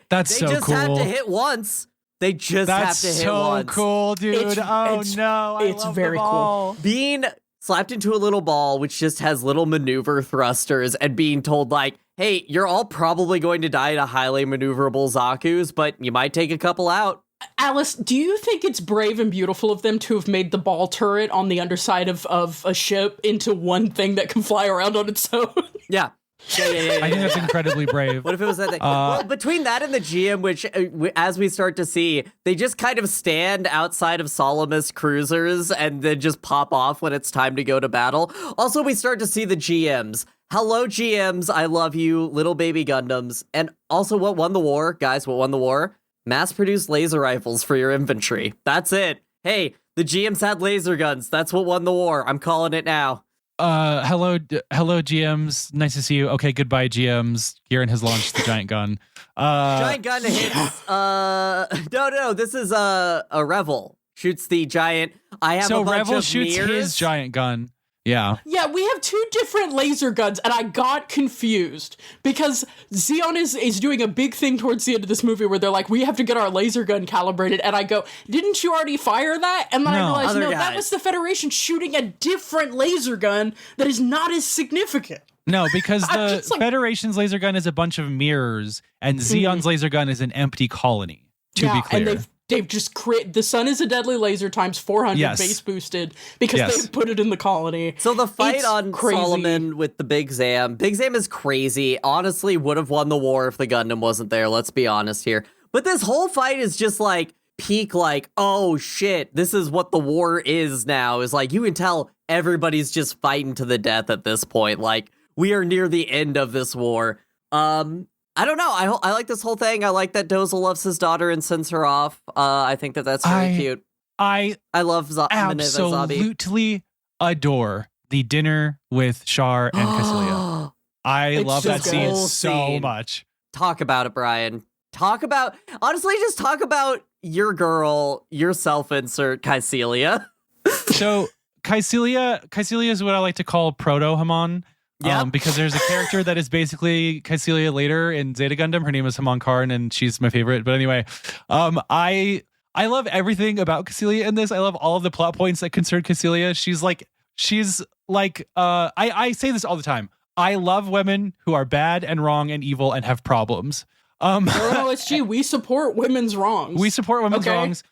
That's they so just cool. have to hit once. They just That's have to hit so once. cool, dude. It's- oh it's- no, I it's love very them all. Being slapped into a little ball, which just has little maneuver thrusters, and being told, like, hey, you're all probably going to die to highly maneuverable Zaku's, but you might take a couple out. Alice, do you think it's brave and beautiful of them to have made the ball turret on the underside of a ship into one thing that can fly around on its own? Yeah. Yeah. I think that's incredibly brave. What if it was that thing? Well, between that and the GM, which, as we start to see, they just kind of stand outside of Solomon's cruisers and then just pop off when it's time to go to battle. Also, we start to see the GMs. Hello, GMs. I love you, little baby Gundams. And also, what won the war? Guys, what won the war? Mass-produced laser rifles for your infantry. That's it. Hey, the GMs had laser guns. That's what won the war. I'm calling it now. Hello, GMs. Nice to see you. Okay, goodbye, GMs. Garen has launched the giant gun. Giant gun hits. No. This is a Revel shoots the giant. I have So a bunch Revel of shoots mirrors. his giant gun. Yeah. Yeah, we have 2 different laser guns, and I got confused because Zeon is doing a big thing towards the end of this movie where they're like, we have to get our laser gun calibrated, and I go, didn't you already fire that? And then I No. realized, Other no, that guys. was the Federation shooting a different laser gun that is not as significant. No, because I'm the just like- Federation's laser gun is a bunch of mirrors, and Zeon's laser gun is an empty colony. To be clear. and they've just created the sun is a deadly laser times 400 Yes. base boosted because Yes. they put it in the colony. So the fight It's on crazy. Solomon with the Big Zam. Big Zam is crazy. Honestly, would have won the war if the Gundam wasn't there. Let's be honest here. But this whole fight is just like peak, like, oh shit, this is what the war is now. Is like, you can tell everybody's just fighting to the death at this point. Like, we are near the end of this war. I don't know. I like this whole thing. I like that Dozel loves his daughter and sends her off. I think that's very cute. I I love Minerva Zabi. absolutely adore the dinner with Char and Cassilia. I It's love so that good. scene Whole so scene. much. Talk about it, Brian. Just talk about your girl, your self-insert, Caesilia. So Caesilia is what I like to call proto Haman. Yep. Because there's a character that is basically Kycilia later in Zeta Gundam. Her name is Haman Karn, and she's my favorite. But anyway, I love everything about Kycilia in this. I love all of the plot points that concern Kycilia. She's like I say this all the time. I love women who are bad and wrong and evil and have problems. OSG, we support women's wrongs. We support women's wrongs.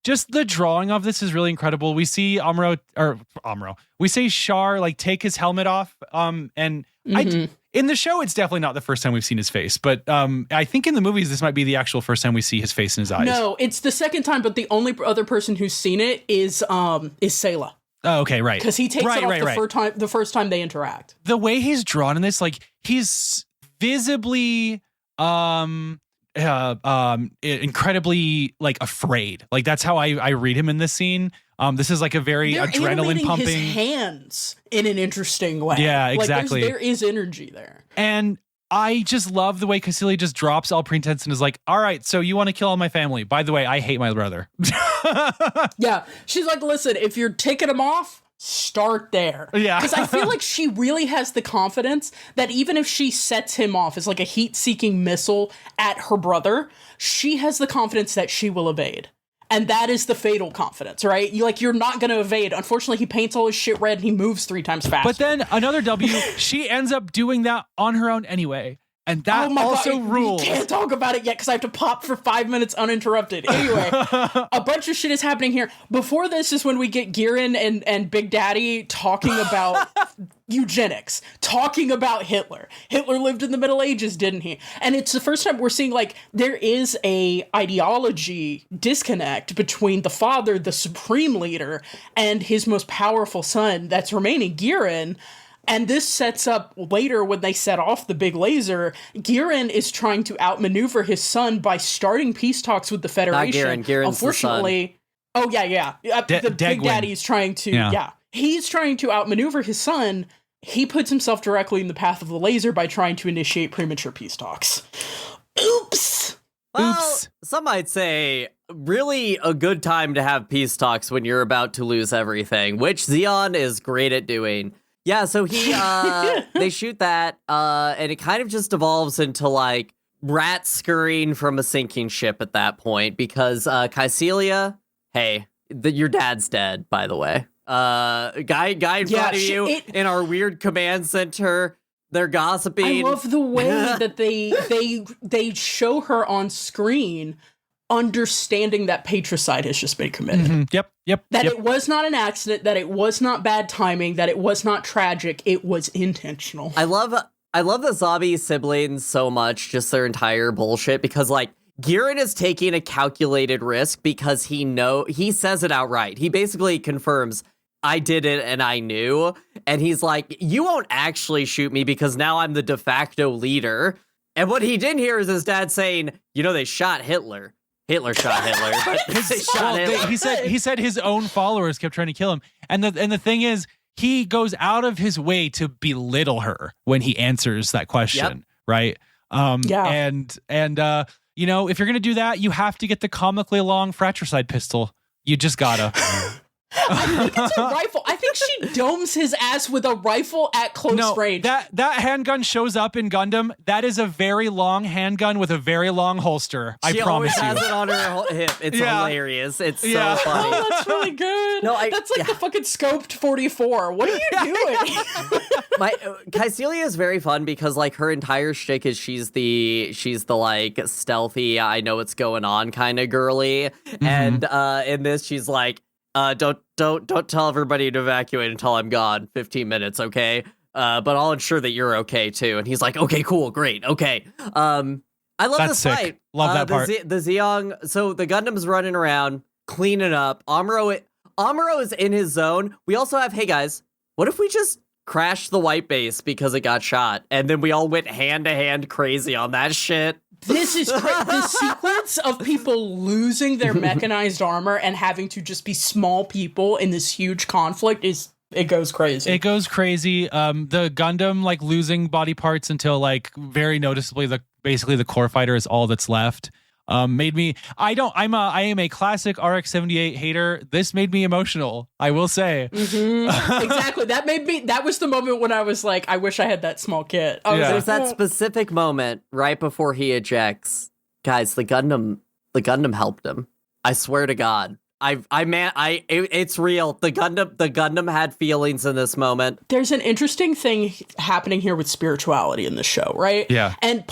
Just the drawing of this is really incredible. We see we see Char like take his helmet off. And in the show, it's definitely not the first time we've seen his face, but I think in the movies, this might be the actual first time we see his face and his eyes. No, it's the second time, but the only other person who's seen it is Sayla. Oh, okay, right. Because he takes it off the first time they interact. The way he's drawn in this, like he's visibly incredibly like afraid. Like that's how I read him in this scene. This is like a very adrenaline pumping. His hands in an interesting way. Yeah, exactly. Like there is energy there. And I just love the way Kycilia just drops all pretense and is like, all right, so you want to kill all my family. By the way, I hate my brother. Yeah. She's like, listen, if you're taking him off, start there. Yeah. Because I feel like she really has the confidence that even if she sets him off as like a heat-seeking missile at her brother, she has the confidence that she will evade. And that is the fatal confidence, right? You're not going to evade. Unfortunately, he paints all his shit red and he moves 3 times faster. But then another W, she ends up doing that on her own anyway. And that also rules. We can't talk about it yet because I have to pop for 5 minutes uninterrupted. Anyway, a bunch of shit is happening here. Before this is when we get Giran and Big Daddy talking about eugenics, talking about Hitler. Hitler lived in the Middle Ages, didn't he? And it's the first time we're seeing like there is a ideology disconnect between the father, the supreme leader, and his most powerful son that's remaining, Giran. And this sets up later when they set off the big laser, Giran is trying to outmaneuver his son by starting peace talks with the Federation. Not Giran's unfortunately, the son. Oh, yeah. The Big Daddy is trying to, he's trying to outmaneuver his son. He puts himself directly in the path of the laser by trying to initiate premature peace talks. Oops. Well, some might say really a good time to have peace talks when you're about to lose everything, which Zeon is great at doing. Yeah, so they shoot that, and it kind of just evolves into, like, rats scurrying from a sinking ship at that point, because Kycilia, hey, your dad's dead, by the way. Guy in front of you in our weird command center, they're gossiping. I love the way that they show her on screen understanding that patricide has just been committed. Mm-hmm. Yep. That it was not an accident, that it was not bad timing, that it was not tragic, it was intentional. I love the zombie siblings so much, just their entire bullshit, because like Giran is taking a calculated risk because he says it outright. He basically confirms, I did it and I knew. And he's like, you won't actually shoot me because now I'm the de facto leader. And what he didn't hear is his dad saying, they shot Hitler. Hitler shot Hitler, but they shot Hitler. He said his own followers kept trying to kill him. And the thing is, he goes out of his way to belittle her when he answers that question, right? And if you're gonna do that, you have to get the comically long fratricide pistol. You just gotta. I think it's a rifle. I think she domes his ass with a rifle at close range. That handgun shows up in Gundam. That is a very long handgun with a very long holster. I promise you. She always has it on her hip. It's hilarious. It's so funny. Oh, that's really good. That's like the fucking scoped 44. What are you doing? Kycilia is very fun because like her entire shtick is she's the like stealthy, I know what's going on kind of girly. Mm-hmm. And in this she's like, don't tell everybody to evacuate until I'm gone. 15 minutes, okay? But I'll ensure that you're okay too. And he's like, okay, cool, great, okay. I love this fight. Love that part. The Zeong. So the Gundam's running around, cleaning up. Amuro is in his zone. We also have, hey guys, what if we just crashed the white base because it got shot, and then we all went hand to hand crazy on that shit? This is the sequence of people losing their mechanized armor and having to just be small people in this huge conflict it goes crazy. It goes crazy. The Gundam like losing body parts until like very noticeably basically the core fighter is all that's left. Made me. I am a classic RX-78 hater. This made me emotional, I will say. Exactly. That was the moment when I was like, I wish I had that small kit. There's that specific moment right before he ejects. Guys, the Gundam helped him. I swear to God. It's real. The Gundam had feelings in this moment. There's an interesting thing happening here with spirituality in the show, right? Yeah. And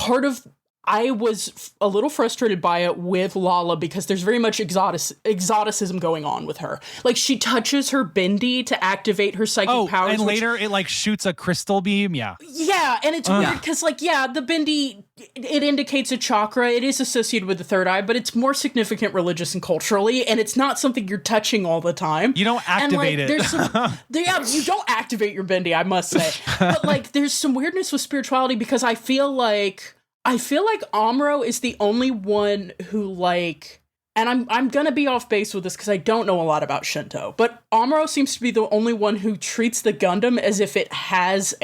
I was a little frustrated by it with Lala because there's very much exoticism going on with her. Like, she touches her bendy to activate her psychic powers. And later it like shoots a crystal beam. Yeah. Yeah, and it's weird because the bendy, it indicates a chakra. It is associated with the third eye, but it's more significant religious and culturally, and it's not something you're touching all the time. You don't activate it. You don't activate your bendy, I must say. But like, there's some weirdness with spirituality because I feel like Amuro is the only one who like, and I'm gonna be off base with this because I don't know a lot about Shinto, but Amuro seems to be the only one who treats the Gundam as if it has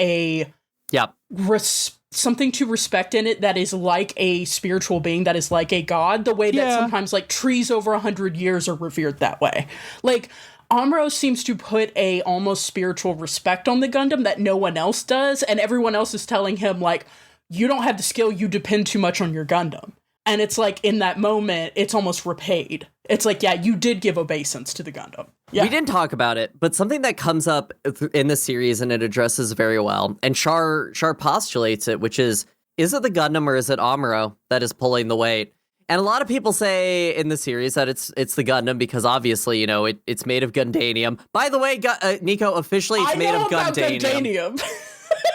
something to respect in it that is like a spiritual being, that is like a god, the way that sometimes like trees over 100 years are revered that way. Like, Amuro seems to put a almost spiritual respect on the Gundam that no one else does, and everyone else is telling him like, you don't have the skill, you depend too much on your Gundam. And it's like, in that moment, it's almost repaid. It's like, yeah, you did give obeisance to the Gundam. Yeah. We didn't talk about it, but something that comes up in the series and it addresses very well, and Char postulates it, which is it the Gundam or is it Amuro that is pulling the weight? And a lot of people say in the series that it's the Gundam because obviously, you know, it's made of Gundanium. By the way, Nico, officially it's made of Gundanium.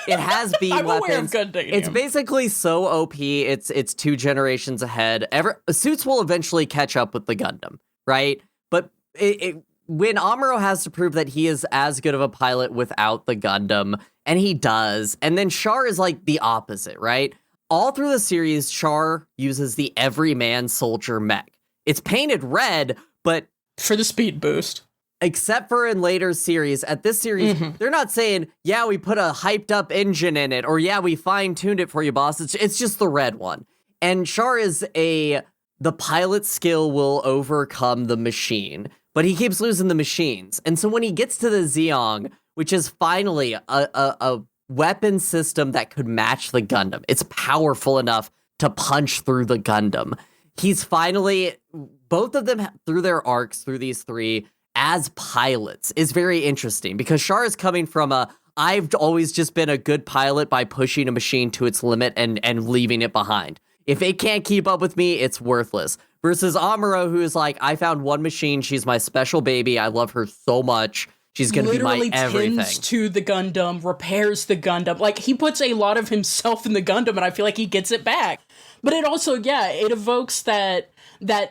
It has beam I'm weapons. Aware of Gundanium. It's basically so OP. It's 2 generations ahead. Suits will eventually catch up with the Gundam, right? But when Amuro has to prove that he is as good of a pilot without the Gundam, and he does, and then Char is like the opposite, right? All through the series, Char uses the everyman soldier mech. It's painted red, but for the speed boost. Except for in later series, at this series, they're not saying, yeah, we put a hyped up engine in it, or yeah, we fine-tuned it for you, boss. It's just the red one. And Char is the pilot skill will overcome the machine, but he keeps losing the machines. And so when he gets to the Zeong, which is finally a weapon system that could match the Gundam, it's powerful enough to punch through the Gundam. He's finally, both of them through their arcs, through these 3, as pilots is very interesting because Char is coming from I've always just been a good pilot by pushing a machine to its limit and leaving it behind. If it can't keep up with me, it's worthless. Versus Amuro, who is like, I found one machine. She's my special baby. I love her so much. She's going to be my everything. Literally tends to the Gundam, repairs the Gundam. Like, he puts a lot of himself in the Gundam, and I feel like he gets it back. But it also, it evokes that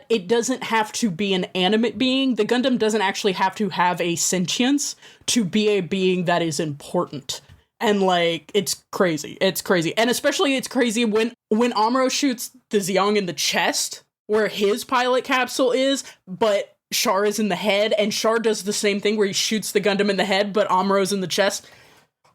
it doesn't have to be an animate being. The Gundam doesn't actually have to have a sentience to be a being that is important. And, like, it's crazy. It's crazy. And especially it's crazy when Amuro shoots the Zeong in the chest, where his pilot capsule is, but Char is in the head, and Char does the same thing where he shoots the Gundam in the head, but Amuro's in the chest.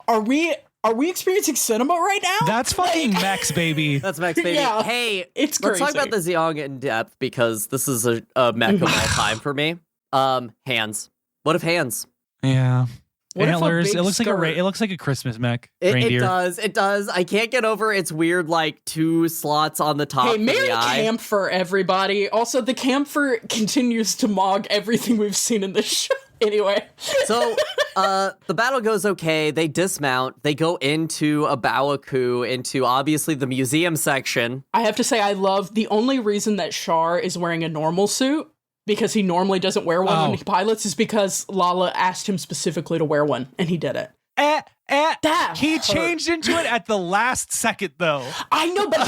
Are we experiencing cinema right now? That's fucking Mechs, baby. That's Mechs, baby. Yeah, hey, it's let's crazy. talk about the Zeong in depth because this is a mech of all time for me. Hands. What if hands? Yeah. What if a Antlers. big It looks skirt? like a Christmas mech. It reindeer. does. I can't get over its weird, like, 2 slots on the top Hey, of Merry the eye. Camphor, everybody. Also, the Camphor continues to mog everything we've seen in this show. Anyway. So, the battle goes okay. They dismount. They go into a Bawaku, into, obviously, the museum section. I have to say, I love the only reason that Char is wearing a normal suit, because he normally doesn't wear one when he pilots, is because Lala asked him specifically to wear one, and he did it. That he hurt. changed into it at the last second, though. I know, but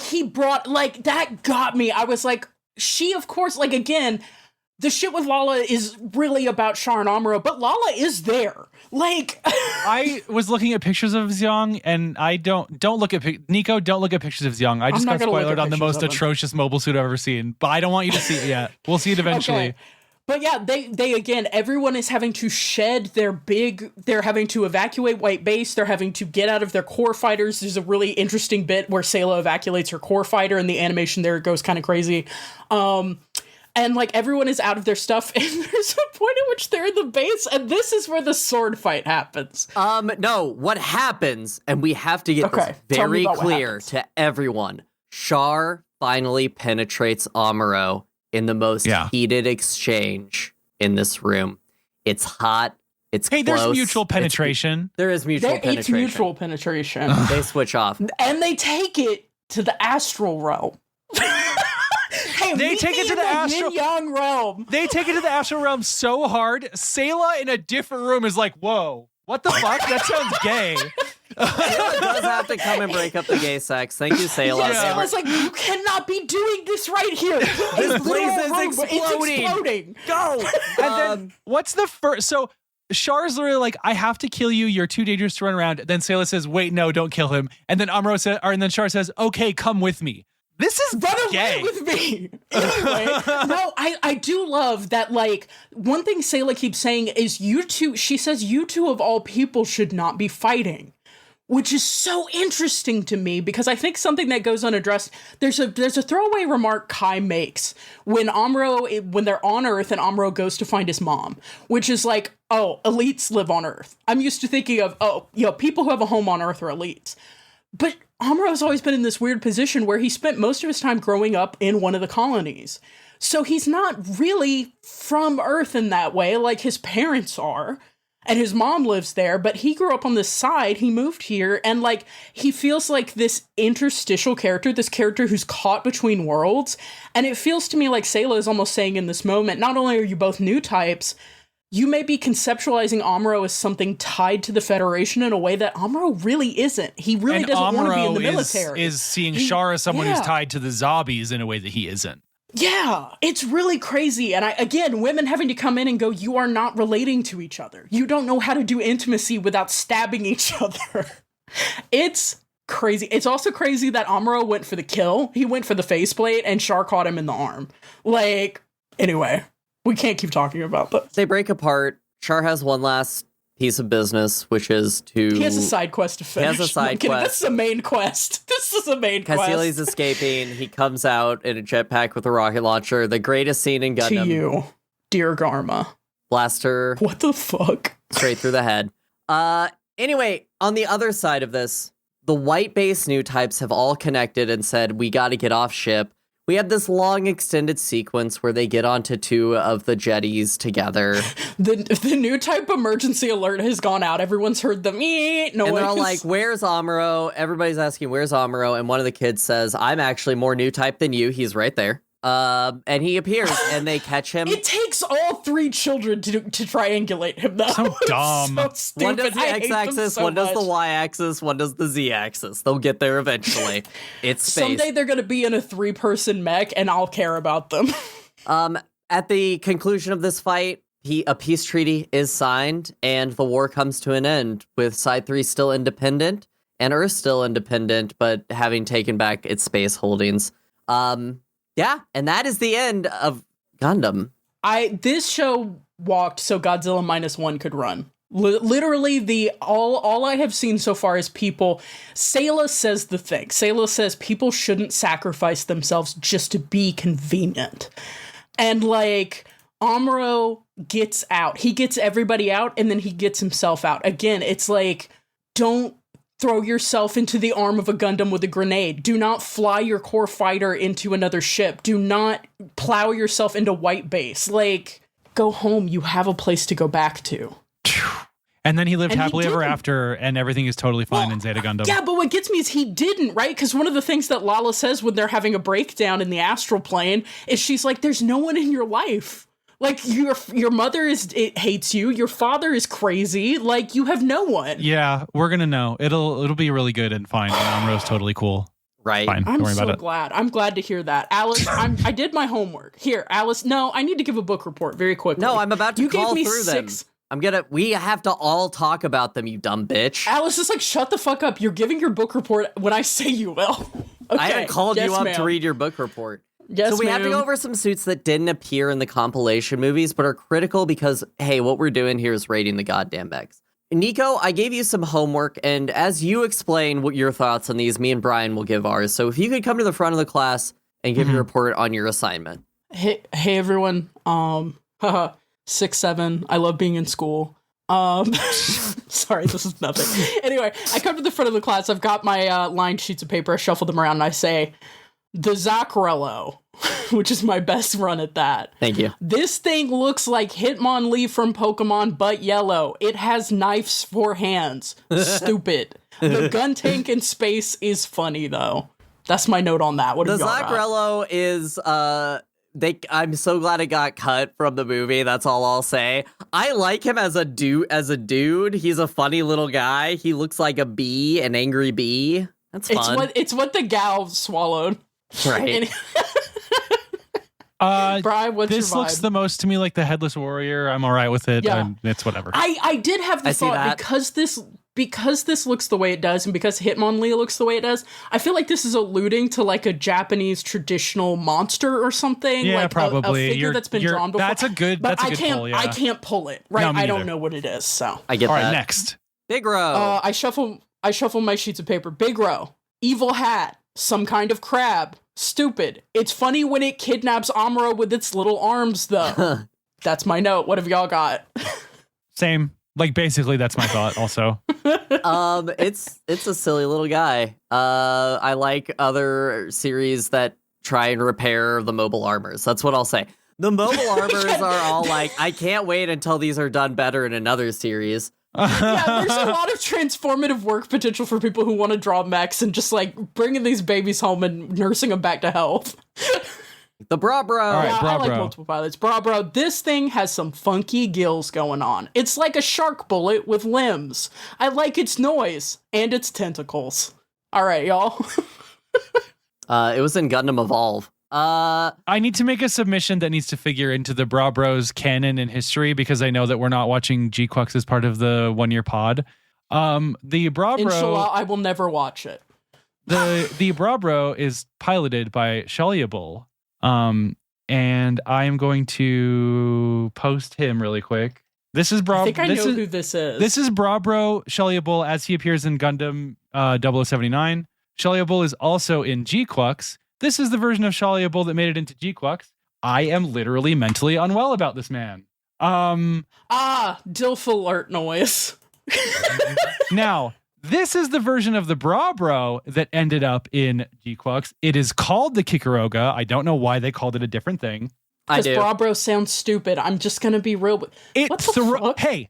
he brought it. That got me. I was like, she, of course, like, again, the shit with Lala is really about Char and Amuro, but Lala is there. Like, I was looking at pictures of Zeong, and I don't look at Nico. Don't look at pictures of Zeong. I just got spoiled on the most atrocious mobile suit I've ever seen, but I don't want you to see it yet. We'll see it eventually. Okay. But yeah, they again, everyone is having to shed they're having to evacuate White Base, they're having to get out of their core fighters. There's a really interesting bit where Sayla evacuates her core fighter, and the animation there goes kind of crazy. And like everyone is out of their stuff, and there's a point at which they're in the base, and this is where the sword fight happens. No, what happens, and we have to get this very clear to everyone. Char finally penetrates Amuro in the most heated exchange in this room. It's hot. It's close. There's mutual penetration. There is mutual penetration. It's mutual penetration. They switch off. And they take it to the astral realm. They take it to the astral Yin-yang realm. They take it to the astral realm so hard. Sayla in a different room is like, whoa, what the fuck? That sounds gay. Sayla does have to come and break up the gay sex. Thank you, Sayla. Yeah. Sayla's like, you cannot be doing this right here. This place is exploding. It's exploding. Go. And then what's the first? So Char's literally like, I have to kill you. You're too dangerous to run around. Then Sayla says, wait, no, don't kill him. And then and then Char says, okay, come with me. This is gay. Run away with me. Anyway, no, I do love that, like, one thing Sayla keeps saying is you two, she says you two of all people should not be fighting, which is so interesting to me because I think something that goes unaddressed, there's a throwaway remark Kai makes when they're on Earth and Amuro goes to find his mom, which is like, oh, elites live on Earth. I'm used to thinking of, people who have a home on Earth are elites. But Amuro's always been in this weird position where he spent most of his time growing up in one of the colonies. So he's not really from Earth in that way, like his parents are. And his mom lives there, but he grew up on this side, he moved here, and like, he feels like this interstitial character, this character who's caught between worlds. And it feels to me like Sayla is almost saying in this moment, not only are you both new types, you may be conceptualizing Amuro as something tied to the Federation in a way that Amuro really isn't. He really doesn't want to be in the military. Is seeing Char as someone who's tied to the zombies in a way that he isn't. Yeah, it's really crazy. And again, women having to come in and go, you are not relating to each other. You don't know how to do intimacy without stabbing each other. It's crazy. It's also crazy that Amuro went for the kill. He went for the faceplate and Char caught him in the arm. Like, anyway. We can't keep talking about this. They break apart. Char has one last piece of business, which is to... He has a side quest to finish. He has a side quest. This is a main quest. This is a main quest. Cassili's escaping. He comes out in a jetpack with a rocket launcher. The greatest scene in Gundam. To you, dear Garma. Blaster. What the fuck? Straight through the head. Anyway, on the other side of this, the White Base new types have all connected and said, we got to get off ship. We have this long extended sequence where they get onto two of the jetties together. The new type emergency alert has gone out. Everyone's heard the noise. And they're all like, where's Amuro? Everybody's asking, where's Amuro? And one of the kids says, I'm actually more new type than you. He's right there. And he appears and they catch him. It takes all three children to triangulate him, though. So dumb. So stupid. One does the x-axis, one does the y-axis, one does the z-axis. They'll get there eventually. It's space. Someday they're going to be in a 3-person mech and I'll care about them. At the conclusion of this fight, a peace treaty is signed and the war comes to an end with Side 3 still independent and Earth still independent, but having taken back its space holdings. Yeah, and that is the end of Gundam. This show walked so Godzilla -1 could run. Literally, all I have seen so far is people. Sayla says the thing. Sayla says people shouldn't sacrifice themselves just to be convenient. And like, Amuro gets out. He gets everybody out, and then he gets himself out. Again, it's like, don't throw yourself into the arm of a Gundam with a grenade. Do not fly your core fighter into another ship. Do not plow yourself into White Base. Like, go home. You have a place to go back to. And then he lived happily ever after, and everything is totally fine in Zeta Gundam. Yeah, but what gets me is he didn't, right? Because one of the things that Lala says when they're having a breakdown in the astral plane is she's like, there's no one in your life. Like, your mother hates you. Your father is crazy. Like, you have no one. Yeah, we're gonna know. It'll be really good and fine. And Amuro's totally cool. Right. Fine. I'm Don't worry so about it. glad. I'm glad to hear that. Alice, I did my homework. Here, Alice. No, I need to give a book report very quickly. No, I'm about to call gave me through 6. them. We have to all talk about them, you dumb bitch. Alice is like, shut the fuck up. You're giving your book report when I say you will. Okay, I haven't called yes, you up ma'am. to read your book report. Yes, So we have to ma'am. go over some suits that didn't appear in the compilation movies, but are critical because, hey, what we're doing here is rating the goddamn Mechs. Nico, I gave you some homework, and as you explain what your thoughts on these, me and Brian will give ours. So if you could come to the front of the class and give your report on your assignment. Hey everyone. 6'7". I love being in school. Sorry, this is nothing. Anyway, I come to the front of the class. I've got my lined sheets of paper. I shuffle them around and I say, the Zachrello, which is my best run at that. Thank you. This thing looks like Hitmonlee from Pokemon, but yellow. It has knives for hands. Stupid. The gun tank in space is funny, though. That's my note on that. What The have y'all got? Zachrello is, I'm so glad it got cut from the movie. That's all I'll say. I like him as a dude. He's a funny little guy. He looks like a bee, an angry bee. That's fun. It's what the gal swallowed. Right. Brian, what's This your vibe? looks the most to me like the Headless Warrior. I'm all right with it. Yeah. It's whatever. I did have the I see thought that. because this looks the way it does, and because Hitmonlee looks the way it does, I feel like this is alluding to like a Japanese traditional monster or something. Yeah, like probably. a figure that's been drawn before. That's a good. But That's a I good can't. pull. Yeah. I can't pull it. Right. No, me I don't neither. know what it is. So I get All that. right, next. Big Row. I shuffle my sheets of paper. Big row. Evil hat. Some kind of crab. Stupid. It's funny when it kidnaps Amuro with its little arms, though. That's my note. What have y'all got? Same. Like basically, that's my thought. Also, It's a silly little guy. I like other series that try and repair the mobile armors. That's what I'll say. The mobile armors are all like, I can't wait until these are done better in another series. Yeah, there's a lot of transformative work potential for people who want to draw mechs and just like bringing these babies home and nursing them back to health. The Bra Bro. All right, Yeah, I like Bra-Bro. multiple pilots. Bra-Bro, this thing has some funky gills going on. It's like a shark bullet with limbs. I like its noise and its tentacles. All right, y'all. It was in Gundam Evolve. I need to make a submission that needs to figure into the Bra Bros canon and history because I know that we're not watching G-Quux as part of the 1 year pod. The Bra Bro. Inshallah, I will never watch it. The Bra Bro is piloted by Shaliable. And I am going to post him really quick. This is Bra. I think I know this is, who this is. This is Bra Bro Shaliable as he appears in Gundam 0079. Shaliable is also in G-Quux. This is the version of Shaliable that made it into G-Quux. I am literally mentally unwell about this man. Dilf alert noise. Now, this is the version of the Bra Bro that ended up in G-Quux. It is called the Kikuroga. I don't know why they called it a different thing. I Because do. Bra-Bro sounds stupid. I'm just gonna be real. It What the fuck? Hey,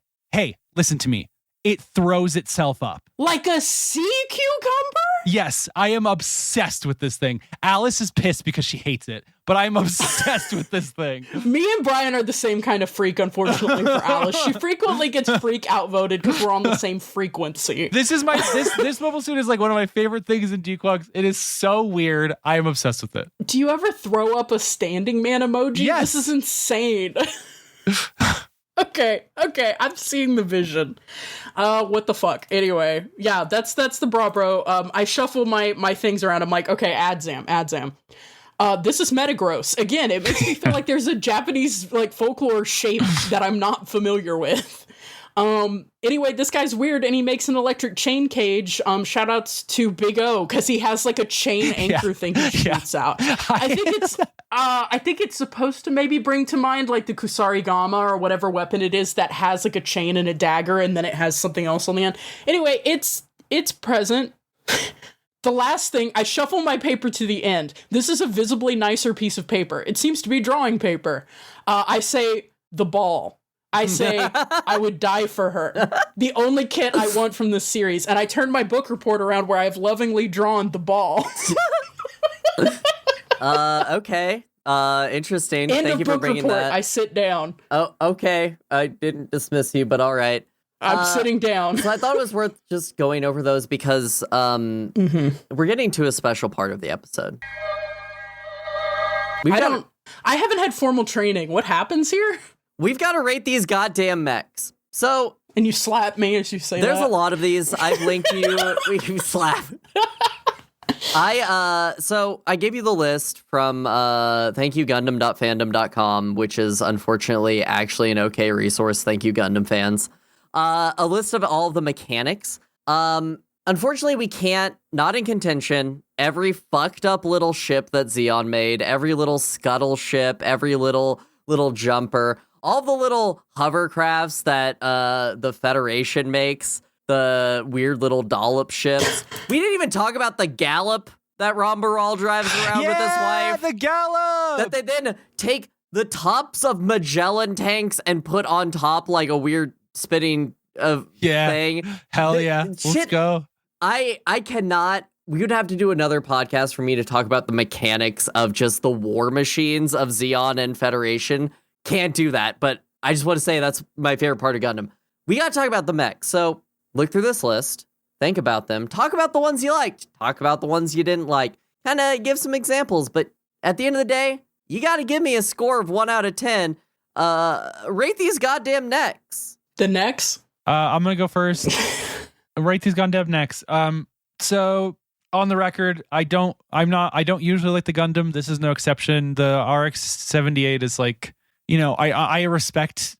listen to me. It throws itself up. Like a sea cucumber? Yes, I am obsessed with this thing. Alice is pissed because she hates it, but I'm obsessed with this thing. Me and Brian are the same kind of freak, unfortunately, for Alice. She frequently gets freak outvoted because we're on the same frequency. This mobile suit is like one of my favorite things in G-Quux. It is so weird. I am obsessed with it. Do you ever throw up a standing man emoji? Yes. This is insane. Okay, I'm seeing the vision. What the fuck? Anyway, yeah, that's the Bra Bro. I shuffle my things around. I'm like, okay, Adzam. This is Metagross. Again, it makes me feel like there's a Japanese like folklore shape that I'm not familiar with. Anyway, this guy's weird and he makes an electric chain cage. Shout outs to Big O because he has like a chain anchor thing he shoots out. I think it's supposed to maybe bring to mind like the Kusarigama or whatever weapon it is that has like a chain and a dagger and then it has something else on the end. Anyway, it's present. The last thing, I shuffle my paper to the end. This is a visibly nicer piece of paper. It seems to be drawing paper. I say the ball. I say I would die for her. The only kit I want from this series. And I turn my book report around where I've lovingly drawn the ball. Okay. Interesting. End Thank of you for book bringing report. that. I sit down. Oh, okay. I didn't dismiss you, but all right. I'm sitting down. So I thought it was worth just going over those because we're getting to a special part of the episode. I haven't had formal training. What happens here? We've got to rate these goddamn mechs. So And you slap me as you say there's that. a lot of these. I've linked you. We slap. So I gave you the list from thankyou.gundam.fandom.com, which is unfortunately actually an okay resource. Thank you, Gundam fans. A list of all of the mechanics. Unfortunately, we can't, not in contention, every fucked up little ship that Zeon made, every little scuttle ship, every little jumper, all the little hovercrafts that the Federation makes, the weird little dollop ships. We didn't even talk about the Gallop that Rombaral drives around with his wife. The Gallop! That they then take the tops of Magellan tanks and put on top like a weird spinning thing. Hell yeah. Let's go. I cannot. We would have to do another podcast for me to talk about the mechanics of just the war machines of Zeon and Federation. Can't do that, but I just want to say that's my favorite part of Gundam. We got to talk about the mechs. So look through this list, think about them, talk about the ones you liked, talk about the ones you didn't like, kind of give some examples. But at the end of the day, you got to give me a score of 1 out of 10. Rate these goddamn necks. The necks? I'm going to go first. Rate these Gundam necks. So on the record, I don't usually like the Gundam. This is no exception. The RX-78 is like, I respect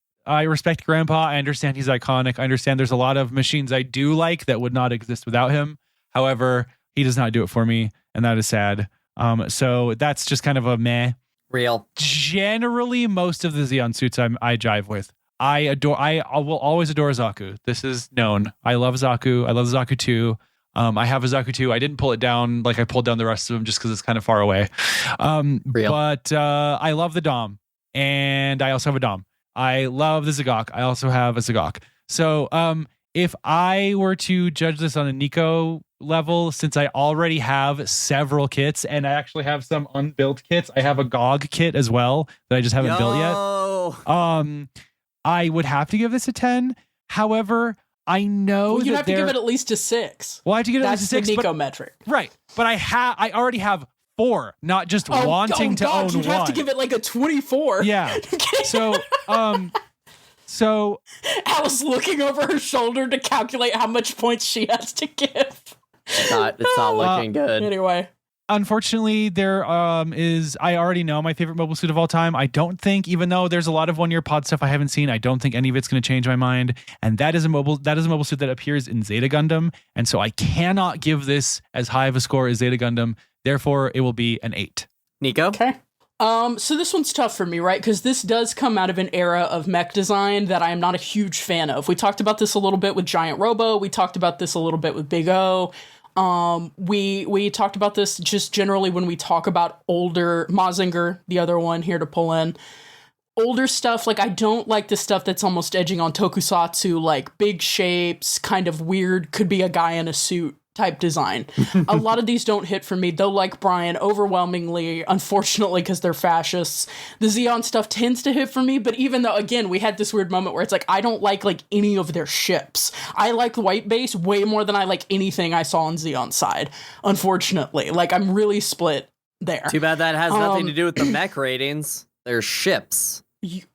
Grandpa. I understand he's iconic. I understand there's a lot of machines I do like that would not exist without him. However, he does not do it for me, and that is sad. So that's just kind of a meh. Real. Generally, most of the Zeon suits I jive with. I will always adore Zaku. This is known. I love Zaku. I love Zaku 2. I have a Zaku 2. I didn't pull it down like I pulled down the rest of them just because it's kind of far away. Real. But I love the Dom, and I also have a Dom. I love the Zagok. I also have a Zagok. So if I were to judge this on a Nico level, since I already have several kits, and I actually have some unbuilt kits, I have a GOG kit as well that I just haven't built yet. I would have to give this a 10. However, I know you have to give it at least a 6. Well, I have to give it at least a 6. That's the Nico metric. Right. But I already have 4, not just wanting to own you'd one. have to give it like a 24. Yeah. So Alice looking over her shoulder to calculate how much points she has to give. It's not looking good. Anyway. Unfortunately, there is, I already know my favorite mobile suit of all time. I don't think, even though there's a lot of one-year pod stuff I haven't seen, I don't think any of it's going to change my mind. And that is a mobile suit that appears in Zeta Gundam. And so I cannot give this as high of a score as Zeta Gundam. Therefore, it will be an 8. Nico? Okay. So this one's tough for me, right? Because this does come out of an era of mech design that I am not a huge fan of. We talked about this a little bit with Giant Robo. We talked about this a little bit with Big O. We talked about this just generally when we talk about older Mazinger, the other one here to pull in. Older stuff, like I don't like the stuff that's almost edging on tokusatsu, like big shapes, kind of weird, could be a guy in a suit type design. A lot of these don't hit for me, though, like Brian, overwhelmingly, unfortunately, because they're fascists. The Zeon stuff tends to hit for me, but even though, again, we had this weird moment where it's like, I don't like any of their ships. I like White Base way more than I like anything I saw on Zeon's side, unfortunately. Like, I'm really split there. Too bad that has nothing to do with the mech ratings. They're ships.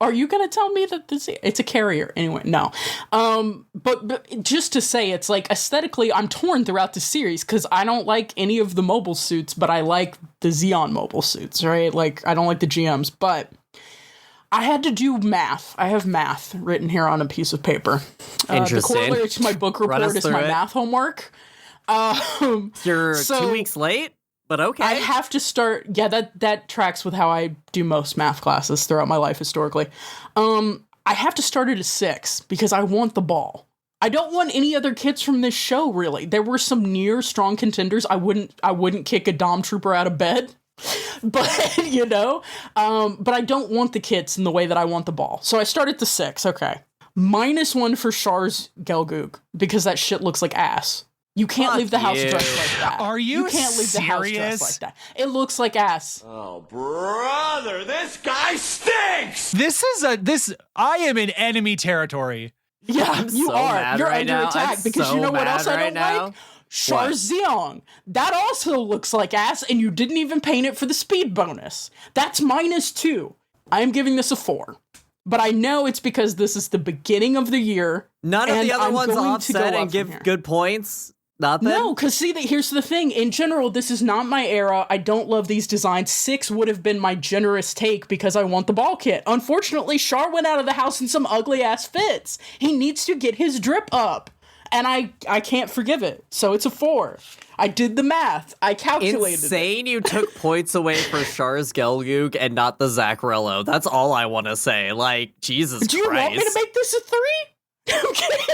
Are you going to tell me that it's a carrier? Anyway, no. But just to say, it's like aesthetically, I'm torn throughout the series because I don't like any of the mobile suits, but I like the Zeon mobile suits, right? Like, I don't like the GMs, but I had to do math. I have math written here on a piece of paper. Interesting. The corollary to my book report is my math homework. You're 2 weeks late? But okay. I have to start. Yeah, that tracks with how I do most math classes throughout my life historically. I have to start at a 6 because I want the ball. I don't want any other kits from this show, really. There were some near strong contenders. I wouldn't kick a Dom Trooper out of bed. But, but I don't want the kits in the way that I want the ball. So I start at the 6, okay. -1 for Char's Gelgoog because that shit looks like ass. You can't leave the house dressed like that. Are you can't leave the house dressed like that. It looks like ass. Oh, brother, this guy stinks! I am in enemy territory. Yeah, you are. You're right under attack because you know what else I don't like? Char What? Zeong. That also looks like ass, and you didn't even paint it for the speed bonus. That's -2. I am giving this a 4. But I know it's because this is the beginning of the year. None of the other I'm ones going to offset go and up give from here. good points. Nothing? No, because here's the thing. In general, this is not my era. I don't love these designs. 6 would have been my generous take because I want the ball kit. Unfortunately, Char went out of the house in some ugly-ass fits. He needs to get his drip up. And I can't forgive it. So it's a 4. I did the math. I calculated Insane you took points away for Char's Gelgoog and not the Zachrello. That's all I want to say. Like, Jesus Christ. Do you want me to make this a 3? Okay.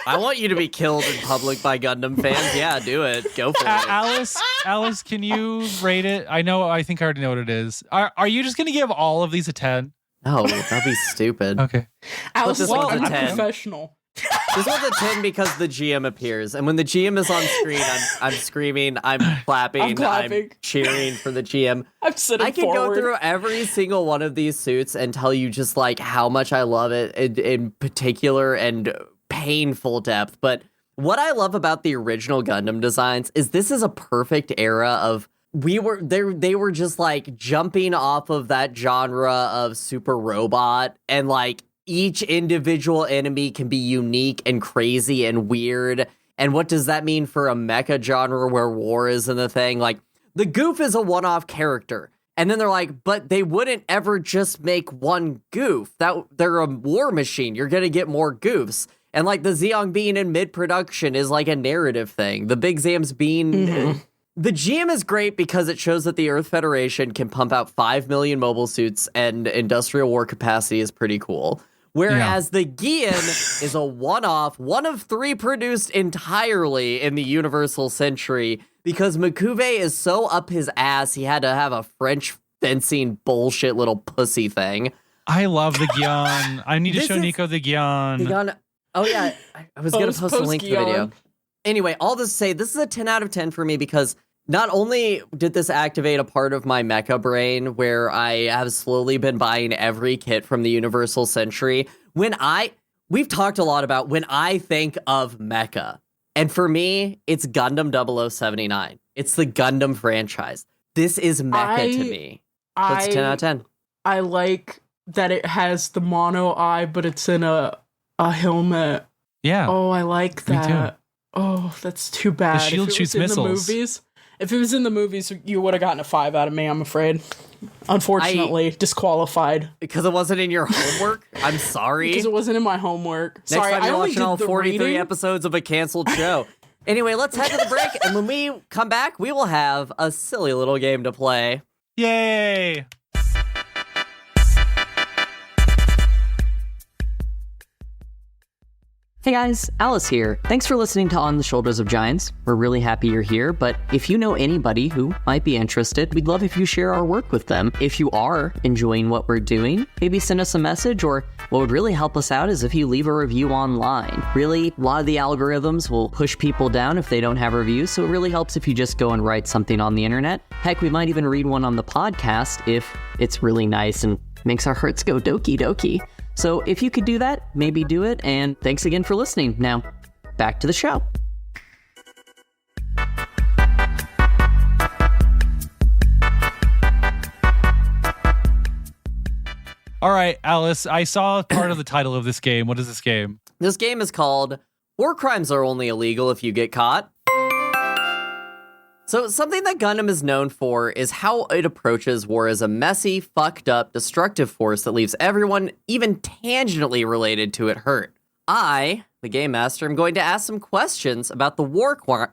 I want you to be killed in public by Gundam fans. Yeah, do it. Go for it. Alice, can you rate it? I think I already know what it is. Are you just going to give all of these a 10? No, that'd be stupid. Okay. Alice is like, I'm a 10. professional. This one's a 10 because the GM appears. And when the GM is on screen, I'm screaming, I'm clapping, I'm cheering for the GM. I'm sitting I can forward. go through every single one of these suits and tell you just like how much I love it in particular and painful depth. But what I love about the original Gundam designs is this is a perfect era of they were just like jumping off of that genre of super robot, and like each individual enemy can be unique and crazy and weird. And what does that mean for a mecha genre where war isn't a thing? Like, the goof is a one-off character. And then they're like, but they wouldn't ever just make one goof. They're a war machine. You're going to get more goofs. And like the Zeong being in mid-production is like a narrative thing. The Big Zams being... The GM is great because it shows that the Earth Federation can pump out 5 million mobile suits and industrial war capacity is pretty cool. Whereas the Gian is a one-off, one of 3 produced entirely in the Universal Century because Makuve is so up his ass he had to have a French fencing bullshit little pussy thing. I love the Gian. I need to show Nico the Gian. The Gian. Oh yeah, I was going to post a link to the video. Anyway, all this to say, this is a 10 out of 10 for me because not only did this activate a part of my mecha brain where I have slowly been buying every kit from the Universal Century, we've talked a lot about when I think of mecha. And for me, it's Gundam 0079. It's the Gundam franchise. This is mecha to me. So it's 10 out of 10. I like that it has the mono eye, but it's in a helmet. Yeah. Oh, I like that. Me too. Oh, that's too bad. The shield shoots missiles. If it was in the movies, you would have gotten a 5 out of me, I'm afraid. Unfortunately, disqualified. Because it wasn't in your homework? I'm sorry. Because it wasn't in my homework. Next Sorry, time I you're only watching did all the 43 reading. episodes of a canceled show. Anyway, let's head to the break, and when we come back, we will have a silly little game to play. Yay! Hey guys, Alice here. Thanks for listening to On the Shoulders of Giants. We're really happy you're here, but if you know anybody who might be interested, we'd love if you share our work with them. If you are enjoying what we're doing, maybe send us a message, or what would really help us out is if you leave a review online. Really, a lot of the algorithms will push people down if they don't have reviews, so it really helps if you just go and write something on the internet. Heck, we might even read one on the podcast if it's really nice and makes our hearts go doki doki. So if you could do that, maybe do it, and thanks again for listening. Now, back to the show. All right, Alice, I saw part of the title of this game. What is this game? This game is called War Crimes Are Only Illegal If You Get Caught. So something that Gundam is known for is how it approaches war as a messy, fucked up, destructive force that leaves everyone, even tangentially related to it, hurt. I, the game master, am going to ask some questions about the war crimes,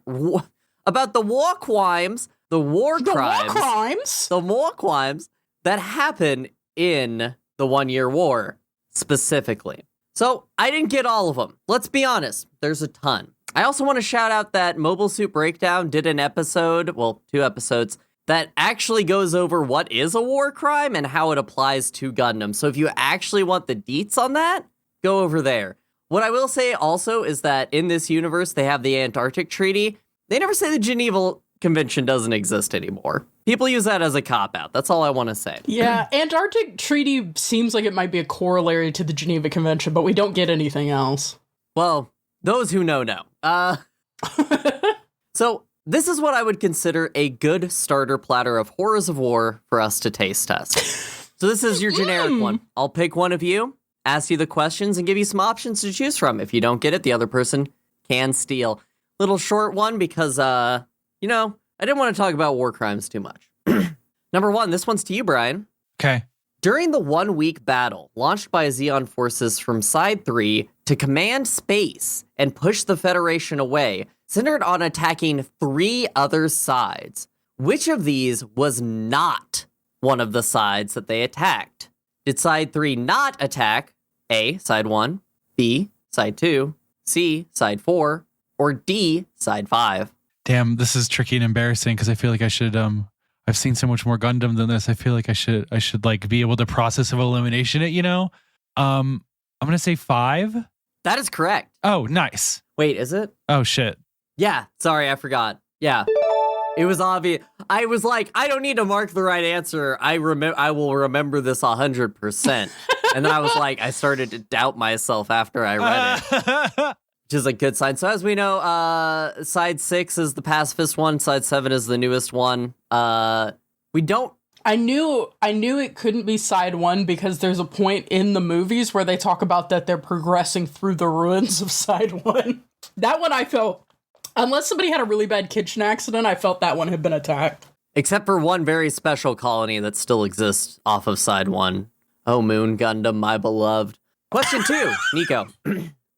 that happen in the 1 Year War, specifically. So I didn't get all of them. Let's be honest, there's a ton. I also want to shout out that Mobile Suit Breakdown did an episode, well, 2 episodes, that actually goes over what is a war crime and how it applies to Gundam. So if you actually want the deets on that, go over there. What I will say also is that in this universe, they have the Antarctic Treaty. They never say the Geneva Convention doesn't exist anymore. People use that as a cop-out. That's all I want to say. Yeah, Antarctic Treaty seems like it might be a corollary to the Geneva Convention, but we don't get anything else. Well, those who know. So this is what I would consider a good starter platter of horrors of war for us to taste test. So this is your generic one. I'll pick one of you, ask you the questions, and give you some options to choose from. If you don't get it, the other person can steal. little short one because, I didn't want to talk about war crimes too much. Number 1, this one's to you, Brian. Okay. During the 1-week battle launched by Zeon forces from Side 3 to command space and push the Federation away, centered on attacking 3 other sides. Which of these was not one of the sides that they attacked? Did Side 3 not attack A, Side 1, B, Side 2, C, Side 4, or D, Side 5? Damn, this is tricky and embarrassing because I feel like I should I've seen so much more Gundam than this. I feel like I should like be able to process of elimination it, I'm gonna say 5. That is correct. Oh, nice. Wait, is it? Oh shit. Yeah, sorry, I forgot. Yeah. It was obvious. I was like, I don't need to mark the right answer. I will remember this 100%. And then I was like, I started to doubt myself after I read it, which is a good sign. So as we know, Side 6 is the pacifist one. Side 7 is the newest one. We don't. I knew it couldn't be Side 1 because there's a point in the movies where they talk about that they're progressing through the ruins of Side 1. That one I felt, unless somebody had a really bad kitchen accident, I felt that one had been attacked. Except for one very special colony that still exists off of Side 1. Oh, Moon Gundam, my beloved. Question 2, Nico.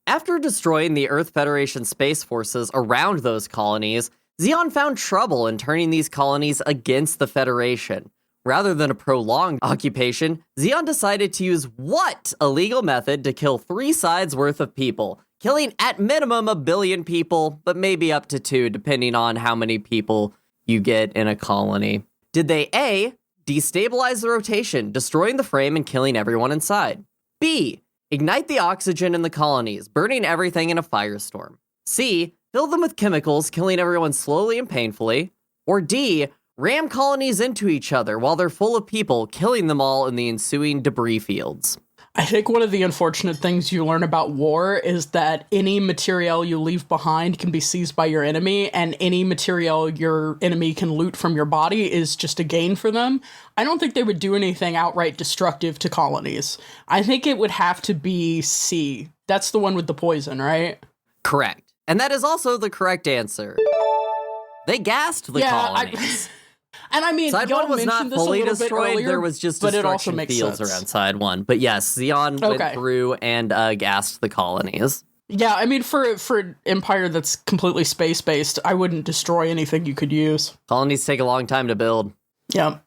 After destroying the Earth Federation space forces around those colonies, Zeon found trouble in turning these colonies against the Federation. Rather than a prolonged occupation, Zeon decided to use what illegal method to kill 3 sides worth of people, killing at minimum 1 billion people, but maybe up to 2, depending on how many people you get in a colony. Did they A, destabilize the rotation, destroying the frame and killing everyone inside? B, ignite the oxygen in the colonies, burning everything in a firestorm? C, fill them with chemicals, killing everyone slowly and painfully? Or D, ram colonies into each other while they're full of people, killing them all in the ensuing debris fields? I think one of the unfortunate things you learn about war is that any material you leave behind can be seized by your enemy, and any material your enemy can loot from your body is just a gain for them. I don't think they would do anything outright destructive to colonies. I think it would have to be C. That's the one with the poison, right? Correct. And that is also the correct answer. They gassed the colonies. And I mean, Side 1 was not fully destroyed. Earlier, there was just but it also destruction makes fields sense around Side 1. But yes, Zeon went through and gassed the colonies. Yeah, I mean, for an empire that's completely space-based, I wouldn't destroy anything you could use. Colonies take a long time to build. Yeah.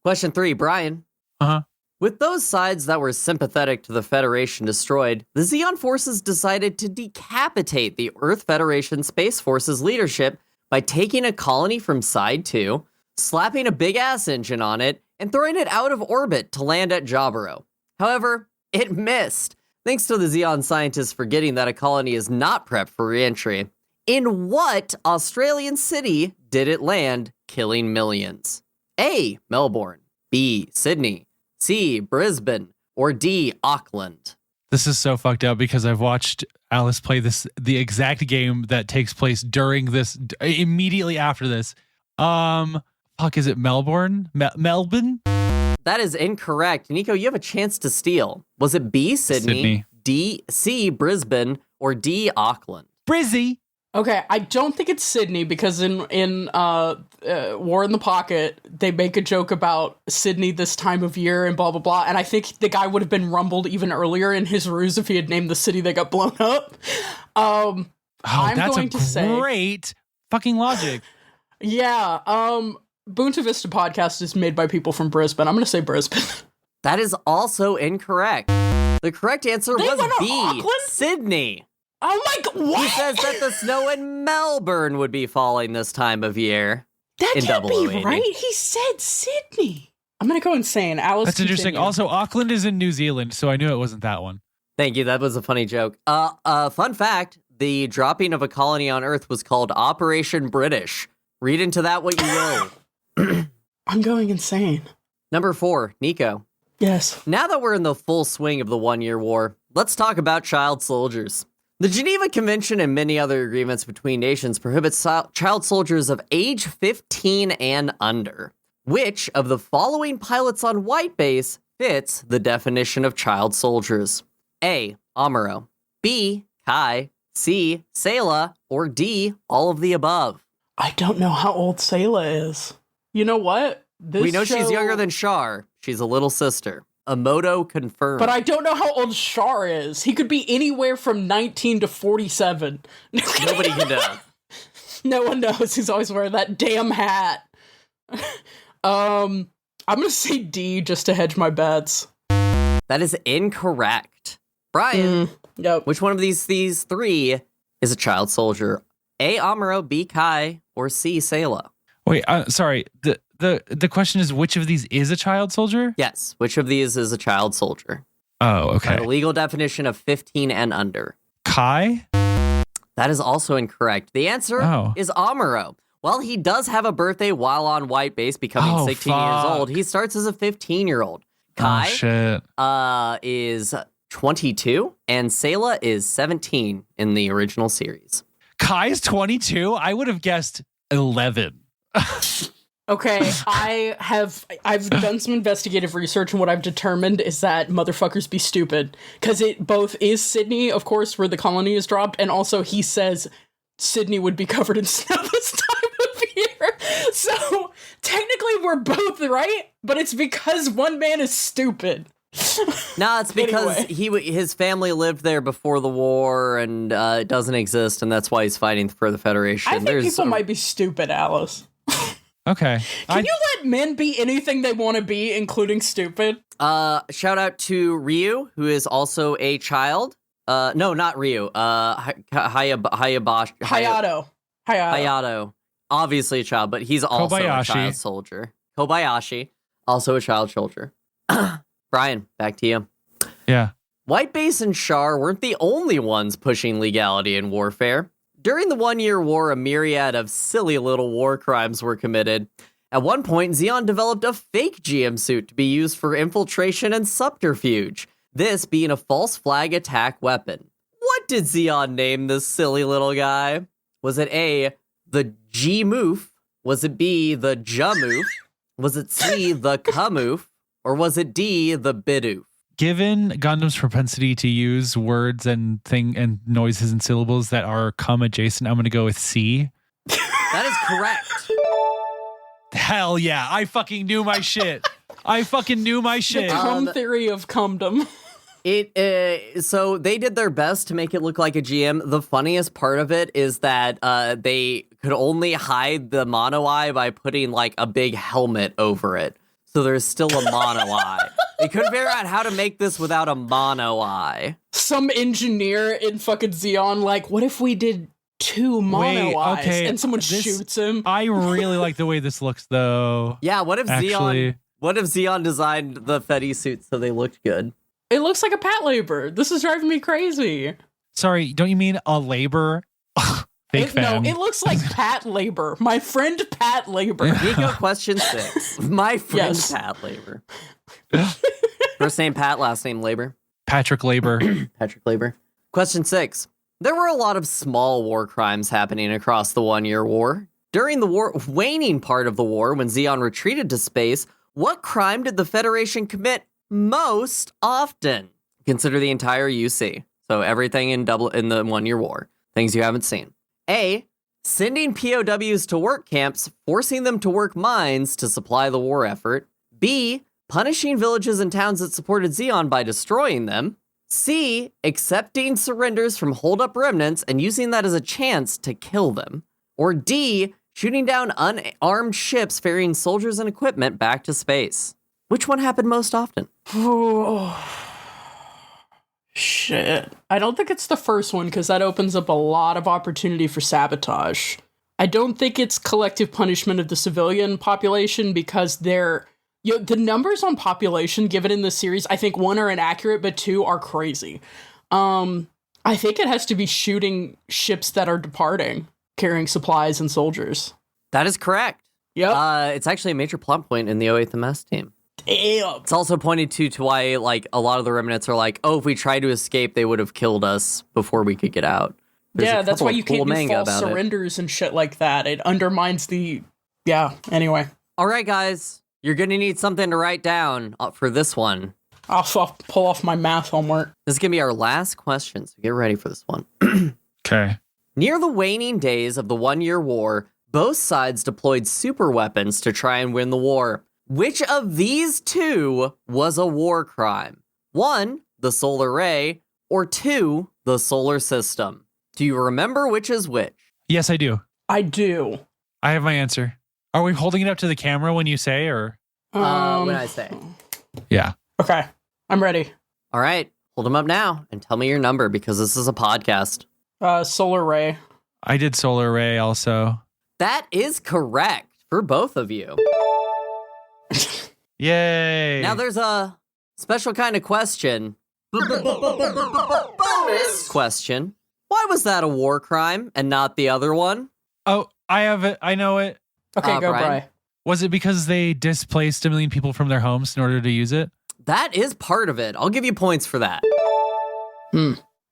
Question 3, Brian. Uh-huh. With those sides that were sympathetic to the Federation destroyed, the Zeon forces decided to decapitate the Earth Federation Space Forces leadership by taking a colony from Side 2, slapping a big-ass engine on it, and throwing it out of orbit to land at Jaburo. However, it missed, thanks to the Zeon scientists forgetting that a colony is not prepped for re-entry. In what Australian city did it land, killing millions? A, Melbourne, B, Sydney, C, Brisbane, or D, Auckland? This is so fucked up because I've watched Alice play the exact game that takes place during this, immediately after this. Fuck, is it Melbourne? Melbourne? That is incorrect. Nico, you have a chance to steal. Was it B, Sydney, D, C, Brisbane, or D, Auckland? Brizzy. Okay, I don't think it's Sydney because in War in the Pocket, they make a joke about Sydney this time of year and blah, blah, blah. And I think the guy would have been rumbled even earlier in his ruse if he had named the city that got blown up. That's great fucking logic. Yeah, Boonta Vista Podcast is made by people from Brisbane. I'm going to say Brisbane. That is also incorrect. The correct answer was B, Auckland? Sydney. Oh my god, what? He says that the snow in Melbourne would be falling this time of year. That in can't be 0080. right. He said Sydney. I'm going to go insane. Alice, That's interesting. Also, Auckland is in New Zealand, so I knew it wasn't that one. Thank you. That was a funny joke. Fun fact, the dropping of a colony on Earth was called Operation British. Read into that what you will. I'm going insane. Number 4, Nico. Yes. Now that we're in the full swing of the 1-year war, let's talk about child soldiers. The Geneva Convention and many other agreements between nations prohibit child soldiers of age 15 and under. Which of the following pilots on White Base fits the definition of child soldiers? A, Amuro. B, Kai. C. Sayla, or D. All of the above? I don't know how old Sayla is. You know what? We know she's younger than Char. She's a little sister. Emoto confirmed. But I don't know how old Char is. He could be anywhere from 19 to 47. Nobody can know. No one knows. He's always wearing that damn hat. I'm gonna say D just to hedge my bets. That is incorrect. Brian, Yep. which one of these three is a child soldier? A. Amuro, B. Kai, or C. Sayla? Wait, sorry. The question is, which of these is a child soldier? Yes, which of these is a child soldier? Oh, okay. The legal definition of 15 and under. Kai? That is also incorrect. The answer is Amuro. While he does have a birthday while on White Base, becoming 16 years old, he starts as a 15-year-old. Kai is 22, and Sayla is 17 in the original series. Kai's 22? I would have guessed 11. Okay, I've done some investigative research, and what I've determined is that motherfuckers be stupid. Because it both is Sydney, of course, where the colony is dropped, and also he says Sydney would be covered in snow this time of year. So technically we're both right, but it's because one man is stupid. No, it's because his family lived there before the war, and it doesn't exist, and that's why he's fighting for the Federation. I think people might be stupid, Alice. Okay. Can you let men be anything they want to be, including stupid? Shout out to Ryu, who is also a child. No, not Ryu. Hayato. Obviously a child, but he's also a child soldier. Kobayashi, also a child soldier. Brian, back to you. Yeah. White Base and Char weren't the only ones pushing legality in warfare. During the 1 Year War, a myriad of silly little war crimes were committed. At one point, Zeon developed a fake GM suit to be used for infiltration and subterfuge, this being a false flag attack weapon. What did Zeon name this silly little guy? Was it A, the G-Moof? Was it B, the Jamoof? Was it C, the Kamoof? Or was it D, the Bidoof? Given Gundam's propensity to use words and noises and syllables that are cum adjacent, I'm going to go with C. That is correct. Hell yeah. I fucking knew my shit. The cum theory of cumdom. So they did their best to make it look like a GM. The funniest part of it is that they could only hide the mono eye by putting like a big helmet over it. So there's still a mono eye. They couldn't figure out how to make this without a mono eye. Some engineer in fucking Zeon, like, what if we did two mono eyes? Okay, and someone shoots him. I really like the way this looks, though. Yeah, what if Zeon designed the Fetty suits so they looked good? It looks like a Pat Labor. This is driving me crazy. Sorry, don't you mean a labor? Fake fan. No, it looks like Pat Labor. My friend Pat Labor. Nico, question 6. My friend Pat Labor. First name Pat, last name Labor. Patrick Labor. Patrick Labor. Question 6. There were a lot of small war crimes happening across the 1 Year War. During the waning part of the war, when Zeon retreated to space, what crime did the Federation commit most often? Consider the entire UC. So everything in the 1 Year War. Things you haven't seen. A, sending POWs to work camps, forcing them to work mines to supply the war effort. B, punishing villages and towns that supported Zeon by destroying them. C, accepting surrenders from hold-up remnants and using that as a chance to kill them. Or D, shooting down unarmed ships ferrying soldiers and equipment back to space. Which one happened most often? Shit. I don't think it's the first one, because that opens up a lot of opportunity for sabotage. I don't think it's collective punishment of the civilian population, because the numbers on population given in the series, I think 1 are inaccurate, but 2 are crazy. I think it has to be shooting ships that are departing, carrying supplies and soldiers. That is correct. Yep. It's actually a major plot point in the 08th MS team. Damn. It's also pointed to why, like, a lot of the remnants are like, oh, if we tried to escape, they would have killed us before we could get out. Yeah, that's why you can't do false surrenders and shit like that. It undermines the... Yeah, anyway. All right, guys. You're going to need something to write down for this one. I'll pull off my math homework. This is going to be our last question, so get ready for this one. Okay. Near the waning days of the 1-year war, both sides deployed super weapons to try and win the war. Which of these two was a war crime? 1, the solar ray, or 2, the solar system? Do you remember which is which? Yes, I do. I do. I have my answer. Are we holding it up to the camera when you say, or? When I say. Yeah. Okay, I'm ready. All right, hold them up now and tell me your number because this is a podcast. Solar ray. I did solar array also. That is correct for both of you. Yay. Now there's a special kind of question. Bonus question. Why was that a war crime and not the other one? Oh, I have it. I know it. Okay, go, Brian. Bri. Was it because they displaced 1 million people from their homes in order to use it? That is part of it. I'll give you points for that.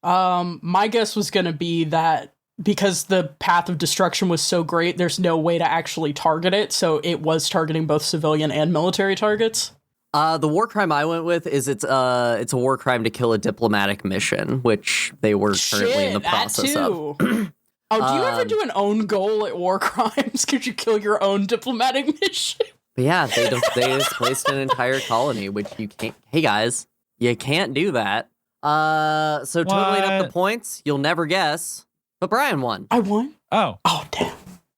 My guess was going to be that because the path of destruction was so great, there's no way to actually target it. So it was targeting both civilian and military targets. The war crime I went with is it's a war crime to kill a diplomatic mission, which they were currently in the process of. Oh, do you ever do an own goal at war crimes? Could you kill your own diplomatic mission? But yeah, they displaced an entire colony, which you can't. Hey guys, you can't do that. So totaling up the points, you'll never guess. But Brian won. I won? Oh. Oh, damn.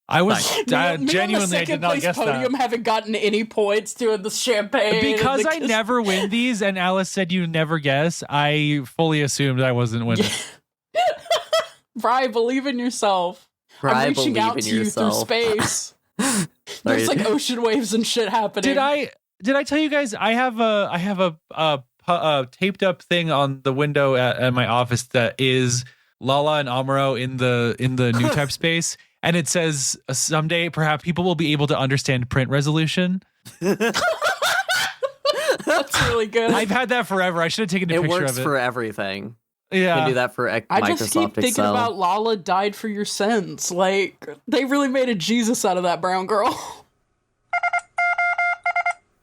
I was Genuinely, I did not guess podium that. haven't gotten any points doing the champagne. Because I never win these and Alice said you never guess, I fully assumed I wasn't winning. Bri, believe in yourself. I'm reaching out to you through space. There's like ocean waves and shit happening. Did I tell you guys I have a taped up thing on the window at my office that is Lala and Amuro in the new type space, and it says someday perhaps people will be able to understand print resolution. That's really good. I've had that forever. I should have taken a picture of it. It works for everything. Yeah. You can do that for Microsoft Excel. I just keep thinking about Lala died for your sins. Like, they really made a Jesus out of that brown girl.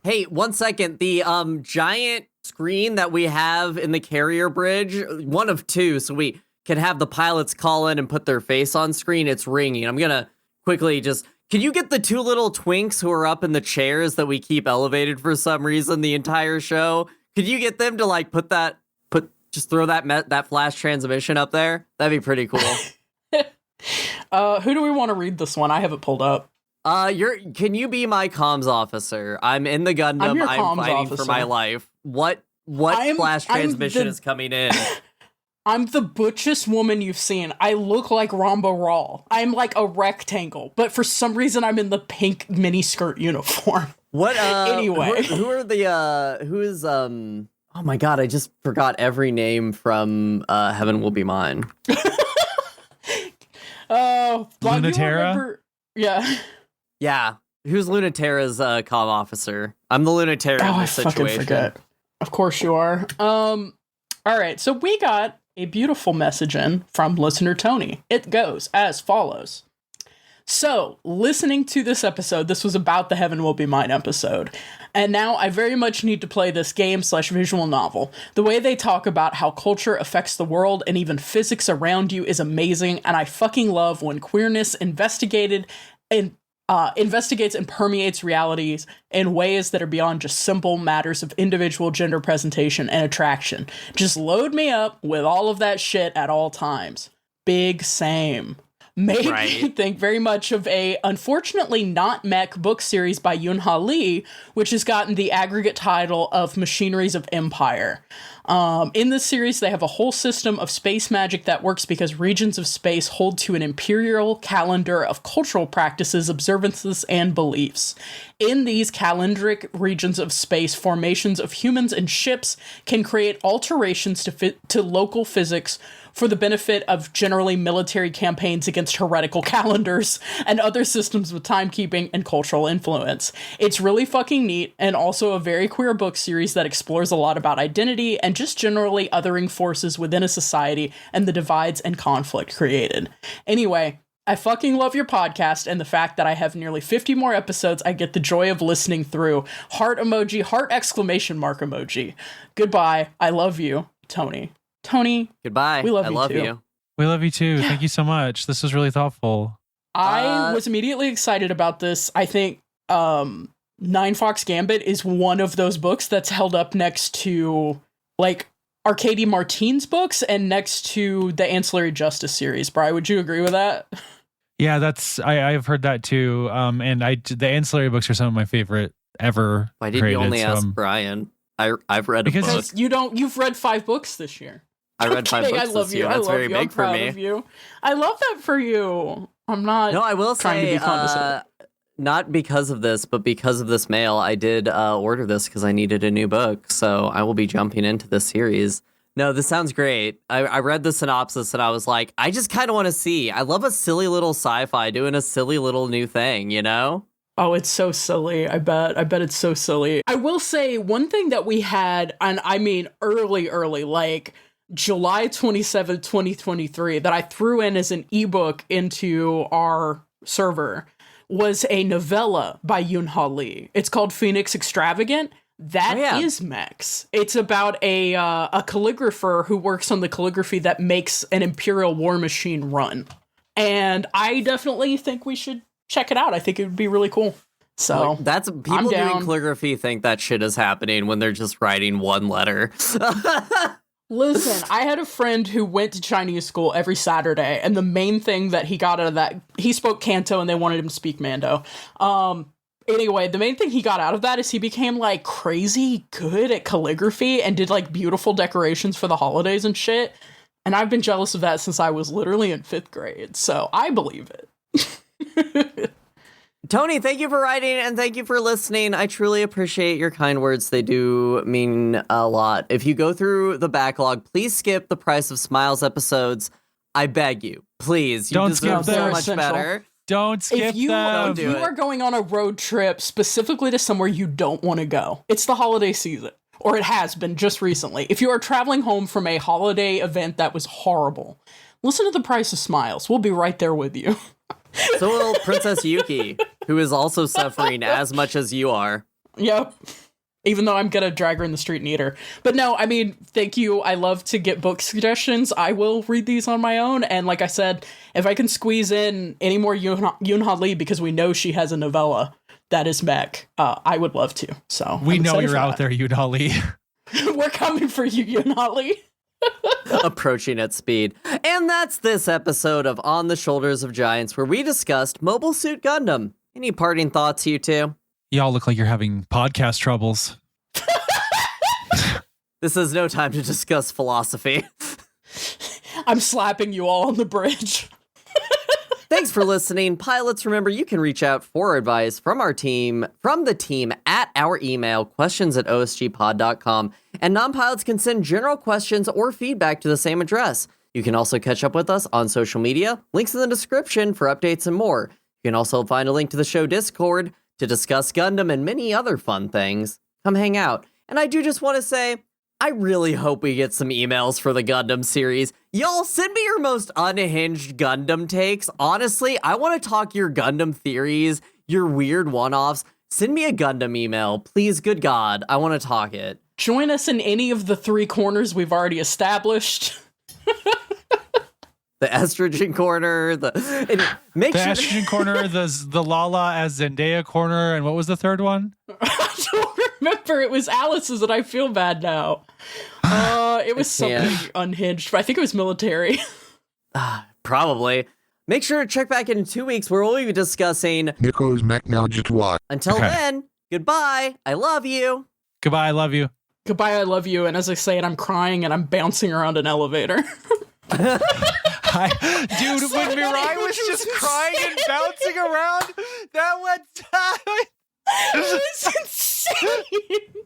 Hey, 1 second. The giant screen that we have in the carrier bridge, one of two, so we can have the pilots call in and put their face on screen. It's ringing. I'm gonna quickly can you get the two little twinks who are up in the chairs that we keep elevated for some reason the entire show? Could you get them to just throw that flash transmission up there? That'd be pretty cool. Who do we want to read this one? I have it pulled up. Can you be my comms officer? I'm in the Gundam. I'm fighting for my life. What flash transmission is coming in? I'm the butchest woman you've seen. I look like Ramba Raw. I'm like a rectangle, but for some reason I'm in the pink miniskirt uniform. What? Anyway, who is oh my god, I just forgot every name from Heaven Will Be Mine. Lunaterra? Yeah. Yeah. Who's Lunaterra's comm officer? I'm the Lunaterra in this situation. Fucking forget. Of course you are. All right, so we got a beautiful message in from listener Tony. It goes as follows. So, listening to this episode, this was about the Heaven Will Be Mine episode, and now I very much need to play this game/visual novel. The way they talk about how culture affects the world and even physics around you is amazing, and I fucking love when queerness investigates and permeates realities in ways that are beyond just simple matters of individual gender presentation and attraction. Just load me up with all of that shit at all times. Big same. Made me think very much of a, unfortunately not mech book series by Yoon-Ha Lee, which has gotten the aggregate title of Machineries of Empire. In this series, they have a whole system of space magic that works because regions of space hold to an imperial calendar of cultural practices, observances, and beliefs. In these calendric regions of space, formations of humans and ships can create alterations to local physics for the benefit of generally military campaigns against heretical calendars and other systems with timekeeping and cultural influence. It's really fucking neat, and also a very queer book series that explores a lot about identity and just generally othering forces within a society and the divides and conflict created. Anyway, I fucking love your podcast and the fact that I have nearly 50 more episodes I get the joy of listening through. Heart emoji, heart exclamation mark emoji. Goodbye. I love you, Tony. Tony. Goodbye. We love I you love too. you. We love you too. Thank you so much. This was really thoughtful. I was immediately excited about this. I think Nine Fox Gambit is one of those books that's held up next to like Arcady Martine's books and next to the Ancillary Justice series. Bri, would you agree with that? Yeah, I've heard that too. And the ancillary books are some of my favorite ever. Why did created, you only so, ask Brian? I've read a book. Because you've read 5 books this year. I read 5 books I love this you. year. I That's love very you. I'm big for proud me. of you. I love that for you. I'm not. No, I will trying to say, be condescending. not because of this, but because of this mail, I did order this because I needed a new book. So I will be jumping into this series. No, this sounds great. I read the synopsis and I was like, I just kind of want to see. I love a silly little sci-fi doing a silly little new thing, you know? Oh, it's so silly. I bet it's so silly. I will say one thing that we had, and I mean early, like July 27, 2023, that I threw in as an ebook into our server was a novella by Yoon-Ha Lee. It's called Phoenix Extravagant. That is Mechs. It's about a calligrapher who works on the calligraphy that makes an Imperial war machine run. And I definitely think we should check it out. I think it would be really cool. So Like, that's people doing calligraphy think that shit is happening when they're just writing one letter. Listen, I had a friend who went to Chinese school every Saturday, and the main thing that he got out of that, he spoke Canto and they wanted him to speak Mando. Anyway, the main thing he got out of that is he became like crazy good at calligraphy and did like beautiful decorations for the holidays and shit. And I've been jealous of that since I was literally in 5th grade. So I believe it. Tony, thank you for writing and thank you for listening. I truly appreciate your kind words. They do mean a lot. If you go through the backlog, please skip the Price of Smiles episodes. I beg you, please. You Don't deserve skip so them. much better. Don't skip If you them. are going on a road trip specifically to somewhere you don't want to go, it's the holiday season, or it has been just recently. If you are traveling home from a holiday event that was horrible, listen to The Price of Smiles. We'll be right there with you. So will Princess Yuki, who is also suffering as much as you are. Yep. Even though I'm gonna drag her in the street and eat her. But no, I mean, thank you. I love to get book suggestions. I will read these on my own. And like I said, if I can squeeze in any more Yoon-Ha Lee, because we know she has a novella that is Mech, I would love to. So We I'm know excited you're for out there, Yoon-Ha Lee. that. We're coming for you, Yoon-Ha Lee. Approaching at speed. And that's this episode of On the Shoulders of Giants, where we discussed Mobile Suit Gundam. Any parting thoughts, you two? Y'all look like you're having podcast troubles. This is no time to discuss philosophy. I'm slapping you all on the bridge. Thanks for listening. Pilots, remember you can reach out for advice from the team at our email, questions@osgpod.com. And non-pilots can send general questions or feedback to the same address. You can also catch up with us on social media, links in the description for updates and more. You can also find a link to the show Discord to discuss Gundam and many other fun things. Come hang out. And I do just want to say, I really hope we get some emails for the Gundam series. Y'all, send me your most unhinged Gundam takes. Honestly, I want to talk your Gundam theories, your weird one-offs. Send me a Gundam email. Please, good God, I want to talk it. Join us in any of the 3 corners we've already established. The estrogen corner, the estrogen corner, the Lala as Zendaya corner, and what was the third one? I don't remember. It was Alice's, and I feel bad now. It was something unhinged, but I think it was military. Probably. Make sure to check back in 2 weeks where we'll be discussing Nico's Mech Now Just Watch. Until then, goodbye. I love you. Goodbye, I love you. Goodbye, I love you. And as I say it, I'm crying and I'm bouncing around an elevator. Dude, when Mirai was just crying and bouncing around, that went. It was insane.